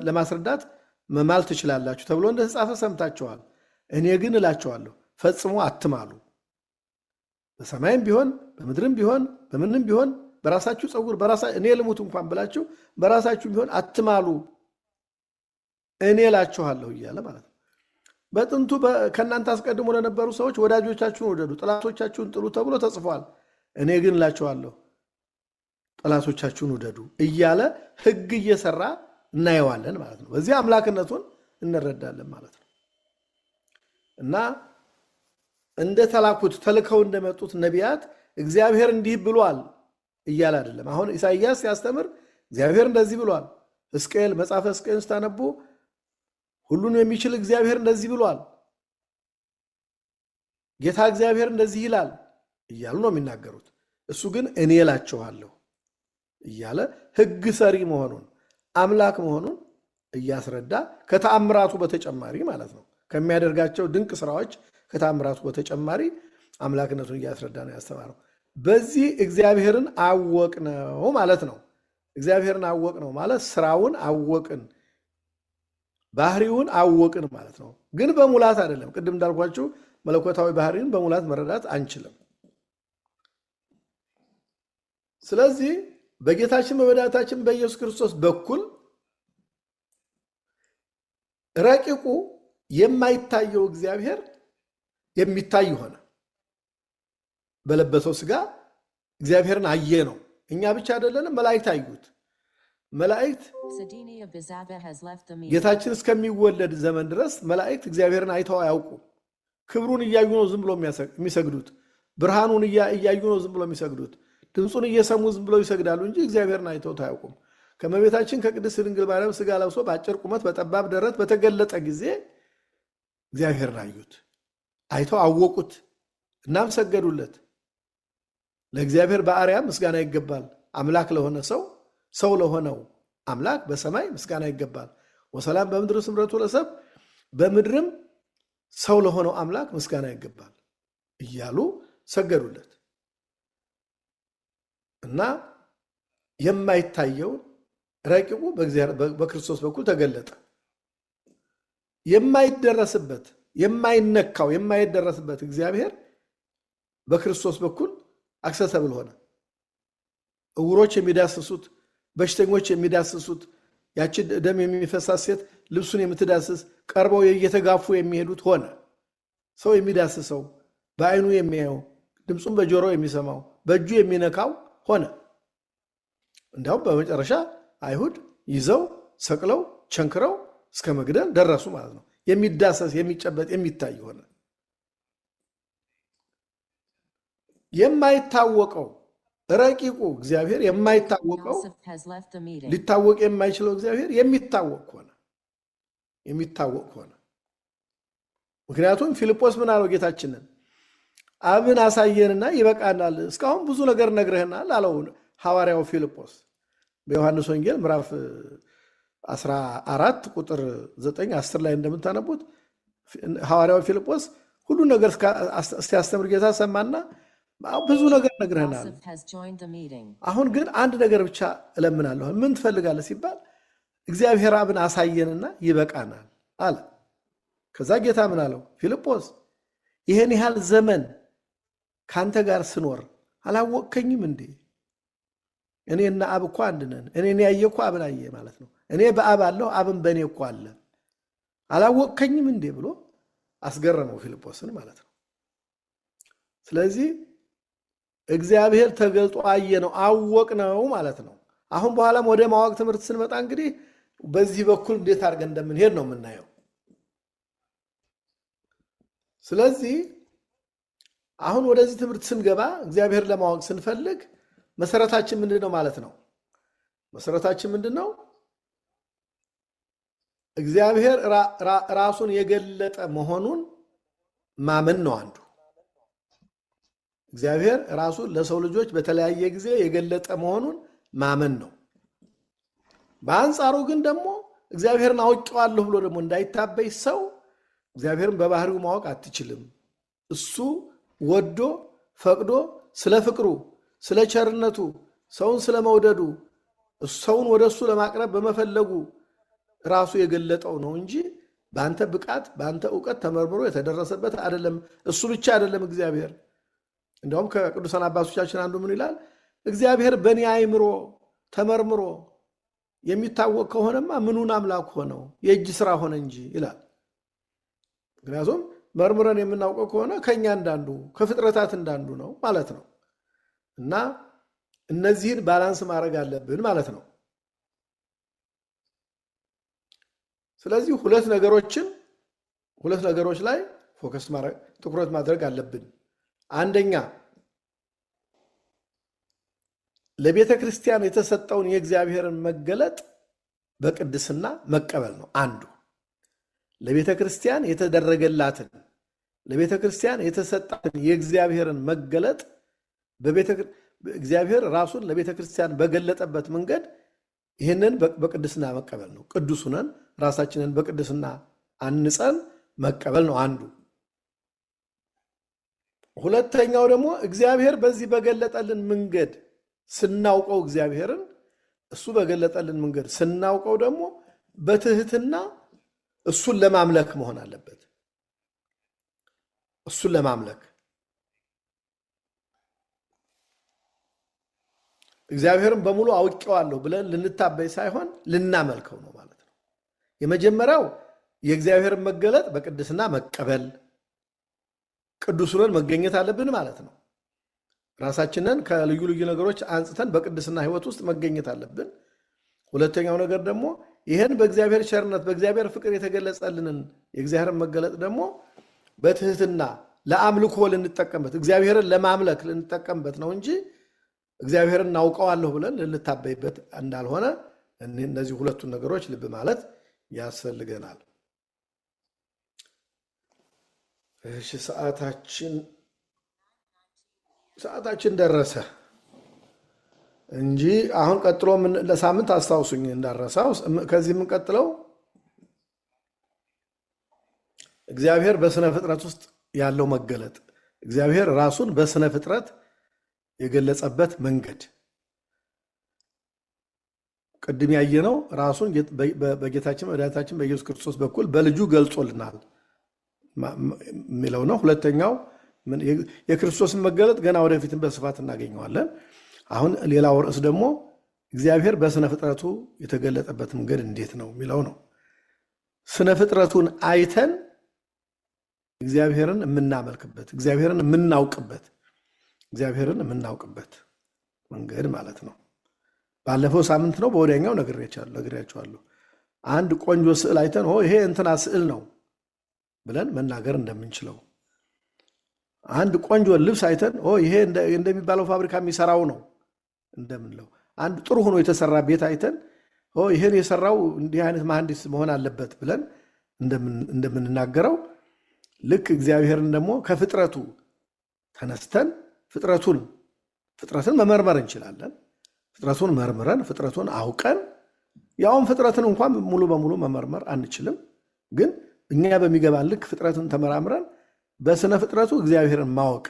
ለማስረዳት መማል ትችላላችሁ ተብሎ እንደተጻፈ ሰምታችኋል። እኔ ግን እላችኋለሁ ፈጽሞ አትማሉ። በሰማይም ቢሆን በምድርም ቢሆን በምንም ቢሆን በራሳችሁ ፀጉር እኔ ልሙት እንኳን ብላችሁ በራሳችሁ ቢሆን አትማሉ፣ እኔ እላችኋለሁ እያለ ማለት ነው። በጥንቱ ከእናንተ አስቀድሞ ለነበሩ ሰዎች ወዳጆቻችሁን ውደዱ፣ ጠላቶቻችሁን ጥሉ ተብሎ ተጽፏል። እኔ ግን እላችኋለሁ ጠላቶቻችሁን ውደዱ እያለ ሕግ እየሰራ እናየዋለን ማለት ነው። በዚህ አምላክነቱን እንረዳለን ማለት ነው። እና እንደተላኩት ተልከው እንደመጡት ነቢያት እግዚአብሔር እንዲህ ብሏል እያለ አይደለም። አሁን ኢሳይያስ ሲያስተምር እግዚአብሔር እንደዚህ ብሏል። ሕዝቅኤል መጽሐፈ ሕዝቅኤል ስታነቡ ሁሉን የሚችል እግዚአብሔር እንደዚህ ብሏል፣ ጌታ እግዚአብሔር እንደዚህ ይላል እያሉ ነው የሚናገሩት። እሱ ግን እኔ እላችኋለሁ እያለ ሕግ ሰሪ መሆኑን አምላክ መሆኑን እያስረዳ ከተአምራቱ በተጨማሪ ማለት ነው ከሚያደርጋቸው ድንቅ ስራዎች ከተአምራቱ በተጨማሪ አምላክነቱን እያስረዳ ነው ያስተማረው። በዚህ እግዚአብሔርን አወቅነው ማለት ነው። እግዚአብሔርን አወቅነው ማለት ስራውን አወቅን፣ ባህሪውን አወቅን ማለት ነው። ግን በሙላት አይደለም። ቅድም እንዳልኳችሁ መለኮታዊ ባህሪን በሙላት መረዳት አንችልም። ስለዚህ በጌታችን በመድኃኒታችን በኢየሱስ ክርስቶስ በኩል ረቂቁ የማይታየው እግዚአብሔር የሚታይ ሆነ። በለበሰው ስጋ እግዚአብሔርን አየ ነው። እኛ ብቻ አይደለንም፣ መላእክት አዩት። መላእክት ጌታችን እስከሚወለድ ዘመን ድረስ መላእክት እግዚአብሔርን አይተው አያውቁ። ክብሩን እያዩ ነው ዝም ብሎ የሚሰግዱት። ብርሃኑን እያዩ ነው ዝም ብሎ የሚሰግዱት። ድምፁን እየሰሙ ዝም ብለው ይሰግዳሉ እንጂ እግዚአብሔርን አይተው አያውቁም። ከመቤታችን ከቅድስት ድንግል ማርያም ስጋ ለብሶ በአጭር ቁመት በጠባብ ደረት በተገለጠ ጊዜ እግዚአብሔርን አዩት፣ አይተው አወቁት፣ እናም ሰገዱለት። ለእግዚአብሔር በአርያም ምስጋና ይገባል። አምላክ ለሆነ ሰው ለሆነው አምላክ በሰማይ ምስጋና ይገባል። ወሰላም በምድር ስምረቱ ለሰብ፣ በምድርም ሰው ለሆነው አምላክ ምስጋና ይገባል እያሉ ሰገዱለት እና የማይታየው ረቂቁ በክርስቶስ በኩል ተገለጠ። የማይደረስበት የማይነካው የማይደረስበት እግዚአብሔር በክርስቶስ በኩል አክሰሰብል ሆነ። እውሮች የሚዳስሱት፣ በሽተኞች የሚዳስሱት፣ ያቺ ደም የሚፈሳት ሴት ልብሱን የምትዳስስ ቀርበው እየተጋፉ የሚሄዱት ሆነ። ሰው የሚዳስሰው፣ በዓይኑ የሚያየው፣ ድምፁን በጆሮ የሚሰማው፣ በእጁ የሚነካው ሆነ። እንዲያውም በመጨረሻ አይሁድ ይዘው ሰቅለው ቸንክረው እስከ መግደል ደረሱ ማለት ነው። የሚዳሰስ የሚጨበጥ የሚታይ ሆነ። የማይታወቀው ረቂቁ እግዚአብሔር የማይታወቀው ሊታወቅ የማይችለው እግዚአብሔር የሚታወቅ ሆነ። ምክንያቱም ፊልጶስ ምን አለው ጌታችንን? አብን አሳየንና ይበቃናል፣ እስካሁን ብዙ ነገር ነግረህናል አለው ሐዋርያው ፊልጶስ። በዮሐንስ ወንጌል ምዕራፍ 14 ቁጥር 9 10 ላይ እንደምታነቡት ሐዋርያው ፊልጶስ ሁሉ ነገር ሲያስተምር ጌታ ሰማና ብዙ ነገር ነግረህናል፣ አሁን ግን አንድ ነገር ብቻ እለምናለሁ። ምን ትፈልጋለህ ሲባል እግዚአብሔር አብን አሳየንና ይበቃናል አለ። ከዛ ጌታ ምን አለው? ፊልጶስ ይሄን ያህል ዘመን ካንተ ጋር ስኖር አላወቅከኝም እንዴ? እኔና አብ እኮ አንድ ነን። እኔን ያየ እኮ አብን አየ ማለት ነው። እኔ በአብ አለሁ፣ አብን በእኔ እኮ አለ። አላወቅከኝም እንዴ ብሎ አስገረመው ፊልጶስን ማለት ነው። ስለዚህ እግዚአብሔር ተገልጦ አየ ነው፣ አወቅ ነው ማለት ነው። አሁን በኋላም ወደ ማወቅ ትምህርት ስንመጣ እንግዲህ በዚህ በኩል እንዴት አድርገን እንደምንሄድ ነው የምናየው። ስለዚህ አሁን ወደዚህ ትምህርት ስንገባ እግዚአብሔር ለማወቅ ስንፈልግ መሰረታችን ምንድነው ማለት ነው? መሰረታችን ምንድነው? እግዚአብሔር ራሱን የገለጠ መሆኑን ማመን ነው አንዱ። እግዚአብሔር ራሱን ለሰው ልጆች በተለያየ ጊዜ የገለጠ መሆኑን ማመን ነው። በአንጻሩ ግን ደግሞ እግዚአብሔርን አውቀዋለሁ ብሎ ደግሞ እንዳይታበይ ሰው እግዚአብሔርን በባህሪው ማወቅ አትችልም። እሱ ወዶ ፈቅዶ ስለ ፍቅሩ፣ ስለ ቸርነቱ፣ ሰውን ስለ መውደዱ፣ ሰውን ወደ እሱ ለማቅረብ በመፈለጉ ራሱ የገለጠው ነው እንጂ በአንተ ብቃት በአንተ እውቀት ተመርምሮ የተደረሰበት አይደለም። እሱ ብቻ አይደለም እግዚአብሔር። እንደውም ከቅዱሳን አባቶቻችን አንዱ ምን ይላል? እግዚአብሔር በእኔ አእምሮ ተመርምሮ የሚታወቅ ከሆነማ ምኑን አምላክ ሆነው የእጅ ስራ ሆነ እንጂ ይላል። ምክንያቱም መርምረን የምናውቀው ከሆነ ከኛ እንዳንዱ ከፍጥረታት እንዳንዱ ነው ማለት ነው። እና እነዚህን ባላንስ ማድረግ አለብን ማለት ነው። ስለዚህ ሁለት ነገሮች ላይ ፎከስ ማድረግ ትኩረት ማድረግ አለብን። አንደኛ ለቤተ ክርስቲያን የተሰጠውን የእግዚአብሔርን መገለጥ በቅድስና መቀበል ነው አንዱ። ለቤተ ክርስቲያን የተደረገላትን ለቤተ ክርስቲያን የተሰጣትን የእግዚአብሔርን መገለጥ እግዚአብሔር ራሱን ለቤተ ክርስቲያን በገለጠበት መንገድ ይህንን በቅድስና መቀበል ነው። ቅዱስ ሆነን ራሳችንን በቅድስና አንጸን መቀበል ነው አንዱ። ሁለተኛው ደግሞ እግዚአብሔር በዚህ በገለጠልን መንገድ ስናውቀው እግዚአብሔርን እሱ በገለጠልን መንገድ ስናውቀው ደግሞ በትህትና እሱን ለማምለክ መሆን አለበት። እሱን ለማምለክ እግዚአብሔርን በሙሉ አውቄዋለሁ ብለን ልንታበይ ሳይሆን ልናመልከው ነው ማለት ነው። የመጀመሪያው የእግዚአብሔርን መገለጥ በቅድስና መቀበል፣ ቅዱስ ሆነን መገኘት አለብን ማለት ነው። ራሳችንን ከልዩ ልዩ ነገሮች አንጽተን በቅድስና ሕይወት ውስጥ መገኘት አለብን። ሁለተኛው ነገር ደግሞ ይህን በእግዚአብሔር ቸርነት በእግዚአብሔር ፍቅር የተገለጸልንን የእግዚአብሔርን መገለጥ ደግሞ በትህትና ለአምልኮ ልንጠቀምበት እግዚአብሔርን ለማምለክ ልንጠቀምበት ነው እንጂ እግዚአብሔርን እናውቀዋለሁ ብለን ልንታበይበት እንዳልሆነ እነዚህ ሁለቱን ነገሮች ልብ ማለት ያስፈልገናል። እሺ፣ ሰዓታችን ደረሰ እንጂ አሁን ቀጥሎ ለሳምንት አስታውሱኝ እንዳረሳው። ከዚህ የምንቀጥለው እግዚአብሔር በስነ ፍጥረት ውስጥ ያለው መገለጥ፣ እግዚአብሔር ራሱን በስነ ፍጥረት የገለጸበት መንገድ ቅድም ያየነው ራሱን በጌታችን መድኃኒታችን በኢየሱስ ክርስቶስ በኩል በልጁ ገልጾልናል የሚለው ነው። ሁለተኛው የክርስቶስን መገለጥ ገና ወደፊትም በስፋት እናገኘዋለን። አሁን ሌላው ርዕስ ደግሞ እግዚአብሔር በስነ ፍጥረቱ የተገለጠበት መንገድ እንዴት ነው የሚለው ነው። ስነ ፍጥረቱን አይተን እግዚአብሔርን የምናመልክበት እግዚአብሔርን የምናውቅበት መንገድ ማለት ነው። ባለፈው ሳምንት ነው በወዲያኛው ነግሬያቸዋለሁ። አንድ ቆንጆ ስዕል አይተን ይሄ እንትና ስዕል ነው ብለን መናገር እንደምንችለው አንድ ቆንጆ ልብስ አይተን ይሄ እንደሚባለው ፋብሪካ የሚሰራው ነው እንደምንለው፣ አንድ ጥሩ ሆኖ የተሰራ ቤት አይተን ይሄን የሰራው እንዲህ አይነት መሐንዲስ መሆን አለበት ብለን እንደምንናገረው ልክ እግዚአብሔርን ደግሞ ከፍጥረቱ ተነስተን ፍጥረትን መመርመር እንችላለን። ፍጥረቱን መርምረን ፍጥረቱን አውቀን ያውም ፍጥረትን እንኳን ሙሉ በሙሉ መመርመር አንችልም፣ ግን እኛ በሚገባን ልክ ፍጥረትን ተመራምረን በስነ ፍጥረቱ እግዚአብሔርን ማወቅ፣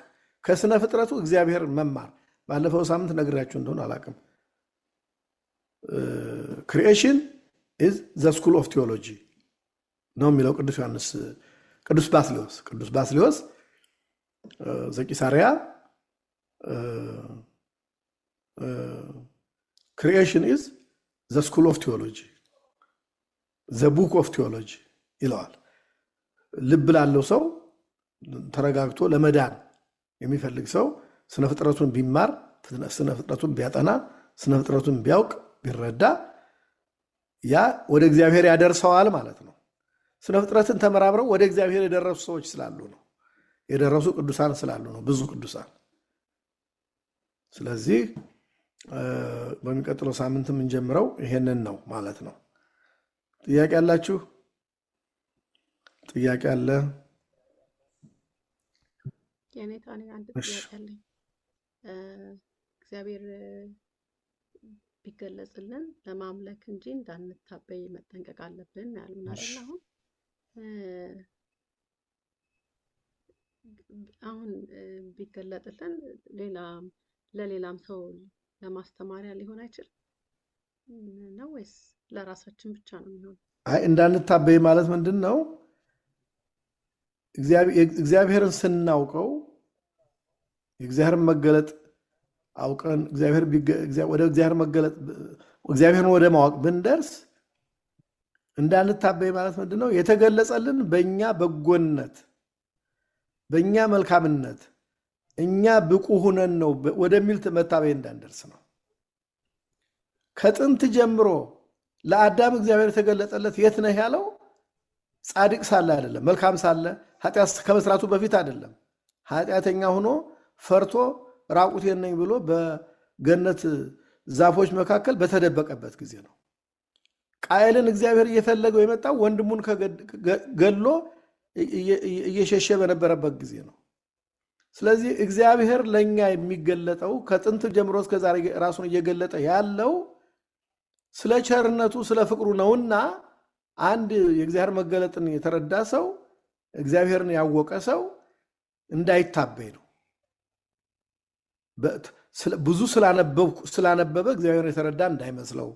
ከስነ ፍጥረቱ እግዚአብሔርን መማር። ባለፈው ሳምንት ነግራችሁ እንደሆነ አላውቅም። ክሪኤሽን ኢዝ ዘ ስኩል ኦፍ ቴዎሎጂ ነው የሚለው ቅዱስ ባስልዮስ ዘቂሳርያ ክሪኤሽን ኢዝ ዘ ስኩል ኦፍ ቴዎሎጂ ዘ ቡክ ኦፍ ቴዎሎጂ ይለዋል። ልብ ላለው ሰው ተረጋግቶ ለመዳን የሚፈልግ ሰው ስነ ፍጥረቱን ቢማር፣ ስነ ፍጥረቱን ቢያጠና፣ ስነ ፍጥረቱን ቢያውቅ ቢረዳ ያ ወደ እግዚአብሔር ያደርሰዋል ማለት ነው። ስነ ፍጥረትን ተመራምረው ወደ እግዚአብሔር የደረሱ ሰዎች ስላሉ ነው፣ የደረሱ ቅዱሳን ስላሉ ነው፣ ብዙ ቅዱሳን። ስለዚህ በሚቀጥለው ሳምንት የምንጀምረው ይሄንን ነው ማለት ነው። ጥያቄ አላችሁ? ጥያቄ አለ? የኔታ እኔ አንድ ጥያቄ አለኝ። እግዚአብሔር ቢገለጽልን ለማምለክ እንጂ እንዳንታበይ መጠንቀቅ አለብን ያሉን አይደል? አሁን ቢገለጥልን ለሌላም ሰው ለማስተማሪያ ሊሆን አይችልም ነው ወይስ ለራሳችን ብቻ ነው የሚሆን? እንዳንታበይ ማለት ምንድን ነው? እግዚአብሔርን ስናውቀው የእግዚአብሔርን መገለጥ አውቀን ወደ እግዚአብሔር መገለጥ እግዚአብሔርን ወደ ማወቅ ብንደርስ እንዳንታበይ ማለት ምንድን ነው? የተገለጸልን በእኛ በጎነት በእኛ መልካምነት እኛ ብቁ ሁነን ነው ወደሚል መታበይ እንዳንደርስ ነው። ከጥንት ጀምሮ ለአዳም እግዚአብሔር የተገለጠለት የት ነህ ያለው ጻድቅ ሳለ አይደለም፣ መልካም ሳለ ኃጢአት ከመስራቱ በፊት አይደለም። ኃጢአተኛ ሆኖ ፈርቶ ራቁቴን ነኝ ብሎ በገነት ዛፎች መካከል በተደበቀበት ጊዜ ነው። ቃየልን እግዚአብሔር እየፈለገው የመጣው ወንድሙን ገሎ እየሸሸ በነበረበት ጊዜ ነው። ስለዚህ እግዚአብሔር ለእኛ የሚገለጠው ከጥንት ጀምሮ እስከ ዛሬ ራሱን እየገለጠ ያለው ስለ ቸርነቱ ስለ ፍቅሩ ነውና አንድ የእግዚአብሔር መገለጥን የተረዳ ሰው እግዚአብሔርን ያወቀ ሰው እንዳይታበይ ነው። ብዙ ስላነበበ እግዚአብሔርን የተረዳ እንዳይመስለው፣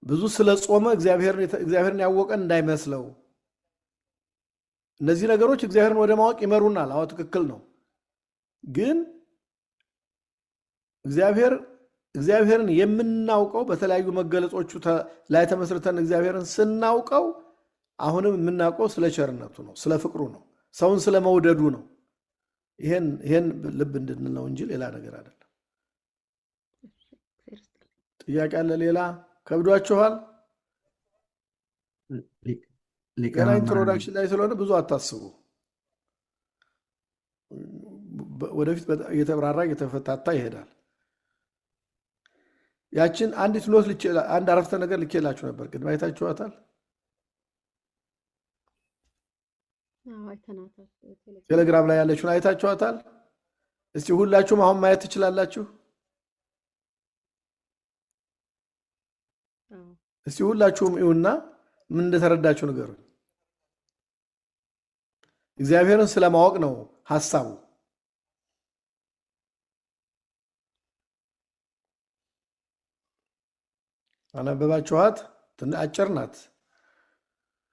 ብዙ ስለጾመ እግዚአብሔርን ያወቀ እንዳይመስለው። እነዚህ ነገሮች እግዚአብሔርን ወደ ማወቅ ይመሩናል። አዎ ትክክል ነው። ግን እግዚአብሔርን የምናውቀው በተለያዩ መገለጾቹ ላይ ተመስርተን እግዚአብሔርን ስናውቀው አሁንም የምናውቀው ስለ ቸርነቱ ነው፣ ስለ ፍቅሩ ነው፣ ሰውን ስለ መውደዱ ነው። ይሄን ልብ እንድንል ነው እንጂ ሌላ ነገር አይደለም። ጥያቄ አለ? ሌላ ከብዷችኋል? ገና ኢንትሮዳክሽን ላይ ስለሆነ ብዙ አታስቡ። ወደፊት እየተብራራ እየተፈታታ ይሄዳል። ያችን አንዲት ኖት አንድ አረፍተ ነገር ልኬላችሁ ነበር። ቅድም አይታችኋታል? ቴሌግራም ላይ ያለችውን አይታችኋታል? እስቲ ሁላችሁም አሁን ማየት ትችላላችሁ? እስቲ ሁላችሁም ይሁንና ምን እንደተረዳችሁ ንገሩኝ። እግዚአብሔርን ስለማወቅ ነው ሐሳቡ። አነበባችኋት? አጭር ናት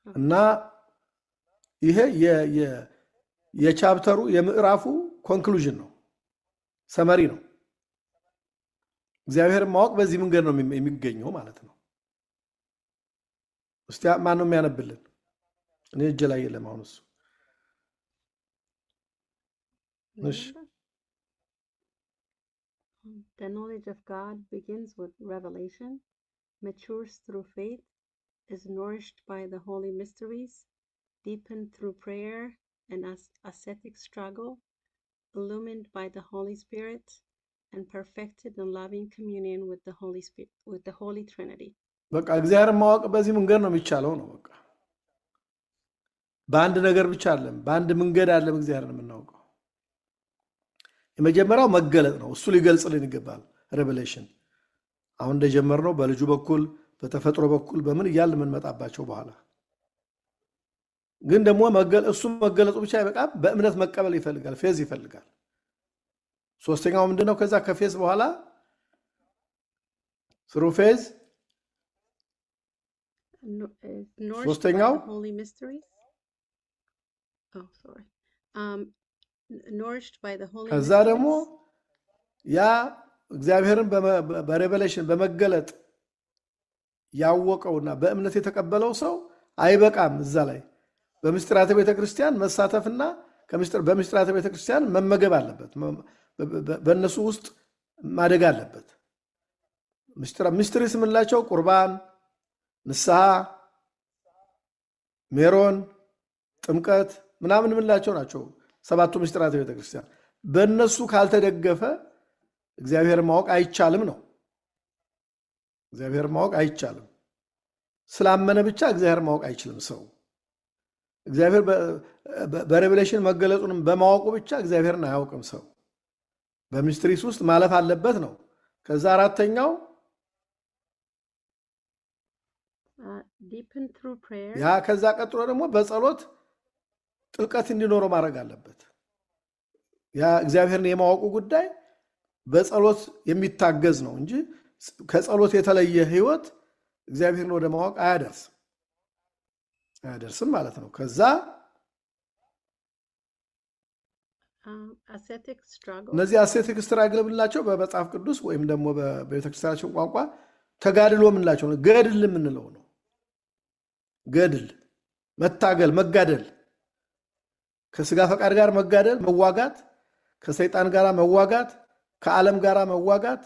እና ይሄ የቻፕተሩ የምዕራፉ ኮንክሉዥን ነው፣ ሰመሪ ነው። እግዚአብሔርን ማወቅ በዚህ መንገድ ነው የሚገኘው ማለት ነው። እስቲ ማን ነው የሚያነብልን? እኔ እጄ ላይ የለም አሁን እሱ። እሺ The knowledge of God begins with revelation, matures through faith, is nourished by the holy mysteries, deepened through prayer and ascetic struggle, illumined by the Holy Spirit, and perfected in loving communion with the Holy Spirit, with the Holy Trinity. በቃ እግዚአብሔርን ማወቅ በዚህ መንገድ ነው የሚቻለው ነው። በቃ በአንድ ነገር ብቻ አይደለም፣ በአንድ መንገድ አይደለም እግዚአብሔርን የምናውቀው። የመጀመሪያው መገለጥ ነው። እሱ ሊገልጽልን ይገባል። ሬቨሌሽን አሁን እንደጀመርነው በልጁ በኩል በተፈጥሮ በኩል በምን እያልን የምንመጣባቸው በኋላ ግን ደግሞ እሱ መገለጡ ብቻ አይበቃም። በእምነት መቀበል ይፈልጋል፣ ፌዝ ይፈልጋል። ሶስተኛው ምንድነው? ከዛ ከፌዝ በኋላ ስሩ ፌዝ ሶስተኛው ከዛ ደግሞ ያ እግዚአብሔርን በሬቨሌሽን በመገለጥ ያወቀውና በእምነት የተቀበለው ሰው አይበቃም። እዛ ላይ በምስጢራተ ቤተክርስቲያን መሳተፍና በምስጢራተ ቤተክርስቲያን መመገብ አለበት። በእነሱ ውስጥ ማደግ አለበት። ምስጢር ስምላቸው ቁርባን፣ ንስሐ፣ ሜሮን፣ ጥምቀት ምናምን የምንላቸው ናቸው ሰባቱ ምስጢራተ ቤተክርስቲያን። በእነሱ ካልተደገፈ እግዚአብሔር ማወቅ አይቻልም ነው። እግዚአብሔር ማወቅ አይቻልም። ስላመነ ብቻ እግዚአብሔር ማወቅ አይችልም ሰው። እግዚአብሔር በሬቨሌሽን መገለጹንም በማወቁ ብቻ እግዚአብሔርን አያውቅም ሰው። በሚስትሪስ ውስጥ ማለፍ አለበት ነው። ከዛ አራተኛው ያ ከዛ ቀጥሎ ደግሞ በጸሎት ጥልቀት እንዲኖረው ማድረግ አለበት። ያ እግዚአብሔርን የማወቁ ጉዳይ በጸሎት የሚታገዝ ነው እንጂ ከጸሎት የተለየ ህይወት እግዚአብሔርን ወደ ማወቅ አያደርስም ማለት ነው። ከዛ እነዚህ አሴቲክ ስትራግል የምንላቸው በመጽሐፍ ቅዱስ ወይም ደግሞ በቤተክርስቲያናችን ቋንቋ ተጋድሎ የምንላቸው ነው። ገድል የምንለው ነው። ገድል መታገል፣ መጋደል፣ ከስጋ ፈቃድ ጋር መጋደል፣ መዋጋት፣ ከሰይጣን ጋር መዋጋት፣ ከዓለም ጋር መዋጋት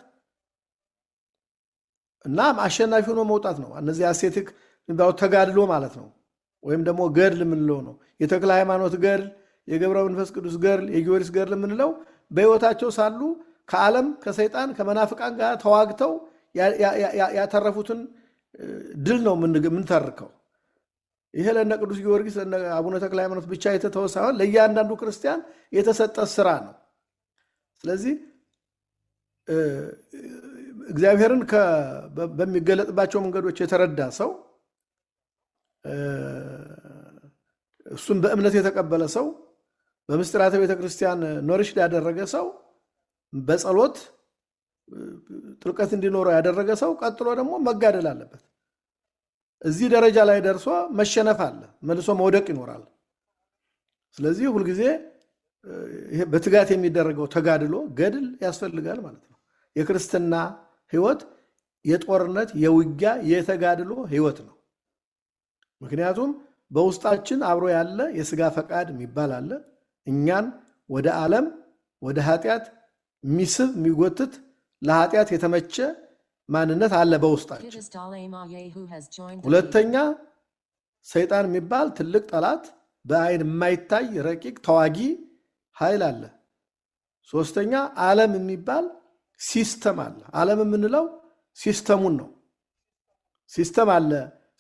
እና አሸናፊ ሆኖ መውጣት ነው። እነዚህ አሴቲክ ተጋድሎ ማለት ነው። ወይም ደግሞ ገድል የምንለው ነው። የተክለ ሃይማኖት ገድል፣ የገብረ መንፈስ ቅዱስ ገድል፣ የጊዮርጊስ ገድል የምንለው በህይወታቸው ሳሉ ከዓለም ከሰይጣን ከመናፍቃን ጋር ተዋግተው ያተረፉትን ድል ነው የምንተርከው። ይሄ ለነ ቅዱስ ጊዮርጊስ ለነ አቡነ ተክለ ሃይማኖት ብቻ የተተወ ሳይሆን ለእያንዳንዱ ክርስቲያን የተሰጠ ስራ ነው። ስለዚህ እግዚአብሔርን በሚገለጥባቸው መንገዶች የተረዳ ሰው፣ እሱም በእምነት የተቀበለ ሰው፣ በምስጢራተ ቤተክርስቲያን ኖሪሽድ ያደረገ ሰው፣ በጸሎት ጥልቀት እንዲኖረው ያደረገ ሰው ቀጥሎ ደግሞ መጋደል አለበት። እዚህ ደረጃ ላይ ደርሶ መሸነፍ አለ፣ መልሶ መውደቅ ይኖራል። ስለዚህ ሁልጊዜ ይሄ በትጋት የሚደረገው ተጋድሎ ገድል ያስፈልጋል ማለት ነው። የክርስትና ህይወት የጦርነት የውጊያ የተጋድሎ ህይወት ነው። ምክንያቱም በውስጣችን አብሮ ያለ የስጋ ፈቃድ የሚባል አለ። እኛን ወደ ዓለም ወደ ኃጢአት የሚስብ የሚጎትት ለኃጢአት የተመቸ ማንነት አለ በውስጣችን። ሁለተኛ ሰይጣን የሚባል ትልቅ ጠላት በአይን የማይታይ ረቂቅ ተዋጊ ኃይል አለ። ሶስተኛ ዓለም የሚባል ሲስተም አለ። ዓለም የምንለው ሲስተሙን ነው። ሲስተም አለ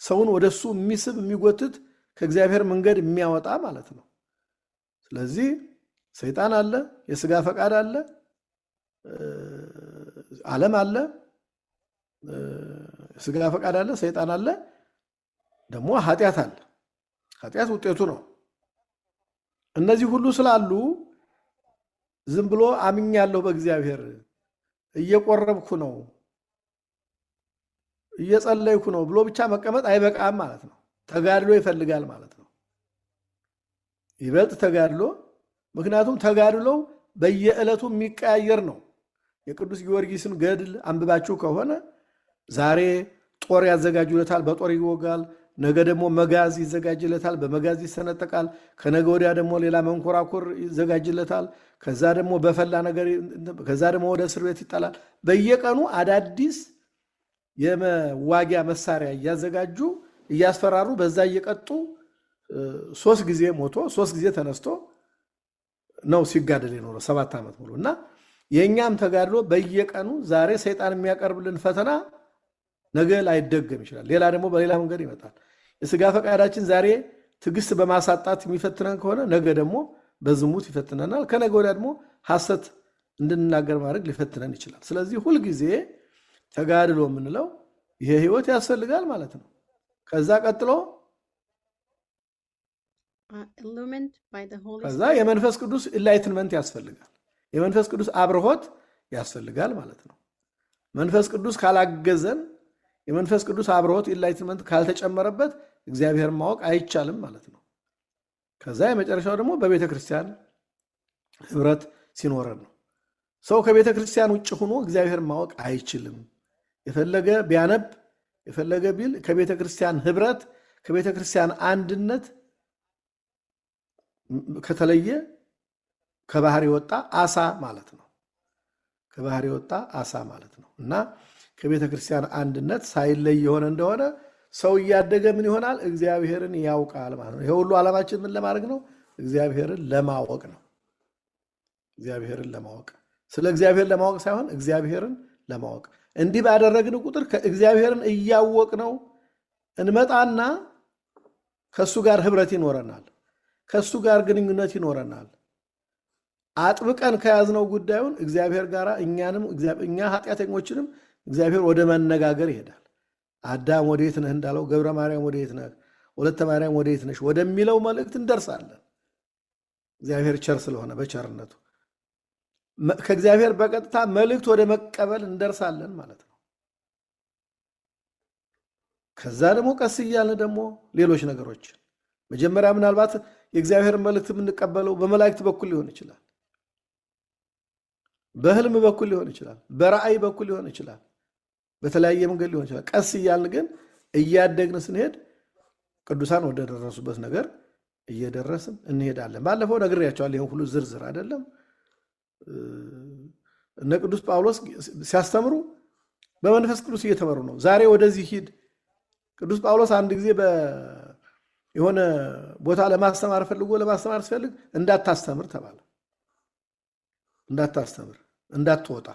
ሰውን ወደሱ የሚስብ የሚጎትት ከእግዚአብሔር መንገድ የሚያወጣ ማለት ነው። ስለዚህ ሰይጣን አለ፣ የስጋ ፈቃድ አለ፣ ዓለም አለ፣ ስጋ ፈቃድ አለ፣ ሰይጣን አለ፣ ደግሞ ኃጢአት አለ። ኃጢአት ውጤቱ ነው። እነዚህ ሁሉ ስላሉ ዝም ብሎ አምኛለሁ በእግዚአብሔር እየቆረብኩ ነው እየጸለይኩ ነው ብሎ ብቻ መቀመጥ አይበቃም ማለት ነው። ተጋድሎ ይፈልጋል ማለት ነው። ይበልጥ ተጋድሎ፣ ምክንያቱም ተጋድሎው በየዕለቱ የሚቀያየር ነው። የቅዱስ ጊዮርጊስን ገድል አንብባችሁ ከሆነ ዛሬ ጦር ያዘጋጁለታል፣ በጦር ይወጋል። ነገ ደግሞ መጋዝ ይዘጋጅለታል፣ በመጋዝ ይሰነጠቃል። ከነገ ወዲያ ደግሞ ሌላ መንኮራኩር ይዘጋጅለታል። ከዛ ደግሞ በፈላ ነገር፣ ከዛ ደግሞ ወደ እስር ቤት ይጣላል። በየቀኑ አዳዲስ የመዋጊያ መሳሪያ እያዘጋጁ እያስፈራሩ በዛ እየቀጡ 3 ጊዜ ሞቶ 3 ጊዜ ተነስቶ ነው ሲጋደል የኖረው 7 ዓመት ሙሉ እና የእኛም ተጋድሎ በየቀኑ ዛሬ ሰይጣን የሚያቀርብልን ፈተና ነገ ላይደገም ይችላል። ሌላ ደግሞ በሌላ መንገድ ይመጣል። የስጋ ፈቃዳችን ዛሬ ትዕግስት በማሳጣት የሚፈትነን ከሆነ ነገ ደግሞ በዝሙት ይፈትነናል። ከነገ ወዲያ ደግሞ ሐሰት እንድንናገር ማድረግ ሊፈትነን ይችላል። ስለዚህ ሁልጊዜ ተጋድሎ የምንለው ይሄ ህይወት ያስፈልጋል ማለት ነው። ከዛ ቀጥሎ ከዛ የመንፈስ ቅዱስ ኢንላይትንመንት ያስፈልጋል። የመንፈስ ቅዱስ አብርሆት ያስፈልጋል ማለት ነው። መንፈስ ቅዱስ ካላገዘን የመንፈስ ቅዱስ አብርሆት ኢንላይትንመንት ካልተጨመረበት እግዚአብሔር ማወቅ አይቻልም ማለት ነው። ከዛ የመጨረሻው ደግሞ በቤተ ክርስቲያን ህብረት ሲኖረን ነው። ሰው ከቤተ ክርስቲያን ውጭ ሆኖ እግዚአብሔር ማወቅ አይችልም። የፈለገ ቢያነብ የፈለገ ቢል ከቤተ ክርስቲያን ህብረት ከቤተ ክርስቲያን አንድነት ከተለየ ከባህር የወጣ አሳ ማለት ነው። ከባህር የወጣ አሳ ማለት ነው እና ከቤተ ክርስቲያን አንድነት ሳይለይ የሆነ እንደሆነ ሰው እያደገ ምን ይሆናል? እግዚአብሔርን ያውቃል ማለት ነው። ይሄ ሁሉ ዓላማችን ምን ለማድረግ ነው? እግዚአብሔርን ለማወቅ ነው። እግዚአብሔርን ለማወቅ ስለ እግዚአብሔር ለማወቅ ሳይሆን እግዚአብሔርን ለማወቅ። እንዲህ ባደረግን ቁጥር እግዚአብሔርን እያወቅ ነው እንመጣና ከሱ ጋር ህብረት ይኖረናል። ከሱ ጋር ግንኙነት ይኖረናል። አጥብቀን ከያዝነው ጉዳዩን እግዚአብሔር ጋር እኛ ኃጢአተኞችንም እግዚአብሔር ወደ መነጋገር ይሄዳል። አዳም ወዴት ነህ እንዳለው ገብረ ማርያም ወዴት ነህ፣ ወለተ ማርያም ወዴት ነሽ ወደሚለው መልእክት እንደርሳለን። እግዚአብሔር ቸር ስለሆነ በቸርነቱ ከእግዚአብሔር በቀጥታ መልእክት ወደ መቀበል እንደርሳለን ማለት ነው። ከዛ ደግሞ ቀስ እያልን ደግሞ ሌሎች ነገሮች መጀመሪያ ምናልባት የእግዚአብሔር መልእክት የምንቀበለው በመላእክት በኩል ሊሆን ይችላል፣ በህልም በኩል ሊሆን ይችላል፣ በራእይ በኩል ሊሆን ይችላል፣ በተለያየ መንገድ ሊሆን ይችላል። ቀስ እያልን ግን እያደግን ስንሄድ ቅዱሳን ወደ ደረሱበት ነገር እየደረስን እንሄዳለን። ባለፈው ነግሬያቸዋለሁ። ይሄን ሁሉ ዝርዝር አይደለም። እነ ቅዱስ ጳውሎስ ሲያስተምሩ በመንፈስ ቅዱስ እየተመሩ ነው። ዛሬ ወደዚህ ሂድ። ቅዱስ ጳውሎስ አንድ ጊዜ የሆነ ቦታ ለማስተማር ሲፈልግ እንዳታስተምር ተባለ። እንዳታስተምር፣ እንዳትወጣ።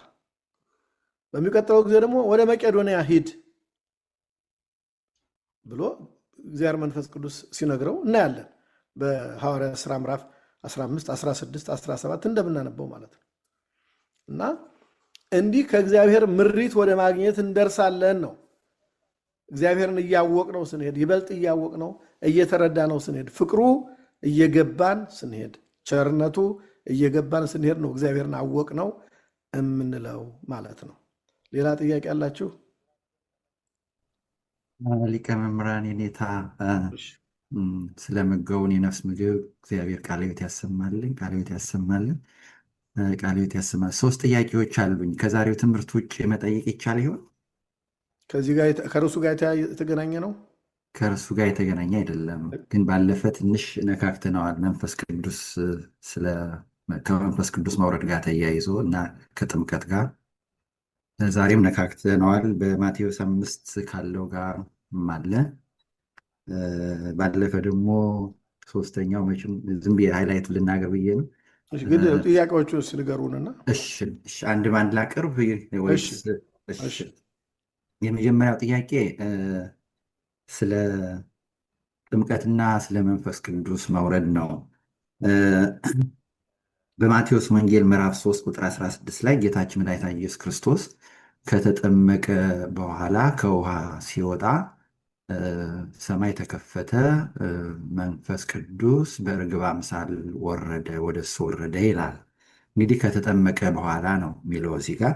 በሚቀጥለው ጊዜ ደግሞ ወደ መቄዶንያ ሂድ ብሎ እግዚአብሔር መንፈስ ቅዱስ ሲነግረው እናያለን። በሐዋርያት ሥራ ምዕራፍ 15፣ 16፣ 17 እንደምናነበው ማለት ነው። እና እንዲህ ከእግዚአብሔር ምሪት ወደ ማግኘት እንደርሳለን ነው። እግዚአብሔርን እያወቅነው ስንሄድ፣ ይበልጥ እያወቅነው እየተረዳነው ስንሄድ፣ ፍቅሩ እየገባን ስንሄድ፣ ቸርነቱ እየገባን ስንሄድ ነው እግዚአብሔርን አወቅነው የምንለው ማለት ነው። ሌላ ጥያቄ አላችሁ? ሊቀ መምህራን የኔታ ስለመገቡን የነፍስ ምግብ እግዚአብሔር ቃለ ሕይወት ያሰማልን፣ ቃለ ሕይወት ያሰማልን፣ ቃለ ሕይወት ያሰማልን። 3 ጥያቄዎች አሉኝ። ከዛሬው ትምህርት ውጭ መጠየቅ ይቻል ይሆን? ከእርሱ ጋር የተገናኘ ነው? ከእርሱ ጋር የተገናኘ አይደለም፣ ግን ባለፈ ትንሽ ነካክተነዋል። ከመንፈስ ቅዱስ መውረድ ጋር ተያይዞ እና ከጥምቀት ጋር ዛሬም ነካክተነዋል። በማቴዎስ 5 ካለው ጋር አለ። ባለፈ ደግሞ 3ኛው መቼም ዝም ብዬ ሃይላይት ልናገር ብዬ ነው። ግን ጥያቄዎቹ ንገሩንና አንድ ባንድ ላቅርብ ወይስ? የመጀመሪያው ጥያቄ ስለ ጥምቀትና ስለ መንፈስ ቅዱስ መውረድ ነው። በማቴዎስ ወንጌል ምዕራፍ 3 ቁጥር 16 ላይ ጌታችን መድኃኒታችን ኢየሱስ ክርስቶስ ከተጠመቀ በኋላ ከውሃ ሲወጣ ሰማይ ተከፈተ፣ መንፈስ ቅዱስ በርግብ አምሳል ወረደ፣ ወደ እሱ ወረደ ይላል። እንግዲህ ከተጠመቀ በኋላ ነው የሚለው እዚህ ጋር።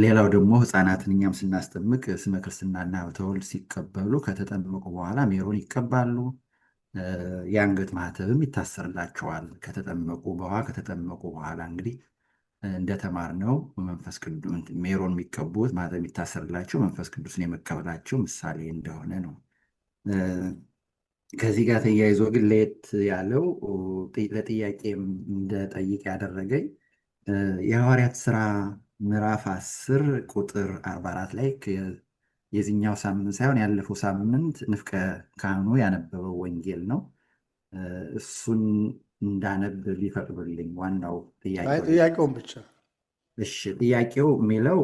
ሌላው ደግሞ ሕፃናትን እኛም ስናስጠምቅ ስመ ክርስትናና ተወልድ ሲቀበሉ ከተጠመቁ በኋላ ሜሮን ይቀባሉ፣ የአንገት ማህተብም ይታሰርላቸዋል። ከተጠመቁ በኋላ እንግዲህ እንደተማርነው መንፈስ ቅዱስ ሜሮን የሚቀቡት ማህተብ የሚታሰርላቸው መንፈስ ቅዱስን የመቀበላቸው ምሳሌ እንደሆነ ነው። ከዚህ ጋር ተያይዞ ግን ለየት ያለው ለጥያቄ እንደጠይቅ ያደረገኝ የሐዋርያት ሥራ ምዕራፍ 10 ቁጥር 44 ላይ የዚህኛው ሳምንት ሳይሆን ያለፈው ሳምንት ንፍቀ ካህኑ ያነበበው ወንጌል ነው። እሱን እንዳነብ ሊፈቅዱልኝ ዋናው ጥያቄውን ብቻ። እሺ፣ ጥያቄው የሚለው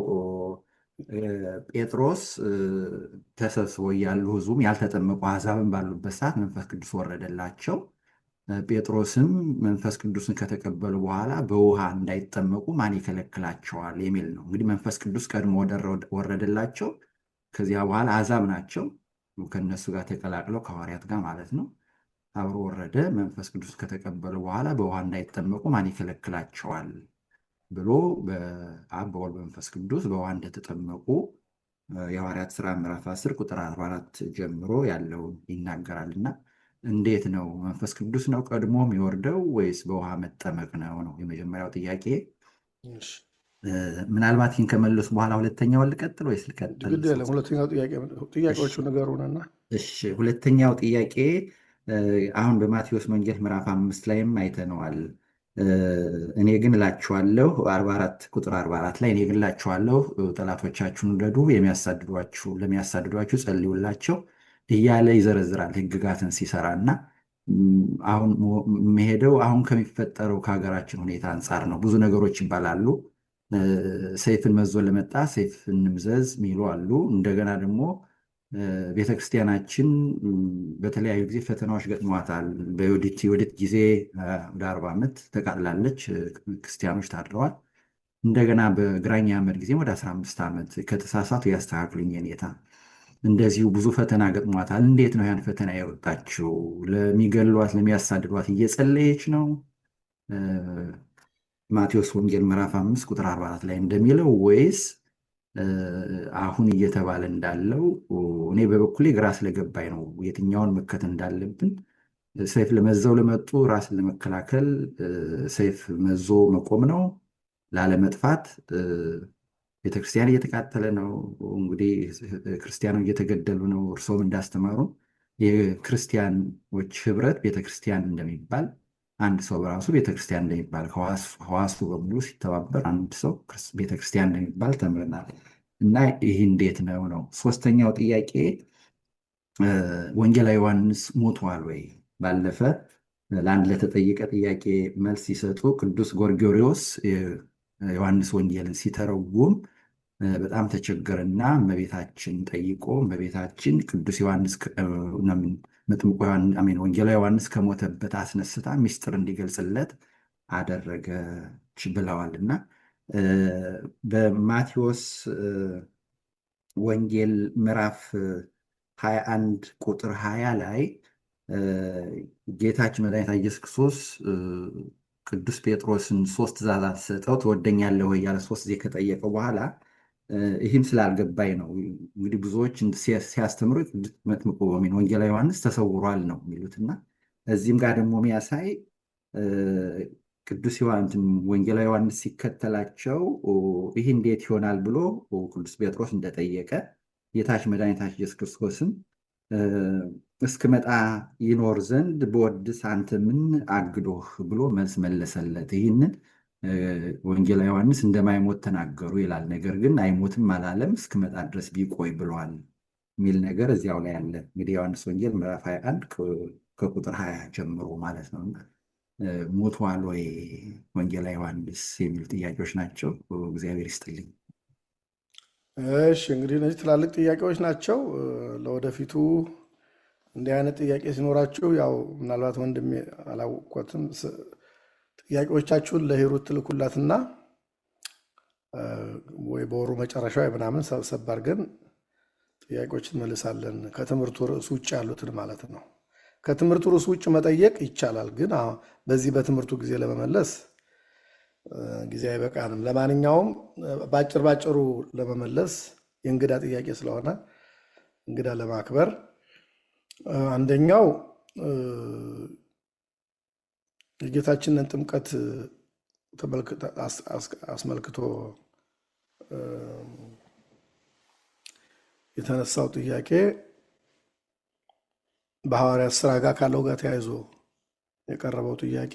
ጴጥሮስ ተሰብስቦ እያሉ ሕዝቡም ያልተጠመቁ አሕዛብን ባሉበት ሰዓት መንፈስ ቅዱስ ወረደላቸው። ጴጥሮስም መንፈስ ቅዱስን ከተቀበሉ በኋላ በውሃ እንዳይጠመቁ ማን ይከለክላቸዋል የሚል ነው። እንግዲህ መንፈስ ቅዱስ ቀድሞ ወረደላቸው። ከዚያ በኋላ አሕዛብ ናቸው ከነሱ ጋር ተቀላቅለው ከሐዋርያት ጋር ማለት ነው አብሮ ወረደ። መንፈስ ቅዱስ ከተቀበሉ በኋላ በውሃ እንዳይጠመቁ ማን ይከለክላቸዋል ብሎ በአብ በወልድ በመንፈስ ቅዱስ በውሃ እንደተጠመቁ የሐዋርያት ሥራ ምዕራፍ 10 ቁጥር 44 ጀምሮ ያለውን ይናገራልና እንዴት ነው? መንፈስ ቅዱስ ነው ቀድሞ የሚወርደው ወይስ በውሃ መጠመቅ ነው? የመጀመሪያው ጥያቄ። ምናልባት ይህን ከመለሱ በኋላ ሁለተኛውን ልቀጥል ወይስ ልቀጥል? ሁለተኛው ጥያቄዎቹ ነገሩንና። እሺ፣ ሁለተኛው ጥያቄ አሁን በማቴዎስ ወንጌል ምዕራፍ 5 ላይም አይተነዋል። እኔ ግን እላችኋለሁ 44 ቁጥር 44 ላይ እኔ ግን እላችኋለሁ ጠላቶቻችሁን ውደዱ፣ ለሚያሳድዷችሁ ጸልዩላቸው እያለ ይዘረዝራል ሕግጋትን ሲሰራ እና አሁን የሚሄደው አሁን ከሚፈጠረው ከሀገራችን ሁኔታ አንጻር ነው። ብዙ ነገሮች ይባላሉ። ሰይፍን መዞ ለመጣ ሰይፍ እንምዘዝ የሚሉ አሉ። እንደገና ደግሞ ቤተክርስቲያናችን በተለያዩ ጊዜ ፈተናዎች ገጥሟታል። በዮዲት ጊዜ ወደ 40 ዓመት ተቃጥላለች፣ ክርስቲያኖች ታድረዋል። እንደገና በግራኝ አህመድ ጊዜ ወደ 15 ዓመት ከተሳሳቱ ያስተካክሉኝ የኔታ። እንደዚሁ ብዙ ፈተና ገጥሟታል። እንዴት ነው ያን ፈተና የወጣችው? ለሚገሏት ለሚያሳድዷት እየጸለየች ነው? ማቴዎስ ወንጌል ምዕራፍ 5 ቁጥር 44 ላይ እንደሚለው ወይስ አሁን እየተባለ እንዳለው? እኔ በበኩሌ ግራ ስለገባኝ ነው የትኛውን መከተል እንዳለብን። ሰይፍ ለመዘው ለመጡ ራስን ለመከላከል ሰይፍ መዞ መቆም ነው፣ ላለመጥፋት። ቤተክርስቲያን እየተቃጠለ ነው፣ እንግዲህ ክርስቲያኖች እየተገደሉ ነው። እርሶም እንዳስተማሩ የክርስቲያኖች ህብረት ቤተክርስቲያን እንደሚባል፣ አንድ ሰው በራሱ ቤተክርስቲያን እንደሚባል፣ ሕዋሱ በሙሉ ሲተባበር አንድ ሰው ቤተክርስቲያን እንደሚባል ተምረናል። እና ይህ እንዴት ነው? ሶስተኛው ጥያቄ ወንጌላዊ ዮሐንስ ሞቷል ወይ? ባለፈ ለአንድ ለተጠየቀ ጥያቄ መልስ ሲሰጡ ቅዱስ ጎርጎርዮስ ዮሐንስ ወንጌልን ሲተረጉም በጣም ተቸገረና እመቤታችን ጠይቆ እመቤታችን ቅዱስ ዮሐንስ መጥምቁ ወንጌላዊ ዮሐንስ ከሞተበት አስነስታ ምስጢር እንዲገልጽለት አደረገች ብለዋልና በማቴዎስ ወንጌል ምዕራፍ 21 ቁጥር 20 ላይ ጌታችን መድኃኒታችን ኢየሱስ ክርስቶስ ቅዱስ ጴጥሮስን 3 ትእዛዛት ሰጠው ትወደኛለህ ወይ ያለ 3 ጊዜ ከጠየቀው በኋላ ይህም ስላልገባኝ ነው። እንግዲህ ብዙዎች ሲያስተምሩ መጥምቁ ወንጌላዊ ዮሐንስ ተሰውሯል ነው የሚሉትና እዚህም ጋር ደግሞ የሚያሳይ ቅዱስ ወንጌላዊ ዮሐንስ ሲከተላቸው ይህ እንዴት ይሆናል ብሎ ቅዱስ ጴጥሮስ እንደጠየቀ ጌታችን መድኃኒታችን ኢየሱስ ክርስቶስም እስክመጣ ይኖር ዘንድ በወድስ አንተ ምን አግዶህ ብሎ መልስ መለሰለት። ይህንን ወንጌላዊ ዮሐንስ እንደማይሞት ተናገሩ ይላል። ነገር ግን አይሞትም አላለም፣ እስክመጣ ድረስ ቢቆይ ብሏል የሚል ነገር እዚያው ላይ አለ። እንግዲህ ዮሐንስ ወንጌል ምዕራፍ 21 ከቁጥር 20 ጀምሮ ማለት ነው። ሞቷል ወይ ወንጌላዊ ዮሐንስ የሚሉ ጥያቄዎች ናቸው። እግዚአብሔር ይስጥልኝ። እሺ፣ እንግዲህ እነዚህ ትላልቅ ጥያቄዎች ናቸው። ለወደፊቱ እንዲህ አይነት ጥያቄ ሲኖራችሁ ያው ምናልባት ወንድሜ አላወቅኳትም፣ ጥያቄዎቻችሁን ለሂሩት ትልኩላትና ወይ በወሩ መጨረሻ ምናምን ሰብሰብ አድርገን ጥያቄዎችን መልሳለን። ከትምህርቱ ርዕሱ ውጭ ያሉትን ማለት ነው። ከትምህርቱ ርዕሱ ውጭ መጠየቅ ይቻላል፣ ግን በዚህ በትምህርቱ ጊዜ ለመመለስ ጊዜ አይበቃንም። ለማንኛውም ባጭሩ ለመመለስ የእንግዳ ጥያቄ ስለሆነ እንግዳ ለማክበር አንደኛው የጌታችንን ጥምቀት አስመልክቶ የተነሳው ጥያቄ በሐዋርያት ሥራ ጋር ካለው ጋር ተያይዞ የቀረበው ጥያቄ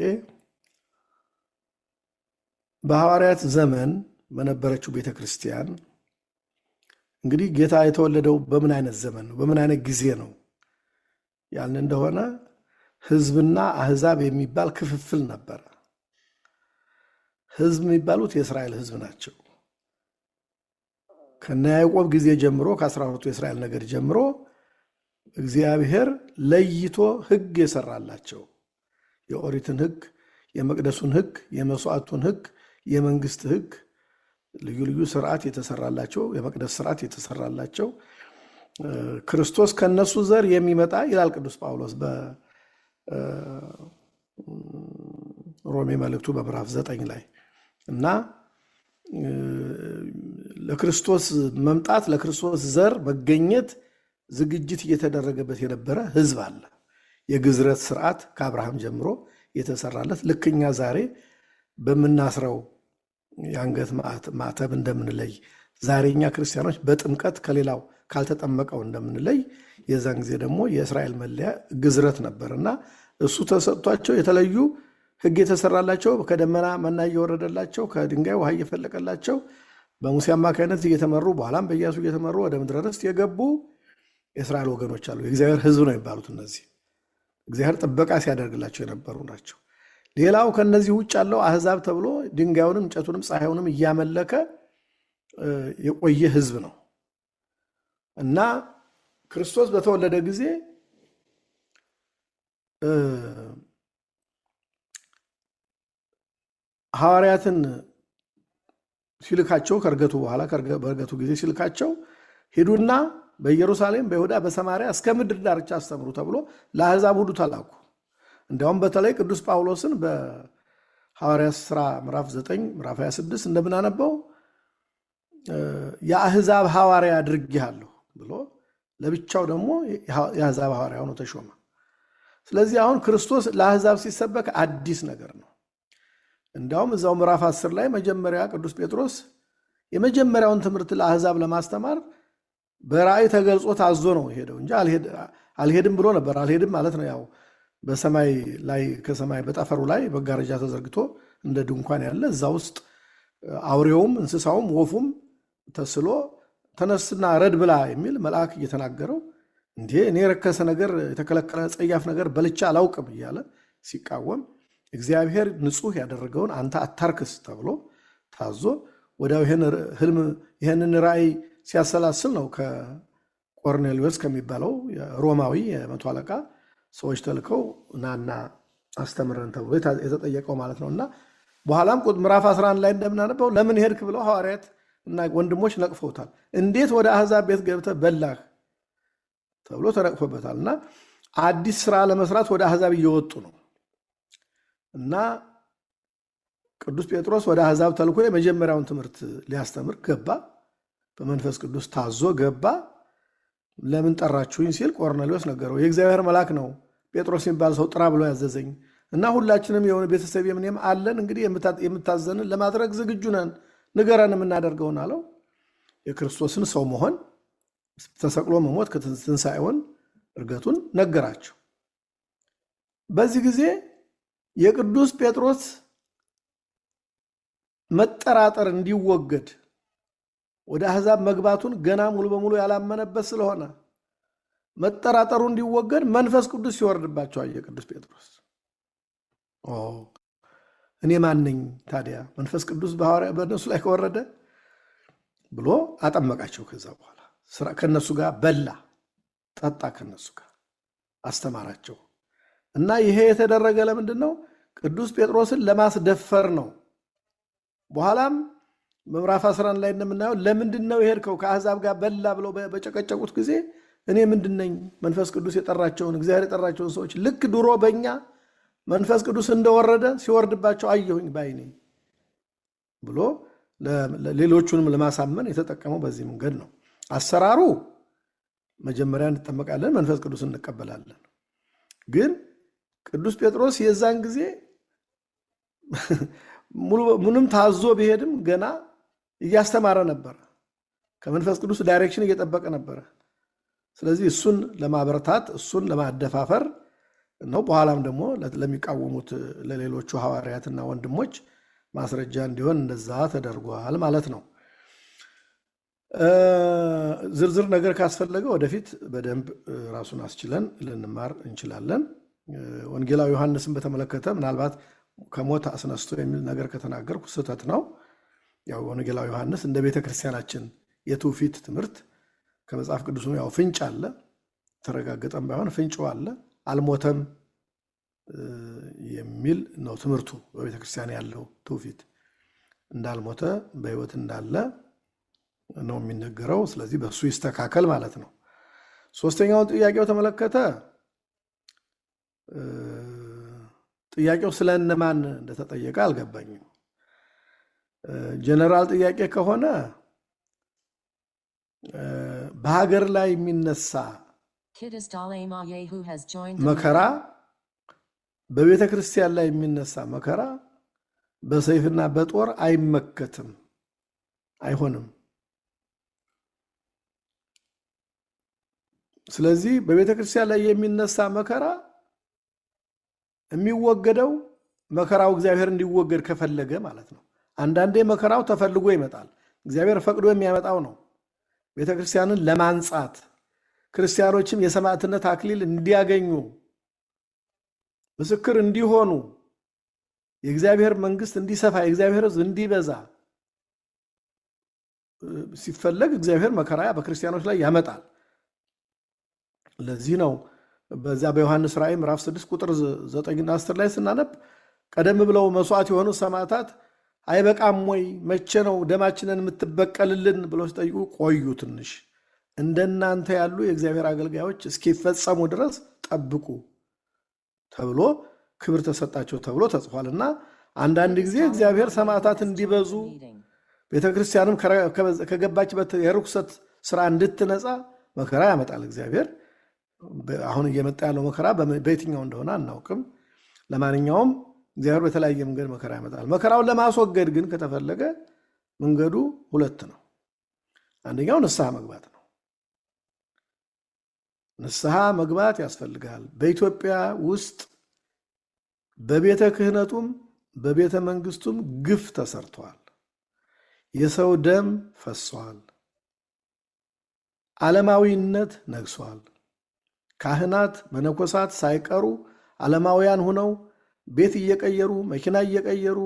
በሐዋርያት ዘመን በነበረችው ቤተክርስቲያን እንግዲህ ጌታ የተወለደው በምን አይነት ዘመን ነው? በምን አይነት ጊዜ ነው ያልን እንደሆነ ህዝብና አህዛብ የሚባል ክፍፍል ነበረ። ህዝብ የሚባሉት የእስራኤል ህዝብ ናቸው። ከነ ያዕቆብ ጊዜ ጀምሮ ከ12ቱ የእስራኤል ነገድ ጀምሮ እግዚአብሔር ለይቶ ህግ የሰራላቸው የኦሪትን ህግ፣ የመቅደሱን ህግ፣ የመስዋዕቱን ህግ፣ የመንግስት ህግ፣ ልዩ ልዩ ስርዓት የተሰራላቸው የመቅደስ ስርዓት የተሰራላቸው ክርስቶስ ከነሱ ዘር የሚመጣ ይላል ቅዱስ ጳውሎስ በሮሜ መልእክቱ በምዕራፍ 9 ላይ እና ለክርስቶስ መምጣት ለክርስቶስ ዘር መገኘት ዝግጅት እየተደረገበት የነበረ ህዝብ አለ። የግዝረት ስርዓት ከአብርሃም ጀምሮ የተሰራለት ልክኛ ዛሬ በምናስረው የአንገት ማተብ እንደምንለይ ዛሬ እኛ ክርስቲያኖች በጥምቀት ከሌላው ካልተጠመቀው እንደምንለይ የዛን ጊዜ ደግሞ የእስራኤል መለያ ግዝረት ነበር እና እሱ ተሰጥቷቸው የተለዩ ህግ የተሰራላቸው ከደመና መና እየወረደላቸው ከድንጋይ ውሃ እየፈለቀላቸው በሙሴ አማካይነት እየተመሩ በኋላም በኢያሱ እየተመሩ ወደ ምድረ ርስት የገቡ የእስራኤል ወገኖች አሉ። የእግዚአብሔር ህዝብ ነው የሚባሉት እነዚህ እግዚአብሔር ጥበቃ ሲያደርግላቸው የነበሩ ናቸው። ሌላው ከነዚህ ውጭ ያለው አህዛብ ተብሎ ድንጋዩንም እንጨቱንም ፀሐዩንም እያመለከ የቆየ ህዝብ ነው እና ክርስቶስ በተወለደ ጊዜ ሐዋርያትን ሲልካቸው ከእርገቱ በኋላ በእርገቱ ጊዜ ሲልካቸው ሂዱና በኢየሩሳሌም በይሁዳ በሰማርያ እስከ ምድር ዳርቻ አስተምሩ ተብሎ ለአህዛብ ሁሉ ተላኩ። እንዲያውም በተለይ ቅዱስ ጳውሎስን በሐዋርያት ሥራ ምዕራፍ 9 ምዕራፍ 26 እንደምናነበው የአህዛብ ሐዋርያ አድርጌሃለሁ ብሎ ለብቻው ደግሞ የአህዛብ ሐዋርያ ሆኖ ተሾመ። ስለዚህ አሁን ክርስቶስ ለአህዛብ ሲሰበክ አዲስ ነገር ነው። እንዲያውም እዛው ምዕራፍ 10 ላይ መጀመሪያ ቅዱስ ጴጥሮስ የመጀመሪያውን ትምህርት ለአህዛብ ለማስተማር በራእይ ተገልጾ ታዞ ነው ሄደው እንጂ አልሄድም ብሎ ነበር። አልሄድም ማለት ነው ያው በሰማይ ላይ ከሰማይ በጠፈሩ ላይ መጋረጃ ተዘርግቶ እንደ ድንኳን ያለ እዛ ውስጥ አውሬውም እንስሳውም ወፉም ተስሎ ተነስና ረድ ብላ የሚል መልአክ እየተናገረው እንዴ እኔ የረከሰ ነገር የተከለከለ ጸያፍ ነገር በልቻ አላውቅም እያለ ሲቃወም እግዚአብሔር ንጹሕ ያደረገውን አንተ አታርክስ ተብሎ ታዞ ወዲያው ይህንን ራእይ ሲያሰላስል ነው ከቆርኔሊዮስ ከሚባለው ሮማዊ የመቶ አለቃ ሰዎች ተልከው ናና አስተምረን ተብሎ የተጠየቀው ማለት ነው። እና በኋላም ምዕራፍ 11 ላይ እንደምናነበው ለምን ሄድክ ብለው ሐዋርያት እና ወንድሞች ነቅፈውታል። እንዴት ወደ አህዛብ ቤት ገብተህ በላህ ተብሎ ተነቅፎበታል። እና አዲስ ስራ ለመስራት ወደ አህዛብ እየወጡ ነው እና ቅዱስ ጴጥሮስ ወደ አህዛብ ተልኮ የመጀመሪያውን ትምህርት ሊያስተምር ገባ። በመንፈስ ቅዱስ ታዞ ገባ። ለምን ጠራችሁኝ ሲል ቆርኔሌዎስ ነገረው። የእግዚአብሔር መልአክ ነው ጴጥሮስ የሚባል ሰው ጥራ ብሎ ያዘዘኝ እና ሁላችንም የሆነ ቤተሰብ የምንም አለን እንግዲህ የምታዘንን ለማድረግ ዝግጁ ነን፣ ንገረን የምናደርገውን አለው። የክርስቶስን ሰው መሆን ተሰቅሎ መሞት ከትንሣኤውን እርገቱን ነገራቸው። በዚህ ጊዜ የቅዱስ ጴጥሮስ መጠራጠር እንዲወገድ ወደ አህዛብ መግባቱን ገና ሙሉ በሙሉ ያላመነበት ስለሆነ መጠራጠሩ እንዲወገድ መንፈስ ቅዱስ ሲወርድባቸው አየ ቅዱስ ጴጥሮስ። እኔ ማን ነኝ ታዲያ መንፈስ ቅዱስ በእነሱ ላይ ከወረደ ብሎ አጠመቃቸው። ከዛ በኋላ ከነሱ ጋር በላ ጠጣ፣ ከነሱ ጋር አስተማራቸው። እና ይሄ የተደረገ ለምንድን ነው? ቅዱስ ጴጥሮስን ለማስደፈር ነው። በኋላም በምዕራፍ 11 ላይ እንደምናየው ለምንድን ነው የሄድከው ከአህዛብ ጋር በላ ብለው በጨቀጨቁት ጊዜ እኔ ምንድን ነኝ? መንፈስ ቅዱስ የጠራቸውን እግዚአብሔር የጠራቸውን ሰዎች ልክ ድሮ በእኛ መንፈስ ቅዱስ እንደወረደ ሲወርድባቸው አየሁኝ ባይኔ ብሎ ሌሎቹንም ለማሳመን የተጠቀመው በዚህ መንገድ ነው። አሰራሩ መጀመሪያ እንጠመቃለን፣ መንፈስ ቅዱስ እንቀበላለን። ግን ቅዱስ ጴጥሮስ የዛን ጊዜ ምንም ታዞ ቢሄድም ገና እያስተማረ ነበረ። ከመንፈስ ቅዱስ ዳይሬክሽን እየጠበቀ ነበረ። ስለዚህ እሱን ለማበረታት እሱን ለማደፋፈር ነው። በኋላም ደግሞ ለሚቃወሙት ለሌሎቹ ሐዋርያትና ወንድሞች ማስረጃ እንዲሆን እንደዛ ተደርጓል ማለት ነው። ዝርዝር ነገር ካስፈለገ ወደፊት በደንብ ራሱን አስችለን ልንማር እንችላለን። ወንጌላዊ ዮሐንስን በተመለከተ ምናልባት ከሞት አስነስቶ የሚል ነገር ከተናገርኩ ስህተት ነው። ያው ወንጌላዊ ዮሐንስ እንደ ቤተክርስቲያናችን የትውፊት ትምህርት ከመጽሐፍ ቅዱስ ያው ፍንጭ አለ፣ ተረጋግጠም ባይሆን ፍንጭ አለ፣ አልሞተም የሚል ነው ትምህርቱ። በቤተክርስቲያን ያለው ትውፊት እንዳልሞተ በሕይወት እንዳለ ነው የሚነገረው። ስለዚህ በሱ ይስተካከል ማለት ነው። ሶስተኛውን ጥያቄው ተመለከተ። ጥያቄው ስለ እነማን እንደተጠየቀ አልገባኝም። ጀነራል ጥያቄ ከሆነ በሀገር ላይ የሚነሳ መከራ፣ በቤተ ክርስቲያን ላይ የሚነሳ መከራ በሰይፍና በጦር አይመከትም፣ አይሆንም። ስለዚህ በቤተ ክርስቲያን ላይ የሚነሳ መከራ የሚወገደው መከራው እግዚአብሔር እንዲወገድ ከፈለገ ማለት ነው። አንዳንዴ መከራው ተፈልጎ ይመጣል፣ እግዚአብሔር ፈቅዶ የሚያመጣው ነው። ቤተ ክርስቲያንን ለማንጻት ክርስቲያኖችም የሰማዕትነት አክሊል እንዲያገኙ ምስክር እንዲሆኑ የእግዚአብሔር መንግስት እንዲሰፋ የእግዚአብሔር ሕዝብ እንዲበዛ ሲፈለግ እግዚአብሔር መከራ በክርስቲያኖች ላይ ያመጣል። ለዚህ ነው በዚያ በዮሐንስ ራእይ ምዕራፍ 6 ቁጥር 9 እና 10 ላይ ስናነብ ቀደም ብለው መስዋዕት የሆኑ ሰማዕታት አይበቃም ወይ? መቼ ነው ደማችንን የምትበቀልልን ብለው ሲጠይቁ ቆዩ ትንሽ እንደናንተ ያሉ የእግዚአብሔር አገልጋዮች እስኪፈጸሙ ድረስ ጠብቁ ተብሎ ክብር ተሰጣቸው ተብሎ ተጽፏልና አንዳንድ ጊዜ እግዚአብሔር ሰማዕታት እንዲበዙ ቤተክርስቲያንም ከገባችበት የርኩሰት ስራ እንድትነጻ መከራ ያመጣል እግዚአብሔር። አሁን እየመጣ ያለው መከራ በየትኛው እንደሆነ አናውቅም። ለማንኛውም እግዚአብሔር በተለያየ መንገድ መከራ ያመጣል። መከራውን ለማስወገድ ግን ከተፈለገ መንገዱ ሁለት ነው። አንደኛው ንስሐ መግባት ነው። ንስሐ መግባት ያስፈልጋል። በኢትዮጵያ ውስጥ በቤተ ክህነቱም በቤተ መንግስቱም ግፍ ተሰርቷል። የሰው ደም ፈሷል። ዓለማዊነት ነግሷል። ካህናት መነኮሳት ሳይቀሩ ዓለማውያን ሆነው ቤት እየቀየሩ መኪና እየቀየሩ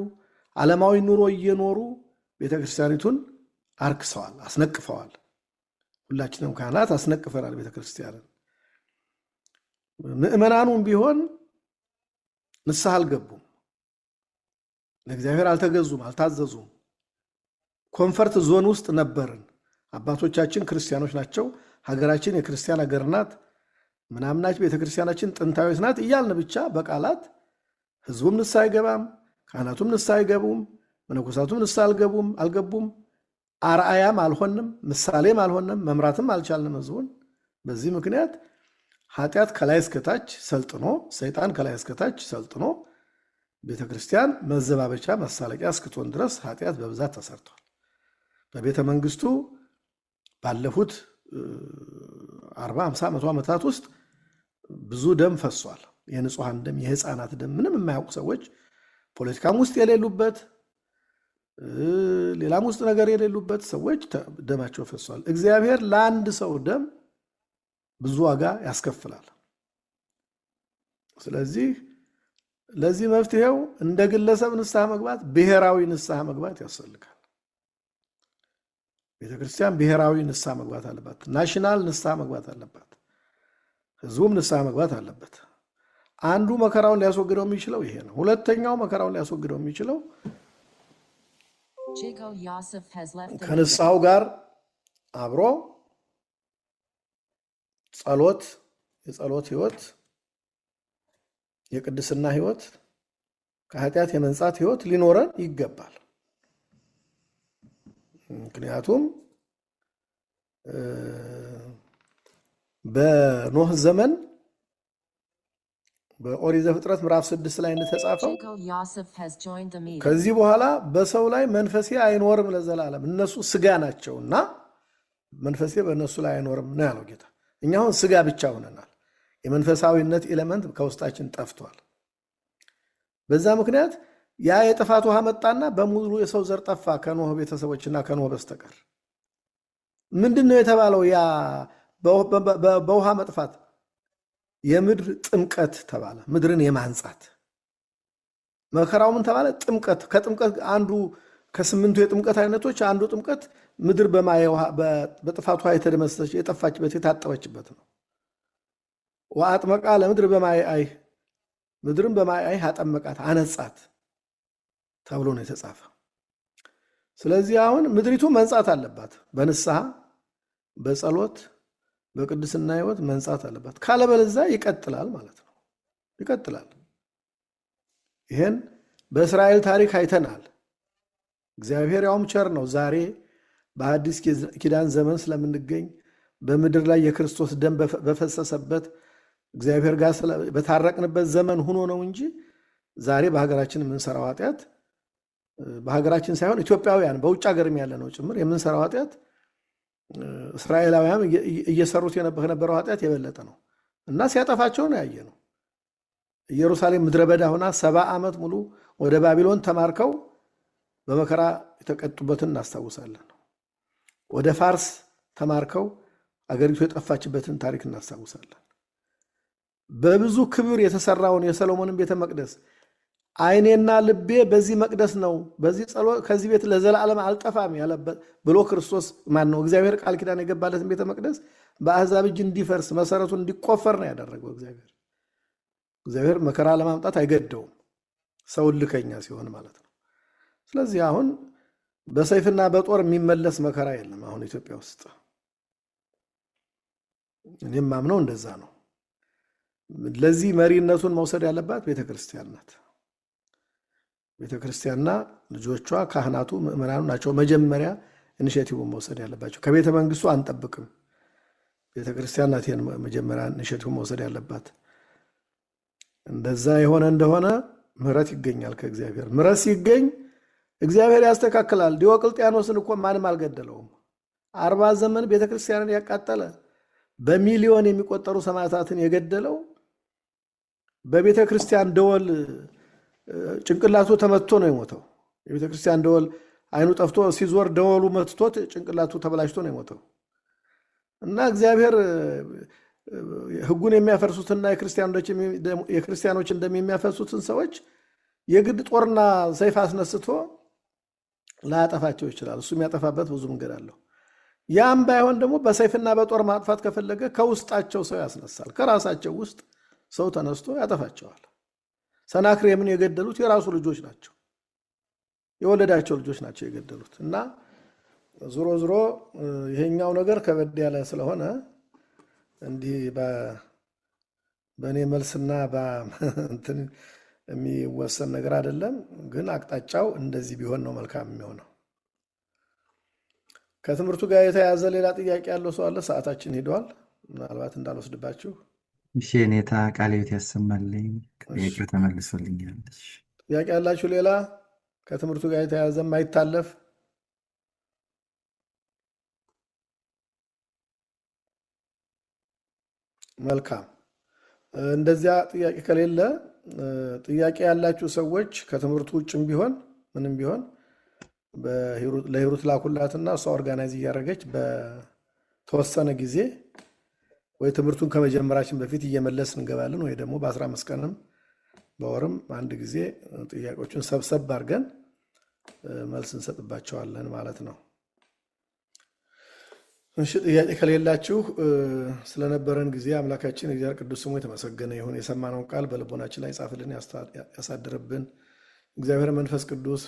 ዓለማዊ ኑሮ እየኖሩ ቤተክርስቲያኒቱን አርክሰዋል፣ አስነቅፈዋል። ሁላችንም ካህናት አስነቅፈናል ቤተክርስቲያንን። ምእመናኑም ቢሆን ንስሐ አልገቡም፣ ለእግዚአብሔር አልተገዙም፣ አልታዘዙም። ኮንፈርት ዞን ውስጥ ነበርን። አባቶቻችን ክርስቲያኖች ናቸው፣ ሀገራችን የክርስቲያን ሀገር ናት፣ ምናምናች ቤተክርስቲያናችን ጥንታዊት ናት እያልን ብቻ በቃላት ህዝቡም ንስሐ አይገባም፣ ካህናቱም ንስሐ አይገቡም፣ መነኮሳቱም ንስሐ አልገቡም። አርአያም አልሆንም፣ ምሳሌም አልሆንም፣ መምራትም አልቻልንም ህዝቡን። በዚህ ምክንያት ኃጢአት ከላይ እስከታች ሰልጥኖ፣ ሰይጣን ከላይ እስከታች ሰልጥኖ ቤተክርስቲያን መዘባበቻ መሳለቂያ እስክትሆን ድረስ ኃጢአት በብዛት ተሰርቷል። በቤተ መንግስቱ ባለፉት 40፣ 50፣ 100 ዓመታት ውስጥ ብዙ ደም ፈሷል። የንጹሐን ደም፣ የህፃናት ደም፣ ምንም የማያውቁ ሰዎች ፖለቲካም ውስጥ የሌሉበት ሌላም ውስጥ ነገር የሌሉበት ሰዎች ደማቸው ፈሷል። እግዚአብሔር ለአንድ ሰው ደም ብዙ ዋጋ ያስከፍላል። ስለዚህ ለዚህ መፍትሄው እንደ ግለሰብ ንስሐ መግባት፣ ብሔራዊ ንስሐ መግባት ያስፈልጋል። ቤተክርስቲያን ብሔራዊ ንስሐ መግባት አለባት። ናሽናል ንስሐ መግባት አለባት። ህዝቡም ንስሐ መግባት አለበት። አንዱ መከራውን ሊያስወግደው የሚችለው ይሄ ነው። ሁለተኛው መከራውን ሊያስወግደው የሚችለው ከንስሐው ጋር አብሮ ጸሎት፣ የጸሎት ህይወት፣ የቅድስና ህይወት፣ ከኃጢአት የመንጻት ህይወት ሊኖረን ይገባል። ምክንያቱም በኖህ ዘመን በኦሪት ዘፍጥረት ምዕራፍ 6 ላይ እንደተጻፈው ከዚህ በኋላ በሰው ላይ መንፈሴ አይኖርም ለዘላለም፣ እነሱ ስጋ ናቸውና መንፈሴ በእነሱ ላይ አይኖርም ነው ያለው ጌታ። እኛ አሁን ስጋ ብቻ ሆነናል። የመንፈሳዊነት ኤሌመንት ከውስጣችን ጠፍቷል። በዛ ምክንያት ያ የጥፋት ውሃ መጣና በሙሉ የሰው ዘር ጠፋ ከኖህ ቤተሰቦችና ከኖህ በስተቀር። ምንድን ነው የተባለው? ያ በውሃ መጥፋት የምድር ጥምቀት ተባለ። ምድርን የማንጻት መከራው ምን ተባለ? ጥምቀት። ከጥምቀት አንዱ ከስምንቱ የጥምቀት አይነቶች አንዱ ጥምቀት ምድር በጥፋት ውሃ የተደመሰሰች የጠፋችበት የታጠበችበት ነው። ወአጥመቃ ለምድር በማየ አይህ፣ ምድርን በማየ አይህ አጠመቃት አነጻት ተብሎ ነው የተጻፈ። ስለዚህ አሁን ምድሪቱ መንጻት አለባት፣ በንስሐ በጸሎት በቅድስና ሕይወት መንጻት አለባት። ካለበለዚያ ይቀጥላል ማለት ነው። ይቀጥላል። ይሄን በእስራኤል ታሪክ አይተናል። እግዚአብሔር ያውም ቸር ነው። ዛሬ በአዲስ ኪዳን ዘመን ስለምንገኝ በምድር ላይ የክርስቶስ ደም በፈሰሰበት እግዚአብሔር ጋር በታረቅንበት ዘመን ሆኖ ነው እንጂ ዛሬ በሀገራችን የምንሰራው ኃጢአት በሀገራችን ሳይሆን ኢትዮጵያውያን በውጭ ሀገርም ያለ ነው ጭምር የምንሰራው ኃጢአት እስራኤላውያን እየሰሩት የነበረው ኃጢአት የበለጠ ነው እና ሲያጠፋቸው ነው ያየ ነው። ኢየሩሳሌም ምድረ በዳ ሆና 70 ዓመት ሙሉ ወደ ባቢሎን ተማርከው በመከራ የተቀጡበትን እናስታውሳለን። ወደ ፋርስ ተማርከው አገሪቱ የጠፋችበትን ታሪክ እናስታውሳለን። በብዙ ክብር የተሰራውን የሰሎሞንን ቤተ መቅደስ ዓይኔና ልቤ በዚህ መቅደስ ነው፣ በዚህ ጸሎት ከዚህ ቤት ለዘላለም አልጠፋም ያለበት ብሎ ክርስቶስ ማን ነው እግዚአብሔር ቃል ኪዳን የገባለትን ቤተ መቅደስ በአሕዛብ እጅ እንዲፈርስ መሰረቱን እንዲቆፈር ነው ያደረገው። እግዚአብሔር መከራ ለማምጣት አይገደውም፣ ሰው ልከኛ ሲሆን ማለት ነው። ስለዚህ አሁን በሰይፍና በጦር የሚመለስ መከራ የለም አሁን ኢትዮጵያ ውስጥ። እኔም ማምነው እንደዛ ነው። ለዚህ መሪነቱን መውሰድ ያለባት ቤተክርስቲያን ናት። ቤተክርስቲያንና ልጆቿ ካህናቱ ምዕመናኑ ናቸው መጀመሪያ ኢኒሼቲቭን መውሰድ ያለባቸው። ከቤተ መንግስቱ አንጠብቅም። ቤተክርስቲያን ናት ይሄን መጀመሪያ ኢኒሼቲቭን መውሰድ ያለባት። እንደዛ የሆነ እንደሆነ ምህረት ይገኛል ከእግዚአብሔር። ምህረት ሲገኝ እግዚአብሔር ያስተካክላል። ዲዮቅልጥያኖስን እኮ ማንም አልገደለውም። 40 ዘመን ቤተክርስቲያንን ያቃጠለ በሚሊዮን የሚቆጠሩ ሰማዕታትን የገደለው በቤተክርስቲያን ደወል ጭንቅላቱ ተመትቶ ነው የሞተው። የቤተክርስቲያን ደወል አይኑ ጠፍቶ ሲዞር ደወሉ መትቶት ጭንቅላቱ ተበላሽቶ ነው የሞተው እና እግዚአብሔር ሕጉን የሚያፈርሱትና የክርስቲያኖች እንደሚያፈርሱትን ሰዎች የግድ ጦርና ሰይፍ አስነስቶ ላያጠፋቸው ይችላል። እሱ የሚያጠፋበት ብዙ መንገድ አለው። ያም ባይሆን ደግሞ በሰይፍና በጦር ማጥፋት ከፈለገ ከውስጣቸው ሰው ያስነሳል። ከራሳቸው ውስጥ ሰው ተነስቶ ያጠፋቸዋል። ሰናክሬምን የገደሉት የራሱ ልጆች ናቸው፣ የወለዳቸው ልጆች ናቸው የገደሉት። እና ዞሮ ዞሮ ይሄኛው ነገር ከበድ ያለ ስለሆነ እንዲህ በእኔ መልስና እንትን የሚወሰን ነገር አይደለም። ግን አቅጣጫው እንደዚህ ቢሆን ነው መልካም የሚሆነው። ከትምህርቱ ጋር የተያያዘ ሌላ ጥያቄ ያለው ሰው አለ? ሰዓታችን ሄደዋል። ምናልባት እንዳልወስድባችሁ። እሺ፣ ኔታ ቃለ ሕይወት ያሰማልኝ። ጥያቄው ተመልሶልኛል። ጥያቄ ያላችሁ ሌላ ከትምህርቱ ጋር የተያያዘ የማይታለፍ? መልካም። እንደዚያ ጥያቄ ከሌለ ጥያቄ ያላችሁ ሰዎች ከትምህርቱ ውጭም ቢሆን ምንም ቢሆን ለሂሩት ላኩላትና እሷ ኦርጋናይዝ እያደረገች በተወሰነ ጊዜ ወይ ትምህርቱን ከመጀመራችን በፊት እየመለስ እንገባለን፣ ወይ ደግሞ በ15 ቀንም በወርም አንድ ጊዜ ጥያቄዎችን ሰብሰብ አድርገን መልስ እንሰጥባቸዋለን ማለት ነው። እሺ፣ ጥያቄ ከሌላችሁ ስለነበረን ጊዜ አምላካችን እግዚአብሔር ቅዱስ ስሙ የተመሰገነ ይሁን። የሰማነውን ቃል በልቦናችን ላይ ጻፍልን፣ ያሳድርብን። እግዚአብሔር መንፈስ ቅዱስ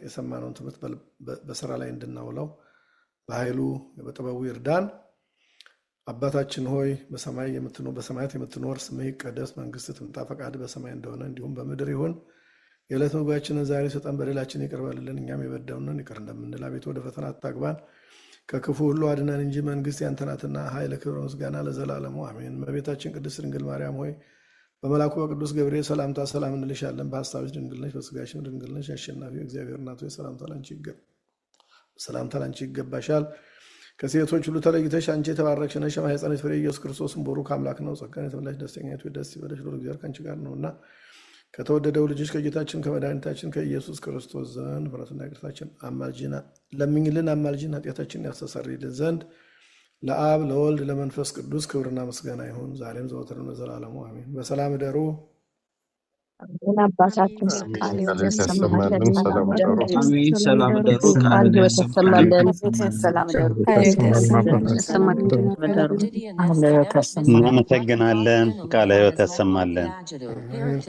የሰማነውን ትምህርት በስራ ላይ እንድናውለው በኃይሉ በጥበቡ ይርዳን። አባታችን ሆይ በሰማያት የምትኖር ስምህ ይቀደስ፣ መንግስትህ ትምጣ፣ ፈቃድህ በሰማይ እንደሆነ እንዲሁም በምድር ይሁን። የዕለት ምግባችንን ዛሬ ስጠን፣ በደላችንን ይቅር በልልን እኛም የበደሉንን ይቅር እንደምንል፣ አቤቱ ወደ ፈተና አታግባን ከክፉ ሁሉ አድነን እንጂ መንግስት ያንተ ናትና ኃይል፣ ክብር፣ ምስጋና ለዘላለሙ አሜን። እመቤታችን ቅድስት ድንግል ማርያም ሆይ በመልአኩ በቅዱስ ገብርኤል ሰላምታ ሰላም እንልሻለን። በሐሳብሽ ድንግል ነሽ፣ በሥጋሽም ድንግል ነሽ። አሸናፊው እግዚአብሔር እናት ሆይ ሰላምታ ላንቺ ይገባሻል። ከሴቶች ሁሉ ተለይተሽ አንቺ የተባረክሽ ነሽ፣ የማኅፀንሽ ፍሬ ኢየሱስ ክርስቶስም ቡሩክ አምላክ ነው። ጸጋን የተመላሽ ደስተኛይቱ ደስ ይበለሽ፣ ልዑል እግዚአብሔር ከአንቺ ጋር ነውና ከተወደደው ልጅሽ ከጌታችን ከመድኃኒታችን ከኢየሱስ ክርስቶስ ዘንድ ምሕረቱና ይቅርታችን ለምኝልን፣ አማልጅን ኃጢአታችንን ያስተሰርይልን ዘንድ ለአብ ለወልድ ለመንፈስ ቅዱስ ክብርና ምስጋና ይሁን ዛሬም ዘወትርም ለዘላለሙ አሜን። በሰላም እደሩ። አባታችን አሜን። ቃል ያሰማልን። ሰላም እደሩ። አሜን። ሰላም እደሩ። ቃል ያሰማልን። ሰላም እደሩ። እናመሰግናለን። ቃለ ሕይወት ያሰማልን። አሜን።